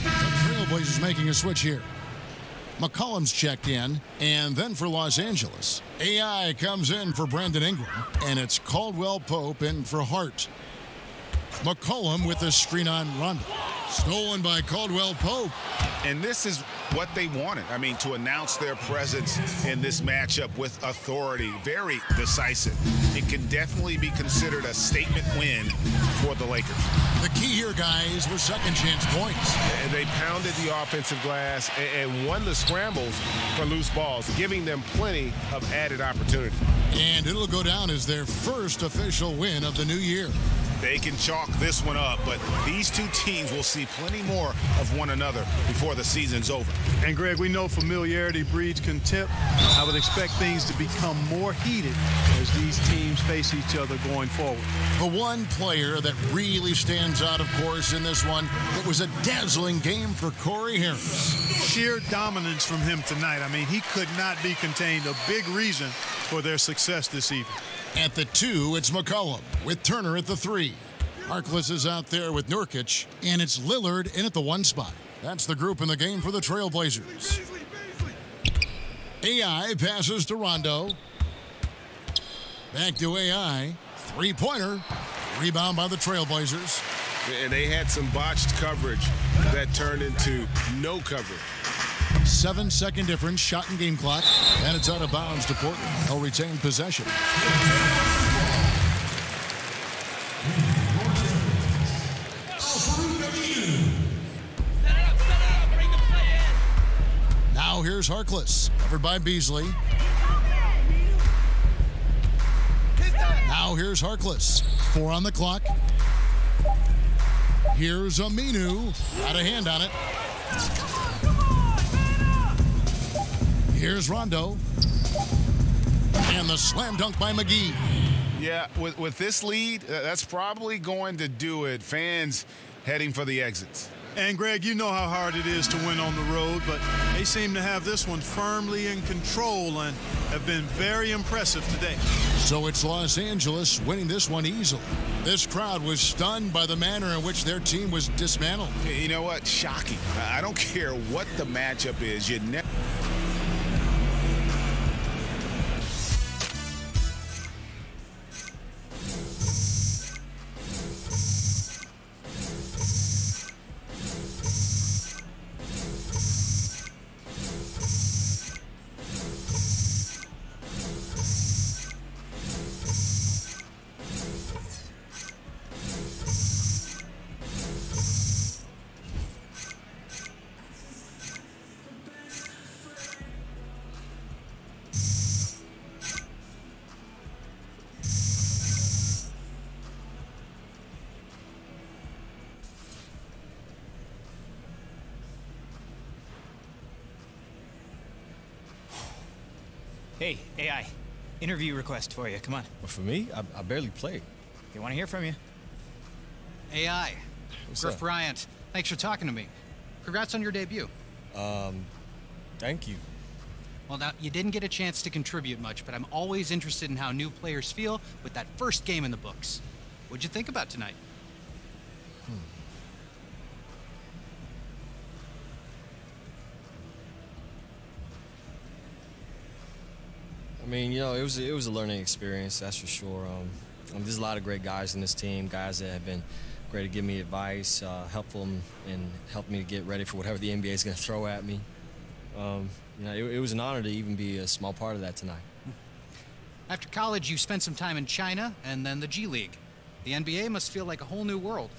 [SPEAKER 23] The Trailblazers making a switch here. McCollum's checked in, and then for Los Angeles, AI comes in for Brandon Ingram, and it's Caldwell Pope in for Hart. McCollum with the screen on Rondo. Stolen by Caldwell Pope.
[SPEAKER 25] And this is what they wanted. I mean, to announce their presence in this matchup with authority. Very decisive. It can definitely be considered a statement win for the Lakers.
[SPEAKER 23] The key here, guys, was second chance points.
[SPEAKER 25] And they pounded the offensive glass and won the scrambles for loose balls, giving them plenty of added opportunity.
[SPEAKER 23] And it'll go down as their first official win of the new year.
[SPEAKER 25] They can chalk this one up, but these two teams will see plenty more of one another before the season's over.
[SPEAKER 11] And, Greg, we know familiarity breeds contempt. I would expect things to become more heated as these teams face each other going forward.
[SPEAKER 23] The one player that really stands out, of course, in this one, it was a dazzling game for Corey Harris.
[SPEAKER 11] Sheer dominance from him tonight. I mean, he could not be contained. A big reason for their success this evening.
[SPEAKER 23] At the 2, it's McCollum with Turner at the 3. Harkless is out there with Nurkic, and it's Lillard in at the 1 spot. That's the group in the game for the Trailblazers. AI passes to Rondo. Back to AI. 3-pointer. Rebound by the Trailblazers.
[SPEAKER 25] And they had some botched coverage that turned into no coverage.
[SPEAKER 23] 7-second difference, shot and game clock, and it's out of bounds to Portland. They'll retain possession. Now here's Harkless, covered by Beasley. Now here's Harkless, 4 on the clock. Here's Aminu, got a hand on it. Here's Rondo. And the slam dunk by McGee.
[SPEAKER 25] Yeah, with this lead, that's probably going to do it. Fans heading for the exits.
[SPEAKER 11] And, Greg, you know how hard it is to win on the road, but they seem to have this one firmly in control and have been very impressive today.
[SPEAKER 23] So it's Los Angeles winning this one easily. This crowd was stunned by the manner in which their team was dismantled.
[SPEAKER 25] You know what? Shocking. I don't care what the matchup is. You never...
[SPEAKER 8] Hey, AI. Interview request for you. Come on.
[SPEAKER 2] But for me, I barely play.
[SPEAKER 8] They want to hear from you.
[SPEAKER 10] AI.
[SPEAKER 2] What's
[SPEAKER 10] Griff
[SPEAKER 2] up?
[SPEAKER 10] Bryant. Thanks for talking to me. Congrats on your debut.
[SPEAKER 2] Thank you.
[SPEAKER 10] Well, now, you didn't get a chance to contribute much, but I'm always interested in how new players feel with that first game in the books. What'd you think about tonight?
[SPEAKER 2] I mean, you know, it was a learning experience, that's for sure. There's a lot of great guys in this team, guys that have been great to give me advice, helpful and help me to get ready for whatever the NBA is going to throw at me. You know, it was an honor to even be a small part of that tonight.
[SPEAKER 10] After college, you spent some time in China and then the G League. The NBA must feel like a whole new world.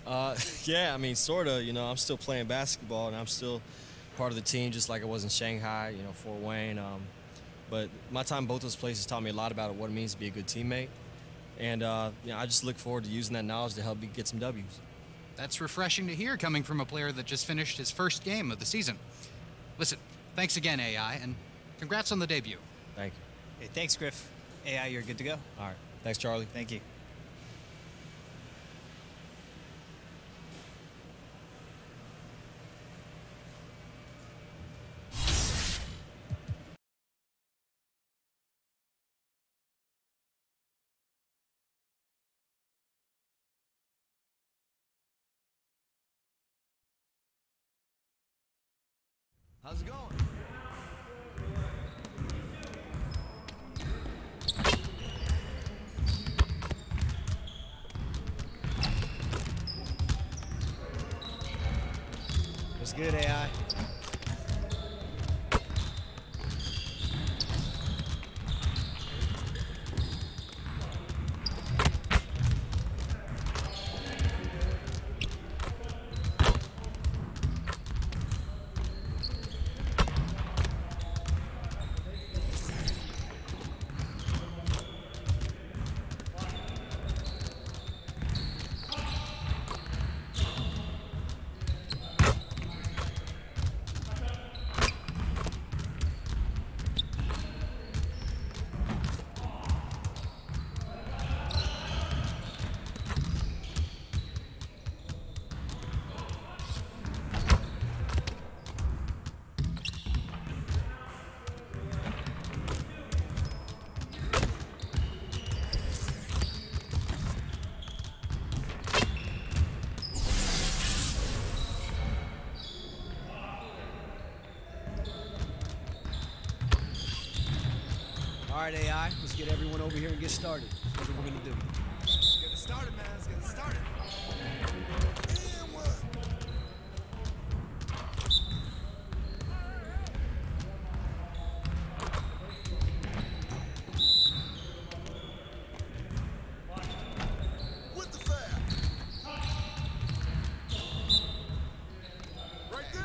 [SPEAKER 2] Yeah, I mean, sort of. You know, I'm still playing basketball, and I'm still part of the team, just like I was in Shanghai, you know, Fort Wayne. But my time in both those places taught me a lot about what it means to be a good teammate. And, you know, I just look forward to using that knowledge to help me get some W's.
[SPEAKER 10] That's refreshing to hear coming from a player that just finished his first game of the season. Listen, thanks again, AI, and congrats on the debut.
[SPEAKER 2] Thank you.
[SPEAKER 8] Hey, thanks, Griff. AI, you're good to go.
[SPEAKER 2] All right. Thanks, Charlie.
[SPEAKER 8] Thank you.
[SPEAKER 3] How's it going?
[SPEAKER 8] What's good, AI?
[SPEAKER 3] All right, AI, let's get everyone over here and get started. That's what we're gonna do.
[SPEAKER 19] Let's get it started, man. Let's get it started. And what? With the fab. Right there.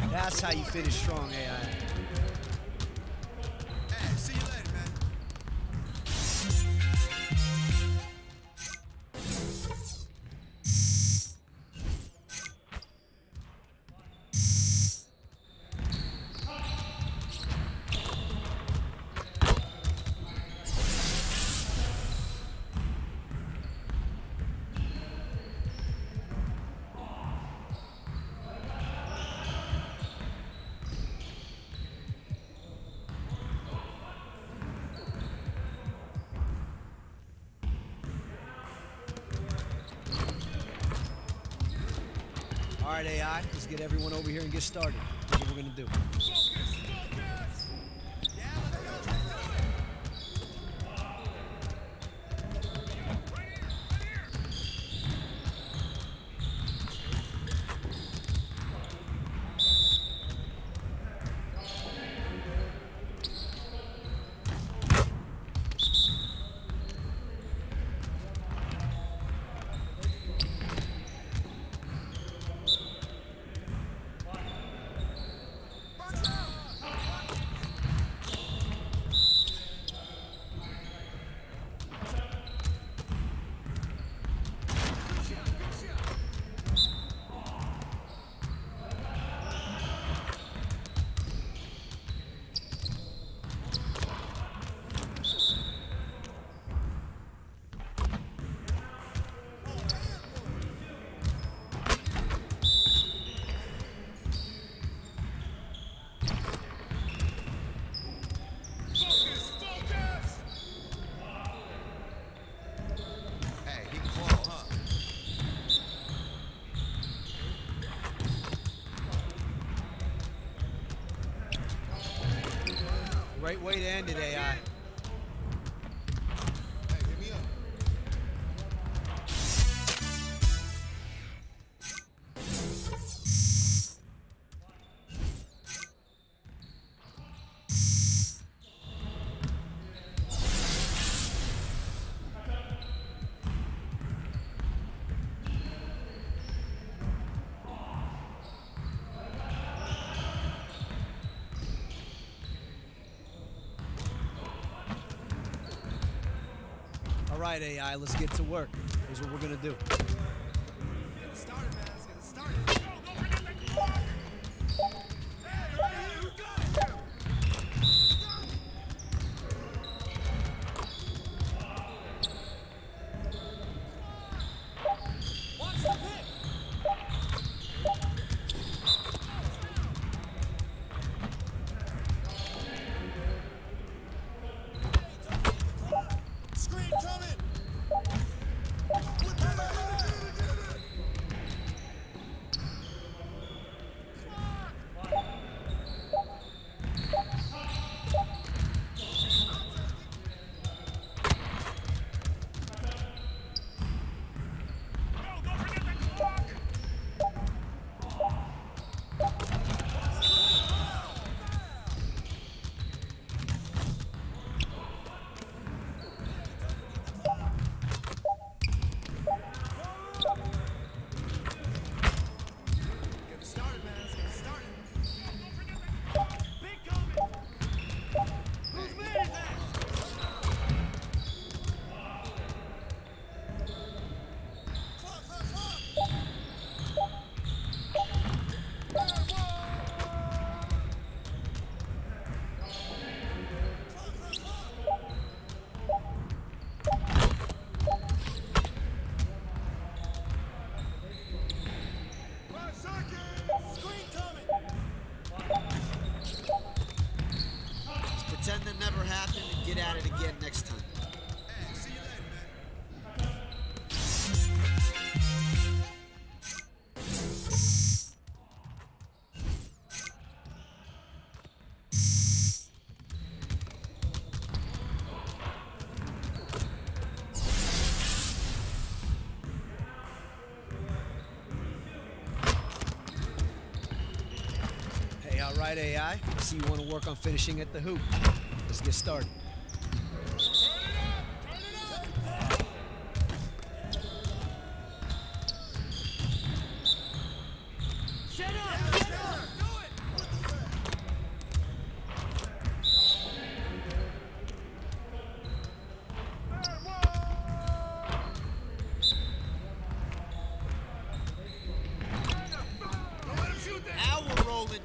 [SPEAKER 3] That's how you finish strong, AI.
[SPEAKER 19] Hey, see you later, man.
[SPEAKER 3] All right, AI, let's get everyone over here and get started. That's what we're gonna do. Great way to end it, AI. All right, AI, let's get to work. Here's what we're gonna do.
[SPEAKER 9] Pretend that never happened and get at it again next time.
[SPEAKER 3] Hey, all right, AI. I see you want to work on finishing at the hoop. Let's get started.
[SPEAKER 9] Now we're rolling.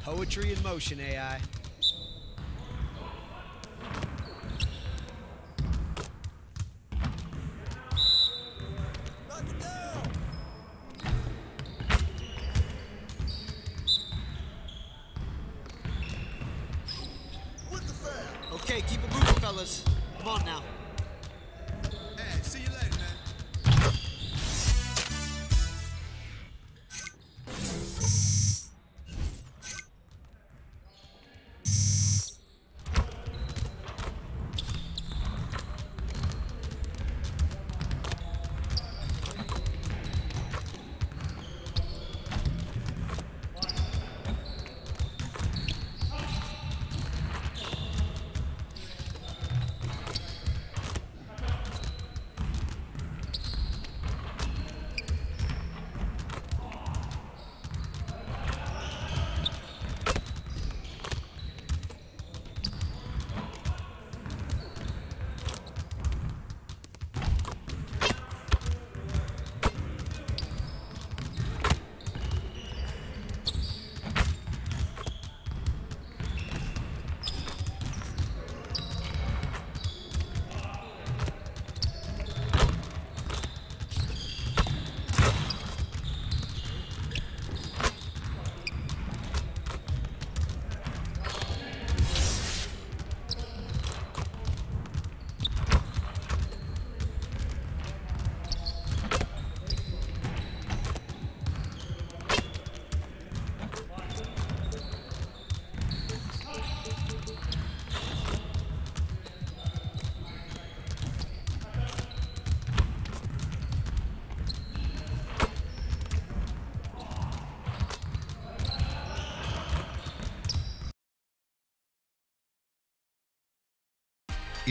[SPEAKER 3] Poetry in motion, AI.
[SPEAKER 9] Okay, keep it moving, fellas. Come on now.
[SPEAKER 19] Hey, see you later, man.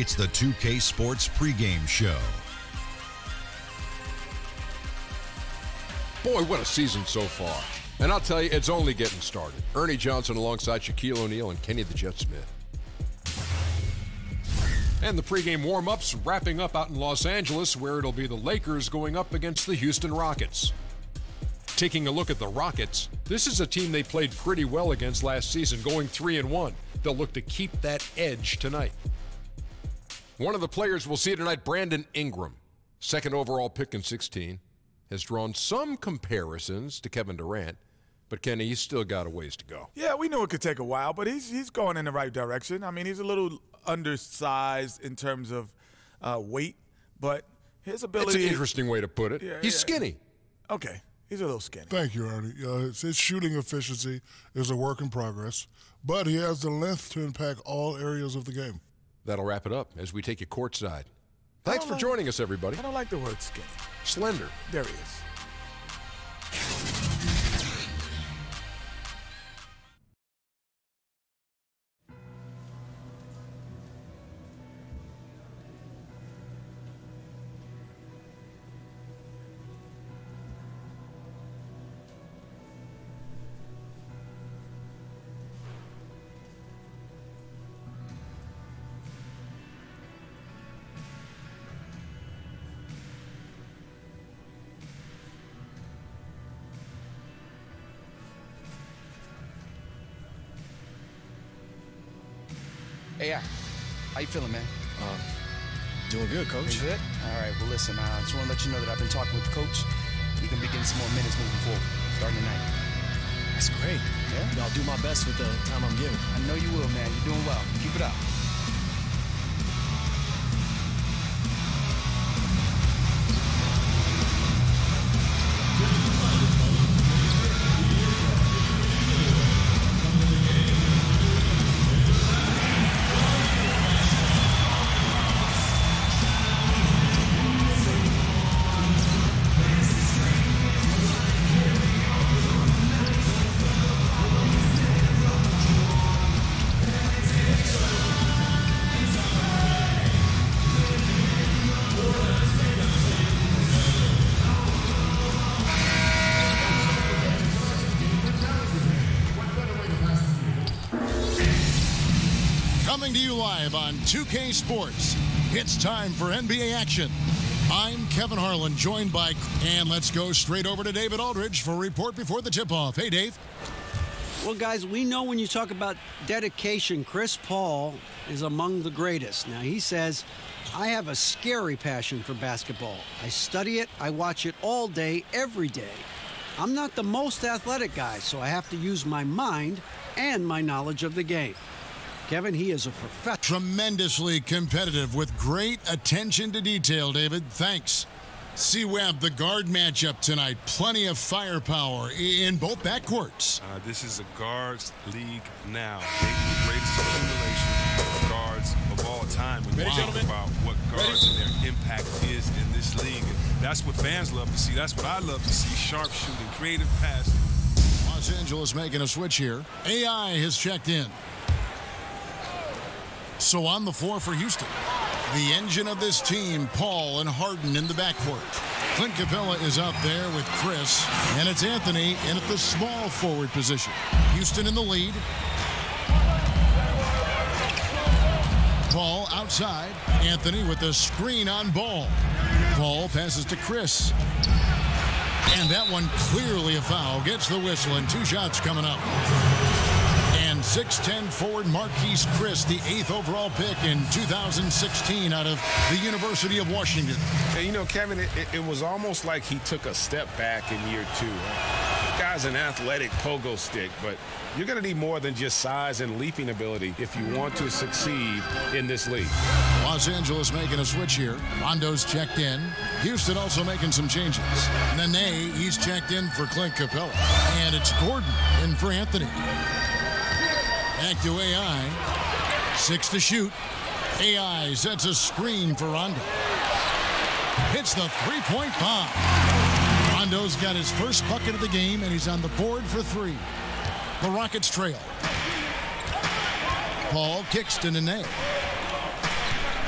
[SPEAKER 23] It's the 2K Sports pregame show.
[SPEAKER 14] Boy, what a season so far. And I'll tell you, it's only getting started. Ernie Johnson alongside Shaquille O'Neal and Kenny the Jet Smith. And the pregame warm-ups wrapping up out in Los Angeles, where it'll be the Lakers going up against the Houston Rockets. Taking a look at the Rockets, this is a team they played pretty well against last season, going 3-1. They'll look to keep that edge tonight. One of the players we'll see tonight, Brandon Ingram, second overall pick in 2016, has drawn some comparisons to Kevin Durant, but Kenny, he's still got a ways to go.
[SPEAKER 20] Yeah, we knew it could take a while, but he's going in the right direction. I mean, he's a little undersized in terms of weight, but his ability—
[SPEAKER 14] It's an interesting way to put it. He's skinny.
[SPEAKER 20] Okay, he's a little skinny.
[SPEAKER 21] Thank you, Ernie. His shooting efficiency is a work in progress, but he has the length to impact all areas of the game.
[SPEAKER 14] That'll wrap it up as we take you courtside. Thanks for joining us, everybody.
[SPEAKER 20] I don't like the word skinny.
[SPEAKER 14] Slender.
[SPEAKER 20] There he is.
[SPEAKER 22] Hey, how you feeling, man?
[SPEAKER 2] Doing good, Coach.
[SPEAKER 22] You good? All right, well, listen, I just want to let you know that I've been talking with the coach. He can be getting some more minutes moving forward, starting tonight.
[SPEAKER 2] That's great.
[SPEAKER 22] Yeah?
[SPEAKER 2] I'll do my best with the time I'm given.
[SPEAKER 22] I know you will, man. You're doing well. Keep it up.
[SPEAKER 23] Coming to you live on 2K Sports, it's time for NBA action. I'm Kevin Harlan, joined by, and let's go straight over to David Aldridge for a report before the tip-off. Hey, Dave.
[SPEAKER 3] Well, guys, we know when you talk about dedication, Chris Paul is among the greatest. Now, he says, I have a scary passion for basketball. I study it, I watch it all day, every day. I'm not the most athletic guy, so I have to use my mind and my knowledge of the game. Kevin, he is a professional.
[SPEAKER 23] Tremendously competitive with great attention to detail, David. Thanks. C-Webb, the guard matchup tonight. Plenty of firepower in both backcourts.
[SPEAKER 24] This is a guards league now. Maybe the greatest accumulation of guards of all time when you talk about what guards and their impact is in this league. And that's what fans love to see. That's what I love to see. Sharp shooting, creative passing.
[SPEAKER 23] Los Angeles making a switch here. AI has checked in. So on the floor for Houston, the engine of this team, Paul and Harden in the backcourt. Clint Capella is out there with Chris, and it's Anthony in at the small forward position. Houston in the lead. Paul outside. Anthony with the screen on Ball. Paul passes to Chris. And that one clearly a foul. Gets the whistle, and 2 shots coming up. And 6'10" forward Marquise Chris, the 8th overall pick in 2016 out of the University of Washington.
[SPEAKER 25] And you know, Kevin, it was almost like he took a step back in year 2. The guy's an athletic pogo stick, but you're going to need more than just size and leaping ability if you want to succeed in this league.
[SPEAKER 23] Los Angeles making a switch here. Rondo's checked in. Houston also making some changes. Nene, he's checked in for Clint Capella. And it's Gordon in for Anthony. Back to AI. 6 to shoot. AI sets a screen for Rondo. Hits the three-point bomb. Rondo's got his first bucket of the game, and he's on the board for 3. The Rockets trail. Paul kicks to Nene.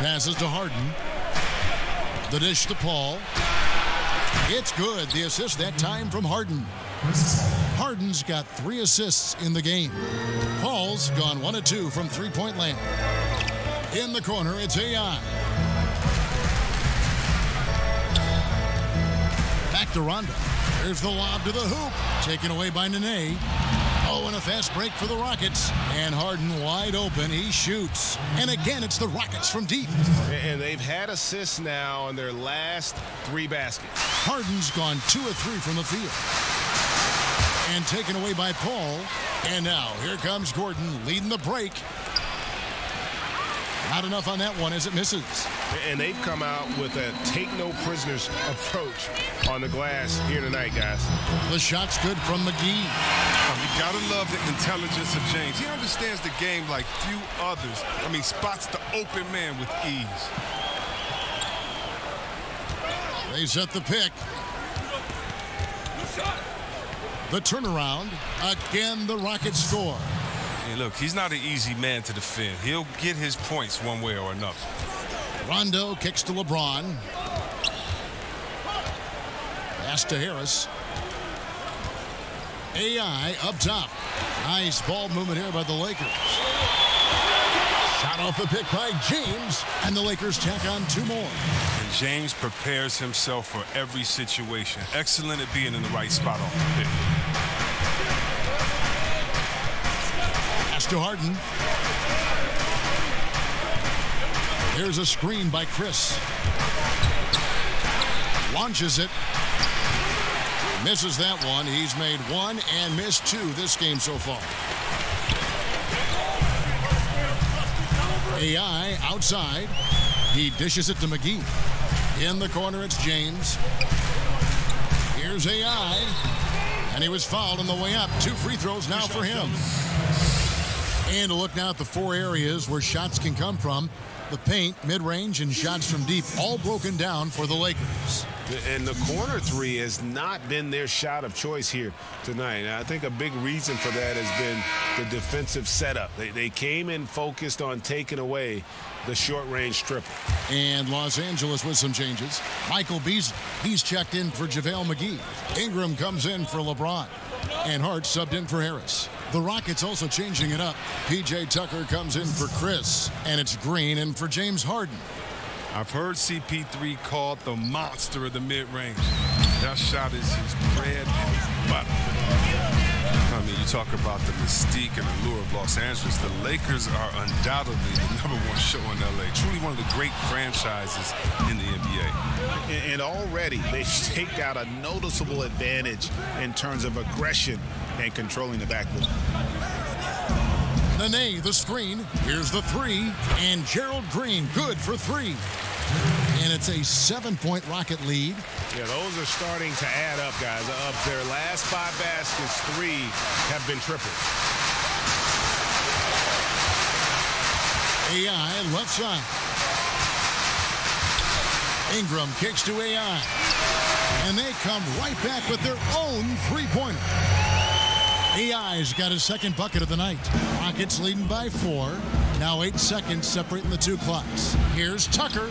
[SPEAKER 23] Passes to Harden. The dish to Paul. It's good. The assist that time from Harden. Harden's got 3 assists in the game. Paul's gone 1 of 2 from three-point land. In the corner, it's AI. Back to Rondo. There's the lob to the hoop. Taken away by Nene. Oh, and a fast break for the Rockets. And Harden wide open. He shoots. And again, it's the Rockets from deep.
[SPEAKER 25] And they've had assists now in their last 3 baskets.
[SPEAKER 23] Harden's gone 2 of 3 from the field. And taken away by Paul. And now, here comes Gordon leading the break. Not enough on that one as it misses.
[SPEAKER 25] And they've come out with a take-no-prisoners approach on the glass here tonight, guys.
[SPEAKER 23] The shot's good from McGee.
[SPEAKER 6] You gotta love the intelligence of James. He understands the game like few others. I mean, spots the open man with ease.
[SPEAKER 23] They set the pick. The turnaround. Again, the Rockets score.
[SPEAKER 6] Hey, look, he's not an easy man to defend. He'll get his points one way or another.
[SPEAKER 23] Rondo kicks to LeBron. Pass to Harris. AI up top. Nice ball movement here by the Lakers. Shot off the pick by James, and the Lakers tack on 2 more.
[SPEAKER 6] And James prepares himself for every situation. Excellent at being in the right spot off the pick.
[SPEAKER 23] Pass to Harden. Here's a screen by Chris. Launches it. Misses that one. He's made 1 and missed 2 this game so far. AI outside. He dishes it to McGee. In the corner, it's James. Here's AI. And he was fouled on the way up. 2 free throws now for him. And a look now at the 4 areas where shots can come from. The paint, mid-range, and shots from deep, all broken down for the Lakers.
[SPEAKER 25] And the corner 3 has not been their shot of choice here tonight. And I think a big reason for that has been the defensive setup. They came in focused on taking away the short-range triple.
[SPEAKER 23] And Los Angeles with some changes. Michael Beasley, he's checked in for JaVale McGee. Ingram comes in for LeBron. And Hart subbed in for Harris. The Rockets also changing it up. P.J. Tucker comes in for Chris. And it's Green in for James Harden.
[SPEAKER 6] I've heard CP3 called the monster of the mid-range. That shot is his bread and butter. I mean, you talk about the mystique and allure of Los Angeles. The Lakers are undoubtedly the #1 show in L.A. Truly one of the great franchises in the NBA.
[SPEAKER 25] And already they've staked out a noticeable advantage in terms of aggression and controlling the backboard.
[SPEAKER 23] Nene, the screen. Here's the 3. And Gerald Green, good for 3. And it's a 7-point Rocket lead.
[SPEAKER 25] Yeah, those are starting to add up, guys. Of their last 5 baskets, 3 have been tripled.
[SPEAKER 23] AI left side. Ingram kicks to AI. And they come right back with their own 3-pointer. AI's got his 2nd bucket of the night. Rockets leading by 4. Now 8 seconds separating the 2 clocks. Here's Tucker.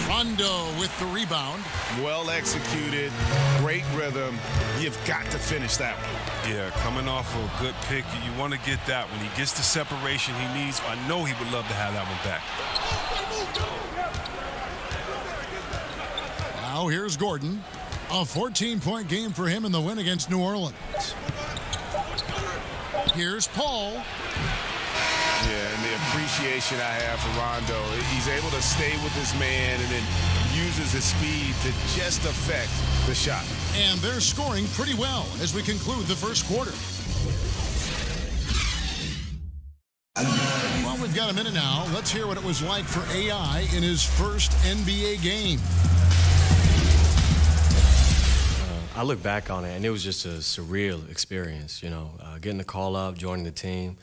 [SPEAKER 23] Rondo with the rebound.
[SPEAKER 25] Well executed. Great rhythm. You've got to finish that one.
[SPEAKER 6] Yeah, coming off of a good pick, you want to get that. When he gets the separation he needs, I know he would love to have that one back.
[SPEAKER 23] Now here's Gordon. A 14-point game for him in the win against New Orleans. Here's Paul.
[SPEAKER 25] Yeah, and the appreciation I have for Rondo. He's able to stay with his man and then uses his speed to just affect the shot.
[SPEAKER 23] And they're scoring pretty well as we conclude the first quarter. Well, we've got a minute now. Let's hear what it was like for AI in his first NBA game.
[SPEAKER 2] I look back on it, and it was just a surreal experience, you know, getting the call up, joining the team.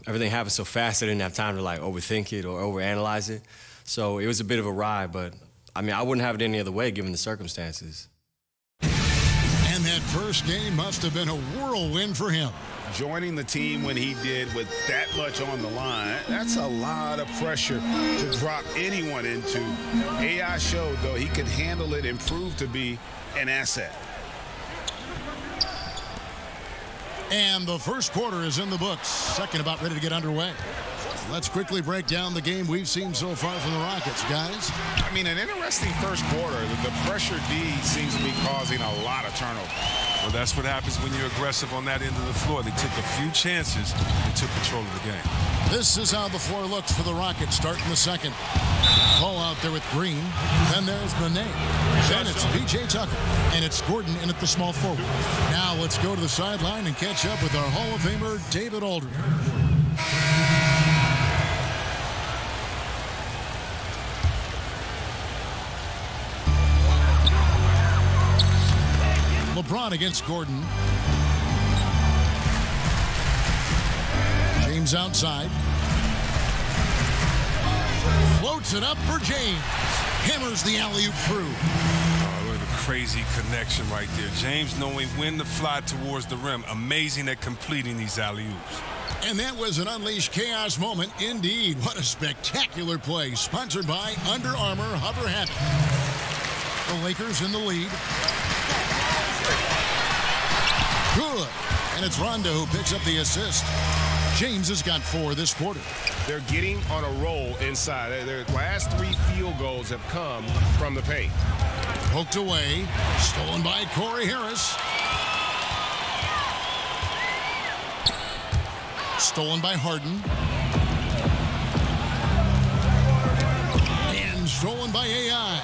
[SPEAKER 2] Everything happened so fast I didn't have time to, like, overthink it or overanalyze it. So it was a bit of a ride, but, I mean, I wouldn't have it any other way given the circumstances.
[SPEAKER 23] And that first game must have been a whirlwind for him.
[SPEAKER 25] joining the team when he did with that much on the line, that's a lot of pressure to drop anyone into. AI showed, though, he could handle it and prove to be an asset.
[SPEAKER 23] And the first quarter is in the books. Second about ready to get underway. Let's quickly break down the game we've seen so far from the Rockets, guys.
[SPEAKER 25] I mean, an interesting first quarter. The pressure D seems to be causing a lot of turnover.
[SPEAKER 6] Well, that's what happens when you're aggressive on that end of the floor. They took a few chances and took control of the game.
[SPEAKER 23] This is how the floor looks for the Rockets starting the second. Paul out there with Green. Then there's Nene. Then it's P.J. Tucker. And it's Gordon in at the small forward. Now let's go to the sideline and catch up with our Hall of Famer, David Aldridge. LeBron against Gordon. James outside. Floats it up for James. Hammers the alley-oop through.
[SPEAKER 6] Oh, what a crazy connection right there. James knowing when to fly towards the rim. Amazing at completing these alley-oops.
[SPEAKER 23] And that was an unleashed chaos moment indeed. What a spectacular play. Sponsored by Under Armour Hover Habit. The Lakers in the lead. Good. And it's Rondo who picks up the assist. James has got 4 this quarter.
[SPEAKER 25] They're getting on a roll inside. Their last 3 field goals have come from the paint.
[SPEAKER 23] Poked away. Stolen by Corey Harris. Stolen by Harden. And stolen by AI.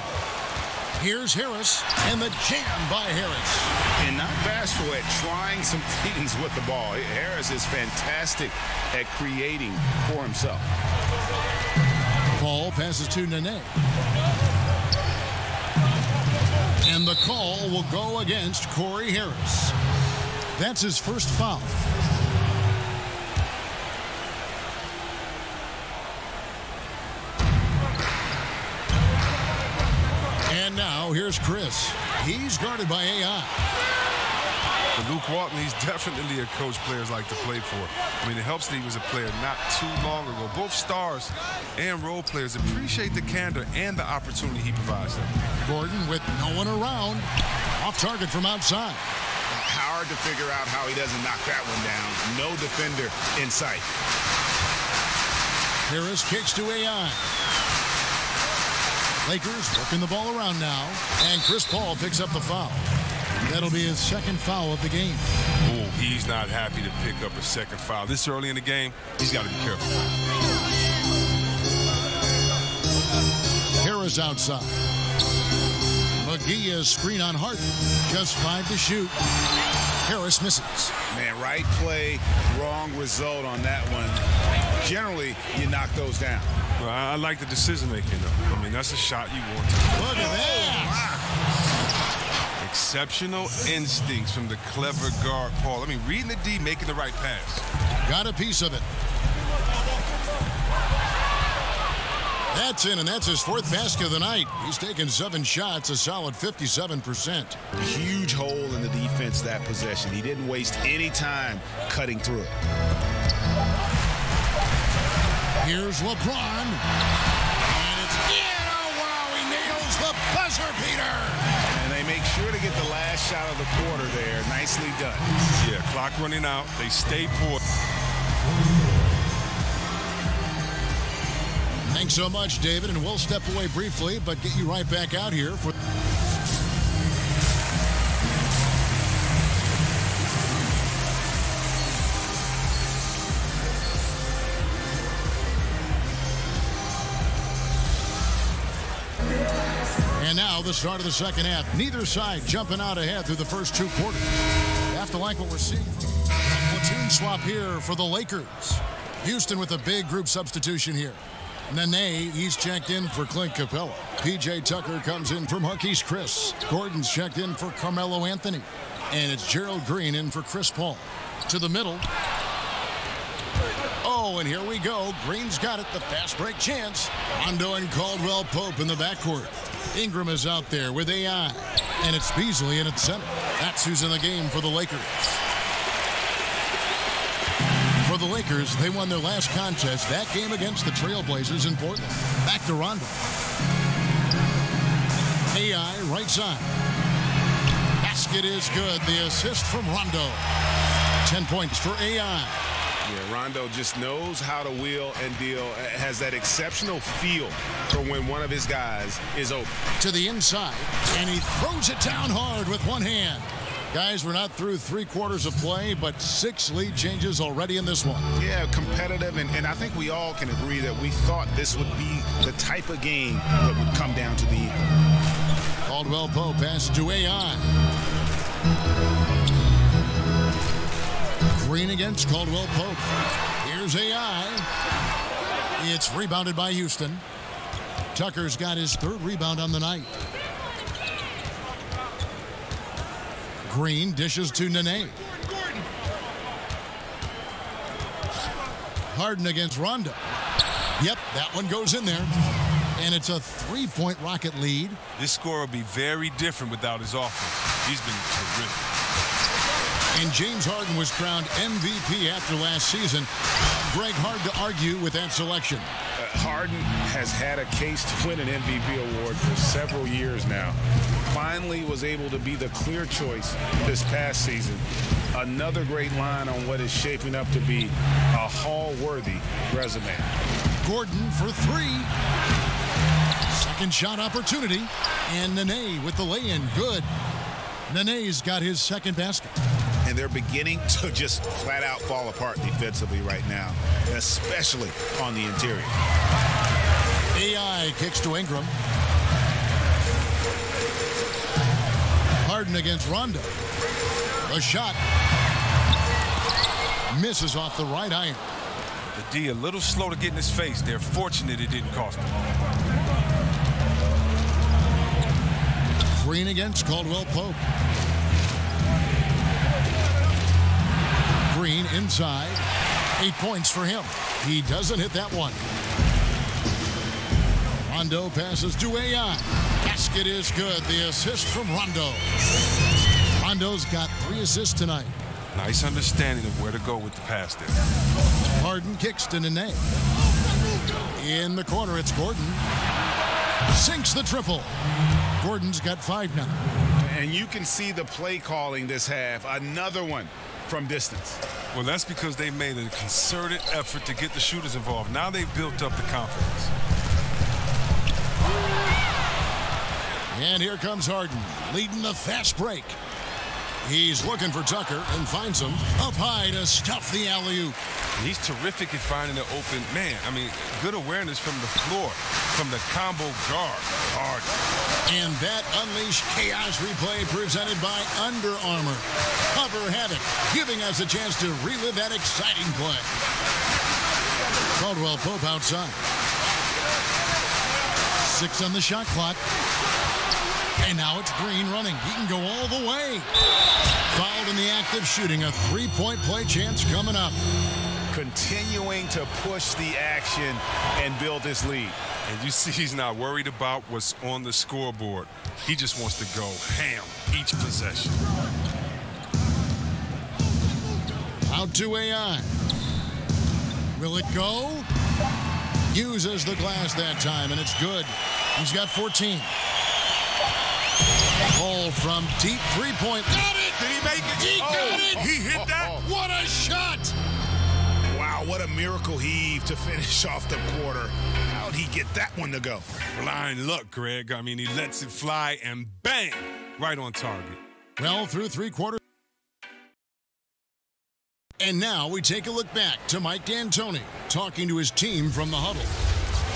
[SPEAKER 23] Here's Harris, and the jam by Harris.
[SPEAKER 25] And not bashful at trying some things with the ball. Harris is fantastic at creating for himself.
[SPEAKER 23] Paul passes to Nene. And the call will go against Corey Harris. That's his first foul. And now here's Chris. He's guarded by AI.
[SPEAKER 6] But Luke Walton, he's definitely a coach players like to play for. I mean, it helps that he was a player not too long ago. Both stars and role players appreciate the candor and the opportunity he provides them.
[SPEAKER 23] Gordon with no one around. Off target from outside.
[SPEAKER 25] Hard to figure out how he doesn't knock that one down. No defender in sight.
[SPEAKER 23] Harris kicks to AI. Lakers working the ball around now. And Chris Paul picks up the foul. That'll be his second foul of the game.
[SPEAKER 6] Oh, he's not happy to pick up a second foul. This early in the game, he's got to be careful.
[SPEAKER 23] Harris outside. McGee is screen on Harden. Just 5 to shoot. Harris misses.
[SPEAKER 25] Man, right play, wrong result on that one. Generally, you knock those down.
[SPEAKER 6] Well, I like the decision-making, though. I mean, that's a shot you want to.
[SPEAKER 23] Look at that.
[SPEAKER 6] Exceptional instincts from the clever guard, Paul. I mean, reading the D, making the right pass.
[SPEAKER 23] Got a piece of it. That's in, and that's his 4th basket of the night. He's taken 7 shots, a solid 57%.
[SPEAKER 25] Huge hole in the defense that possession. He didn't waste any time cutting through it.
[SPEAKER 23] Here's LeBron. And it's in. Oh, wow, he nails the buzzer beater.
[SPEAKER 25] And they make sure to get the last shot of the quarter there. Nicely done.
[SPEAKER 6] Yeah, clock running out. They stay poised.
[SPEAKER 23] Thanks so much, David, and we'll step away briefly, but get you right back out here for... And now the start of the second half. Neither side jumping out ahead through the first 2 quarters. You have to like what we're seeing. A platoon swap here for the Lakers. Houston with a big group substitution here. Nene, he's checked in for Clint Capella. P.J. Tucker comes in for Marquise Chris. Gordon's checked in for Carmelo Anthony. And it's Gerald Green in for Chris Paul. To the middle. Oh, and here we go. Green's got it. The fast break chance. Rondo and Caldwell Pope in the backcourt. Ingram is out there with AI. And it's Beasley in at center. That's who's in the game for the Lakers. Lakers, they won their last contest, that game against the Trailblazers in Portland. Back to Rondo. AI right side. Basket is good. The assist from Rondo. 10 points for AI.
[SPEAKER 25] Yeah, Rondo just knows how to wheel and deal, has that exceptional feel for when one of his guys is open.
[SPEAKER 23] To the inside, and he throws it down hard with one hand. Guys, we're not through 3/4 of play, but 6 lead changes already in this one.
[SPEAKER 25] Yeah, competitive, and I think we all can agree that we thought this would be the type of game that would come down to the end.
[SPEAKER 23] Caldwell Pope passes to AI. Green against Caldwell Pope. Here's AI. It's rebounded by Houston. Tucker's got his 3rd rebound on the night. Green dishes to Nene. Harden against Rondo. Yep, that one goes in there. And it's a 3-point Rocket lead.
[SPEAKER 6] This score will be very different without his offense. He's been terrific.
[SPEAKER 23] And James Harden was crowned MVP after last season. Greg, hard to argue with that selection.
[SPEAKER 25] Harden has had a case to win an MVP award for several years now. Finally was able to be the clear choice this past season. Another great line on what is shaping up to be a Hall-worthy resume.
[SPEAKER 23] Gordon for 3. Second shot opportunity. And Nene with the lay-in. Good. Nene's got his 2nd basket.
[SPEAKER 25] And they're beginning to just flat out fall apart defensively right now, especially on the interior.
[SPEAKER 23] AI kicks to Ingram. Harden against Rondo. A shot. Misses off the right iron.
[SPEAKER 6] The D a little slow to get in his face. They're fortunate it didn't cost him.
[SPEAKER 23] Green against Caldwell Pope. Green inside. 8 points for him. He doesn't hit that one. Rondo passes to AI. Basket is good. The assist from Rondo. Rondo's got 3 assists tonight.
[SPEAKER 6] Nice understanding of where to go with the pass there.
[SPEAKER 23] Harden kicks to Nene. In the corner, it's Gordon. Sinks the triple. Gordon's got 5 now.
[SPEAKER 25] And you can see the play calling this half. Another one from distance.
[SPEAKER 6] Well, that's because they made a concerted effort to get the shooters involved. Now they've built up the confidence.
[SPEAKER 23] And here comes Harden, leading the fast break. He's looking for Tucker and finds him up high to stuff the alley-oop.
[SPEAKER 6] He's terrific at finding the open man. I mean, good awareness from the floor, from the combo guard. Harden.
[SPEAKER 23] And that Unleash Chaos replay presented by Under Armour. Cover Havoc, giving us a chance to relive that exciting play. Caldwell Pope outside. 6 on the shot clock. And now it's Green running. He can go all the way. Fouled in the act of shooting. A 3-point play chance coming up.
[SPEAKER 25] Continuing to push the action and build this lead.
[SPEAKER 6] And you see he's not worried about what's on the scoreboard. He just wants to go ham each possession.
[SPEAKER 23] Out to AI. Will it go? Uses the glass that time, and it's good. He's got 14. Ball from deep 3-point. Got it!
[SPEAKER 25] Did he make it?
[SPEAKER 23] He got it!
[SPEAKER 25] He hit that?
[SPEAKER 23] What a shot!
[SPEAKER 25] Wow, what a miracle heave to finish off the quarter. How'd he get that one to go?
[SPEAKER 6] Blind luck, Greg. I mean, he lets it fly and bang, right on target.
[SPEAKER 23] Well, through 3/4. And now we take a look back to Mike D'Antoni talking to his team from the huddle.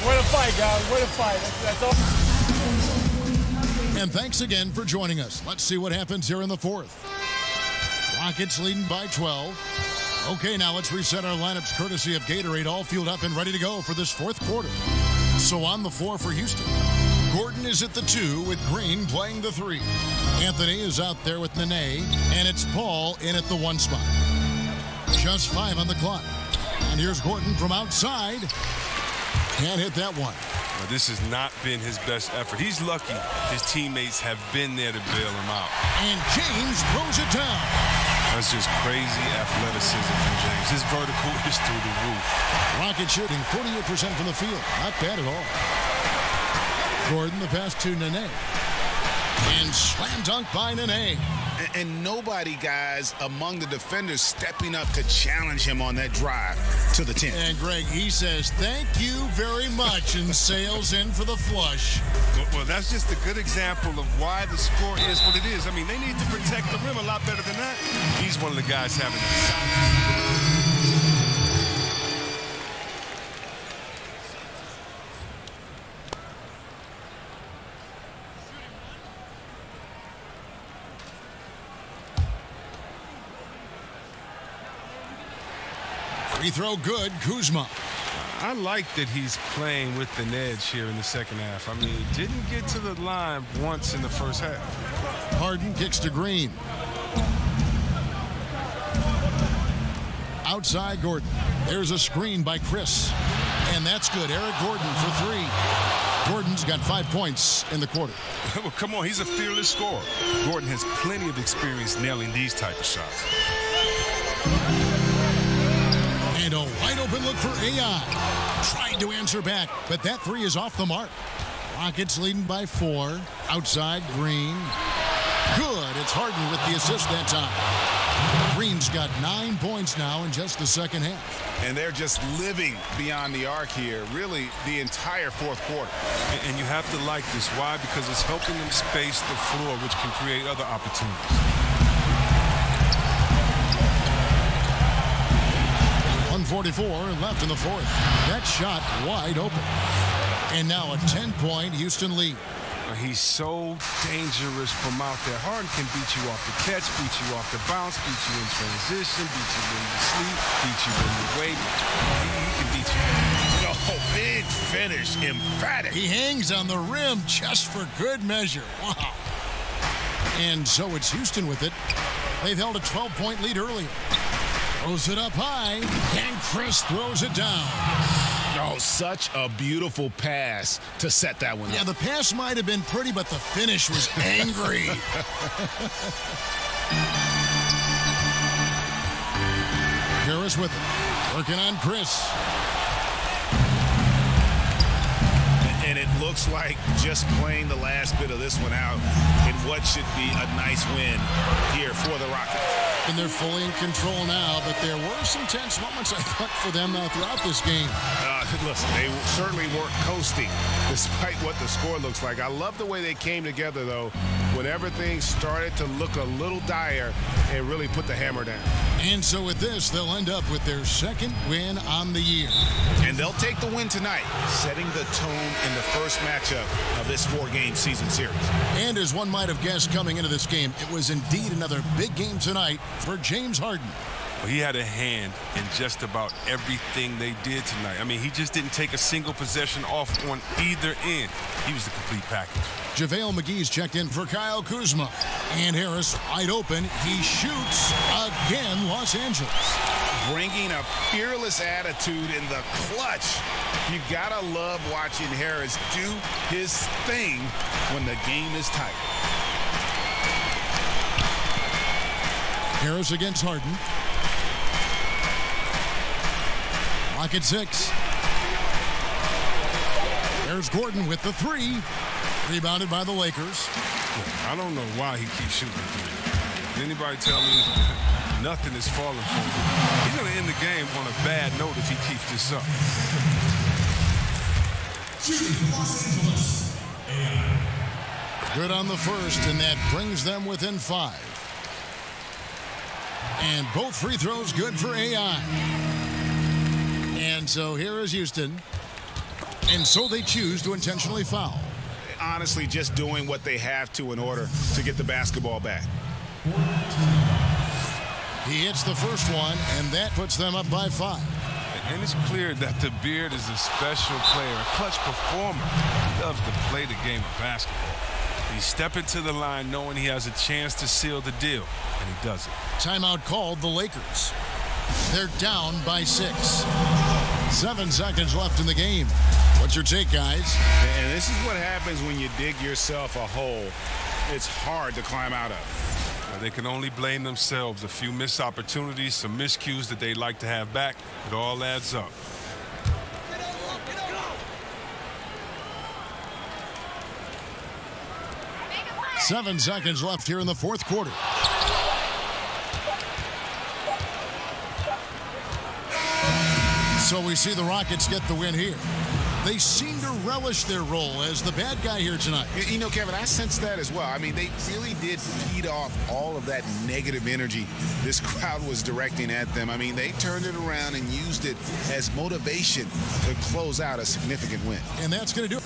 [SPEAKER 12] Way to fight, guys. Way to fight. That's all.
[SPEAKER 23] And thanks again for joining us. Let's see what happens here in the 4th. Rockets leading by 12. Okay, now let's reset our lineups courtesy of Gatorade, all fueled up and ready to go for this 4th quarter. So on the floor for Houston, Gordon is at the 2 with Green playing the 3. Anthony is out there with Nene, and it's Paul in at the 1 spot. Just 5 on the clock. And here's Gordon from outside. Can't hit that one.
[SPEAKER 6] Now, this has not been his best effort. He's lucky his teammates have been there to bail him out.
[SPEAKER 23] And James throws it down.
[SPEAKER 6] That's just crazy athleticism from James. His vertical is through the roof.
[SPEAKER 23] Rocket shooting 48% from the field. Not bad at all. Gordon, the pass to Nene. And slam dunk by Nene.
[SPEAKER 25] And nobody, guys, among the defenders stepping up to challenge him on that drive to the 10.
[SPEAKER 23] And Greg, he says, thank you very much, and sails in for the flush.
[SPEAKER 6] Well, that's just a good example of why the score is what it is. I mean, they need to protect the rim a lot better than that. He's one of the guys having it.
[SPEAKER 23] Free throw good, Kuzma.
[SPEAKER 6] I like that he's playing with an edge here in the second half. I mean, he didn't get to the line once in the first half.
[SPEAKER 23] Harden kicks to Green. Outside Gordon. There's a screen by Chris. And that's good. Eric Gordon for three. Gordon's got 5 points in the quarter.
[SPEAKER 6] Well, come on, he's a fearless scorer. Gordon has plenty of experience nailing these type of shots.
[SPEAKER 23] And a wide open look for AI. Tried to answer back, but that three is off the mark. Rockets leading by 4. Outside, Green. Good. It's Harden with the assist that time. Green's got 9 points now in just the second half.
[SPEAKER 25] And they're just living beyond the arc here, really the entire fourth quarter.
[SPEAKER 6] And you have to like this. Why? Because it's helping them space the floor, which can create other opportunities.
[SPEAKER 23] 1:44 left in the fourth. That shot wide open. And now a 10-point Houston lead.
[SPEAKER 6] He's so dangerous from out there. Harden can beat you off the catch, beat you off the bounce, beat you in transition, beat you when you sleep, beat you when you wake. He can beat you.
[SPEAKER 25] Oh, big finish, emphatic.
[SPEAKER 23] He hangs on the rim just for good measure. Wow. And so it's Houston with it. They've held a 12-point lead earlier. Throws it up high, and Chris throws it down.
[SPEAKER 25] Oh, such a beautiful pass to set that one up.
[SPEAKER 23] Yeah, the pass might have been pretty, but the finish was angry. Harris with it. Working on Chris.
[SPEAKER 25] And it looks like just playing the last bit of this one out in what should be a nice win here for the Rockets.
[SPEAKER 23] And they're fully in control now, but there were some tense moments, I thought, for them throughout this game.
[SPEAKER 25] Listen, they certainly weren't coasting, despite what the score looks like. I love the way they came together, though, when everything started to look a little dire and really put the hammer down.
[SPEAKER 23] And so with this, they'll end up with their second win on the year.
[SPEAKER 25] And they'll take the win tonight, setting the tone in the first matchup of this 4-game season series.
[SPEAKER 23] And as one might have guessed coming into this game, it was indeed another big game tonight for James Harden.
[SPEAKER 6] Well, he had a hand in just about everything they did tonight. I mean, he just didn't take a single possession off on either end. He was the complete package.
[SPEAKER 23] JaVale McGee's checked in for Kyle Kuzma. And Harris wide open. He shoots again, Los Angeles.
[SPEAKER 25] Bringing a fearless attitude in the clutch. You gotta love watching Harris do his thing when the game is tight.
[SPEAKER 23] Harris against Harden. Rocket 6. There's Gordon with the 3. Rebounded by the Lakers.
[SPEAKER 6] I don't know why he keeps shooting. Did anybody tell me nothing is falling for him? He's going to end the game on a bad note if he keeps this up.
[SPEAKER 23] Good on the first, and that brings them within 5. And both free throws good for AI. And so here is Houston. And so they choose to intentionally foul.
[SPEAKER 25] Honestly, just doing what they have to in order to get the basketball back.
[SPEAKER 23] He hits the first one, and that puts them up by 5.
[SPEAKER 6] And it's clear that the Beard is a special player, a clutch performer. He loves to play the game of basketball. He's stepping to the line knowing he has a chance to seal the deal, and he does it.
[SPEAKER 23] Timeout called the Lakers. They're down by 6. 7 seconds left in the game. What's your take, guys?
[SPEAKER 25] And this is what happens when you dig yourself a hole it's hard to climb out of.
[SPEAKER 6] They can only blame themselves. A few missed opportunities, some miscues that they'd like to have back. It all adds up.
[SPEAKER 23] Seven seconds left here in the fourth quarter. So we see the Rockets get the win here. They seem to relish their role as the bad guy here tonight.
[SPEAKER 25] You know, Kevin, I sense that as well. I mean, they really did feed off all of that negative energy this crowd was directing at them. I mean, they turned it around and used it as motivation to close out a significant win.
[SPEAKER 23] And that's going to do it.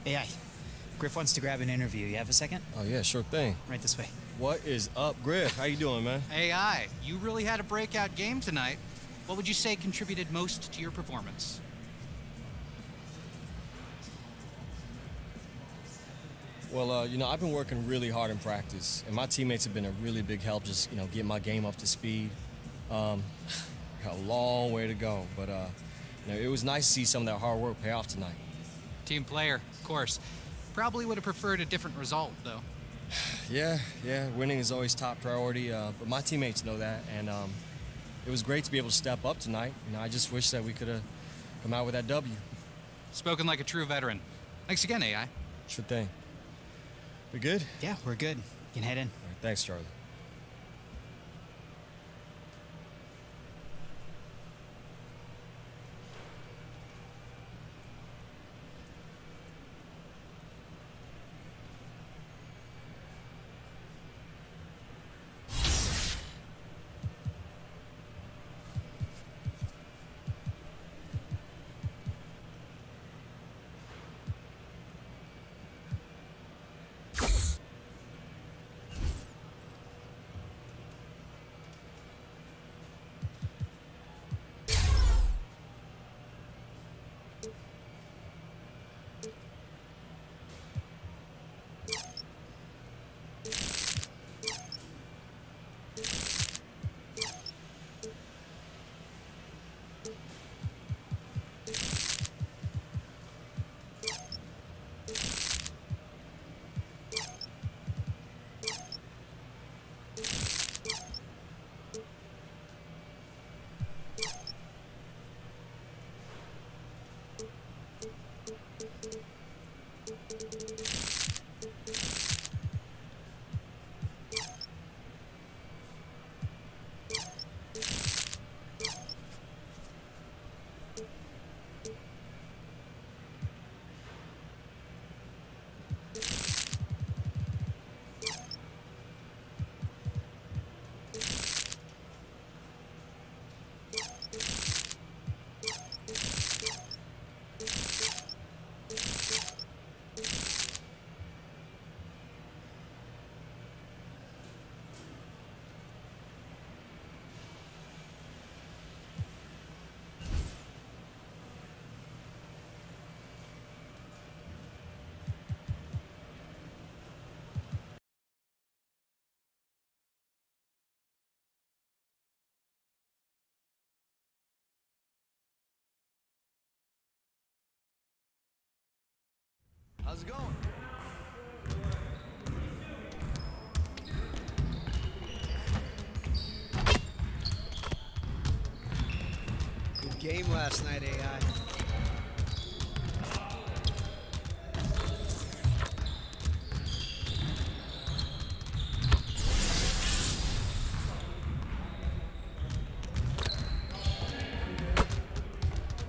[SPEAKER 8] AI, Griff wants to grab an interview. You have a second?
[SPEAKER 2] Oh, yeah, sure thing.
[SPEAKER 8] Right this way.
[SPEAKER 2] What is up, Griff? How you doing, man?
[SPEAKER 10] AI, you really had a breakout game tonight. What would you say contributed most to your performance?
[SPEAKER 2] Well, you know, I've been working really hard in practice, and my teammates have been a really big help just, you know, getting my game up to speed. Got a long way to go, but, you know, it was nice to see some of that hard work pay off tonight.
[SPEAKER 10] Team player, of course. Probably would have preferred a different result, though.
[SPEAKER 2] Yeah, winning is always top priority, but my teammates know that, and it was great to be able to step up tonight. You know, I just wish that we could have come out with that W.
[SPEAKER 10] Spoken like a true veteran. Thanks again, AI.
[SPEAKER 2] Sure thing. We good?
[SPEAKER 8] Yeah, we're good. You can head in.
[SPEAKER 2] All right, thanks, Charlie.
[SPEAKER 19] How's it going? Good game last night, AI.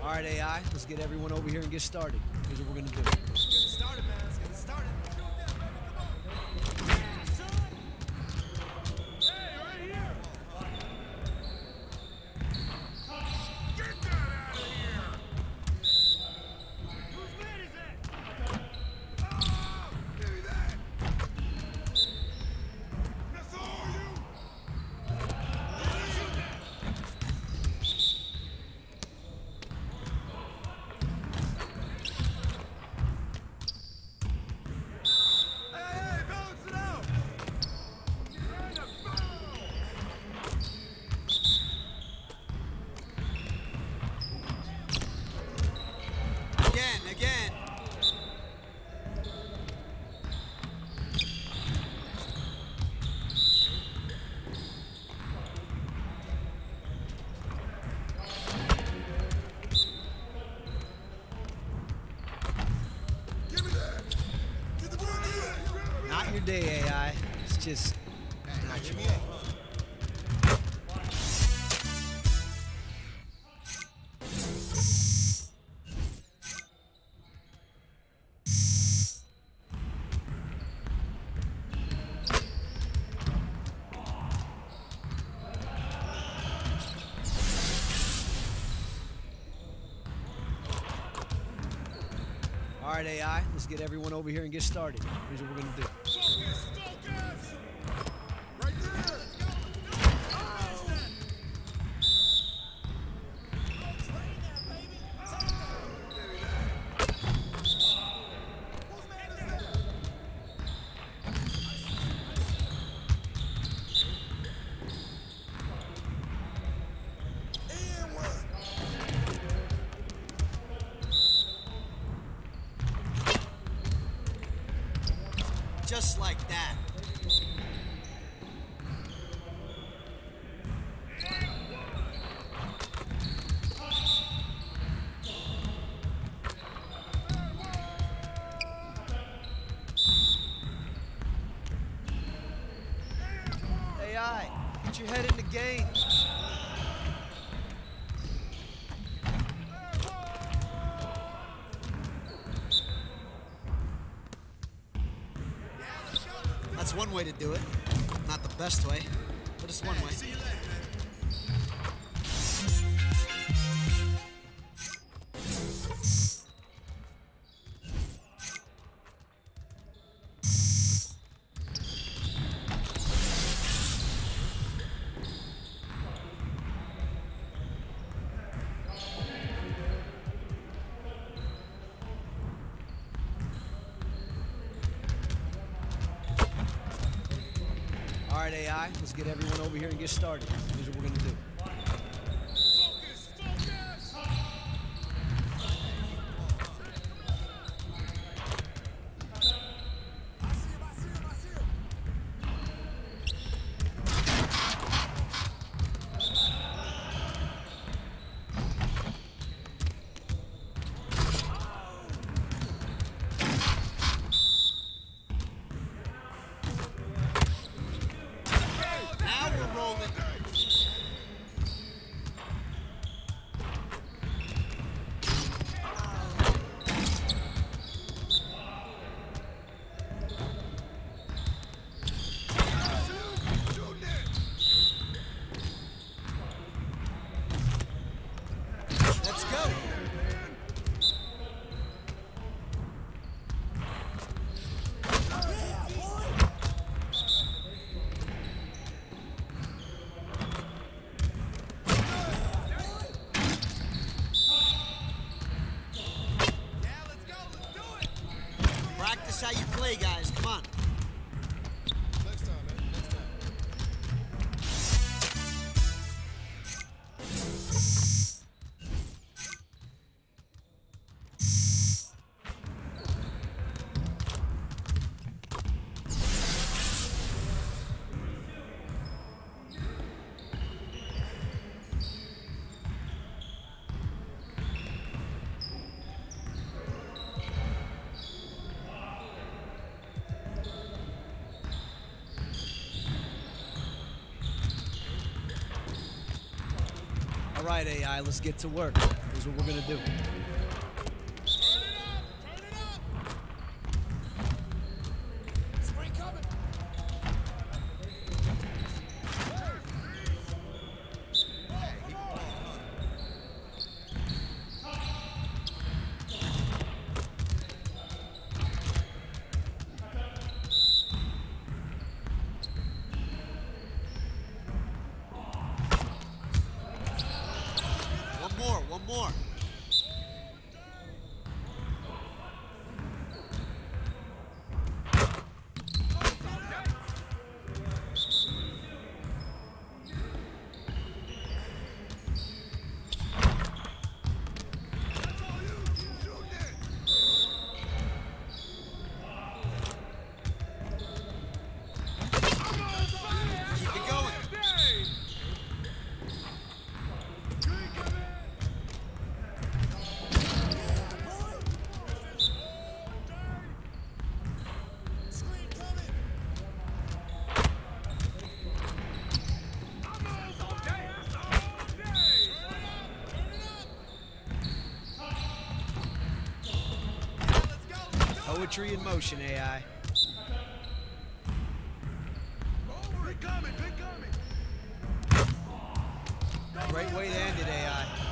[SPEAKER 19] All right, AI, let's get everyone over here and get started. Here's what we're gonna do. Let's get started, man. Let's get started. day, AI. It's just not your day. All right, AI, let's get everyone over here and get started. Here's what we're going to do.
[SPEAKER 9] Just like that.
[SPEAKER 19] AI, get your head in the game.
[SPEAKER 9] That's one way to do it. Not the best way, but it's one way.
[SPEAKER 19] All right, AI, let's get everyone over here and get started. Here's what we're going to do.
[SPEAKER 9] Now we're rolling. Let's go. Practice how you play, guys. Come on.
[SPEAKER 21] Next time, man. Next time.
[SPEAKER 19] All right, AI, let's get to work. Here's what we're going to do.
[SPEAKER 9] One more.
[SPEAKER 19] Poetry in motion, AI. Great way to end it, AI.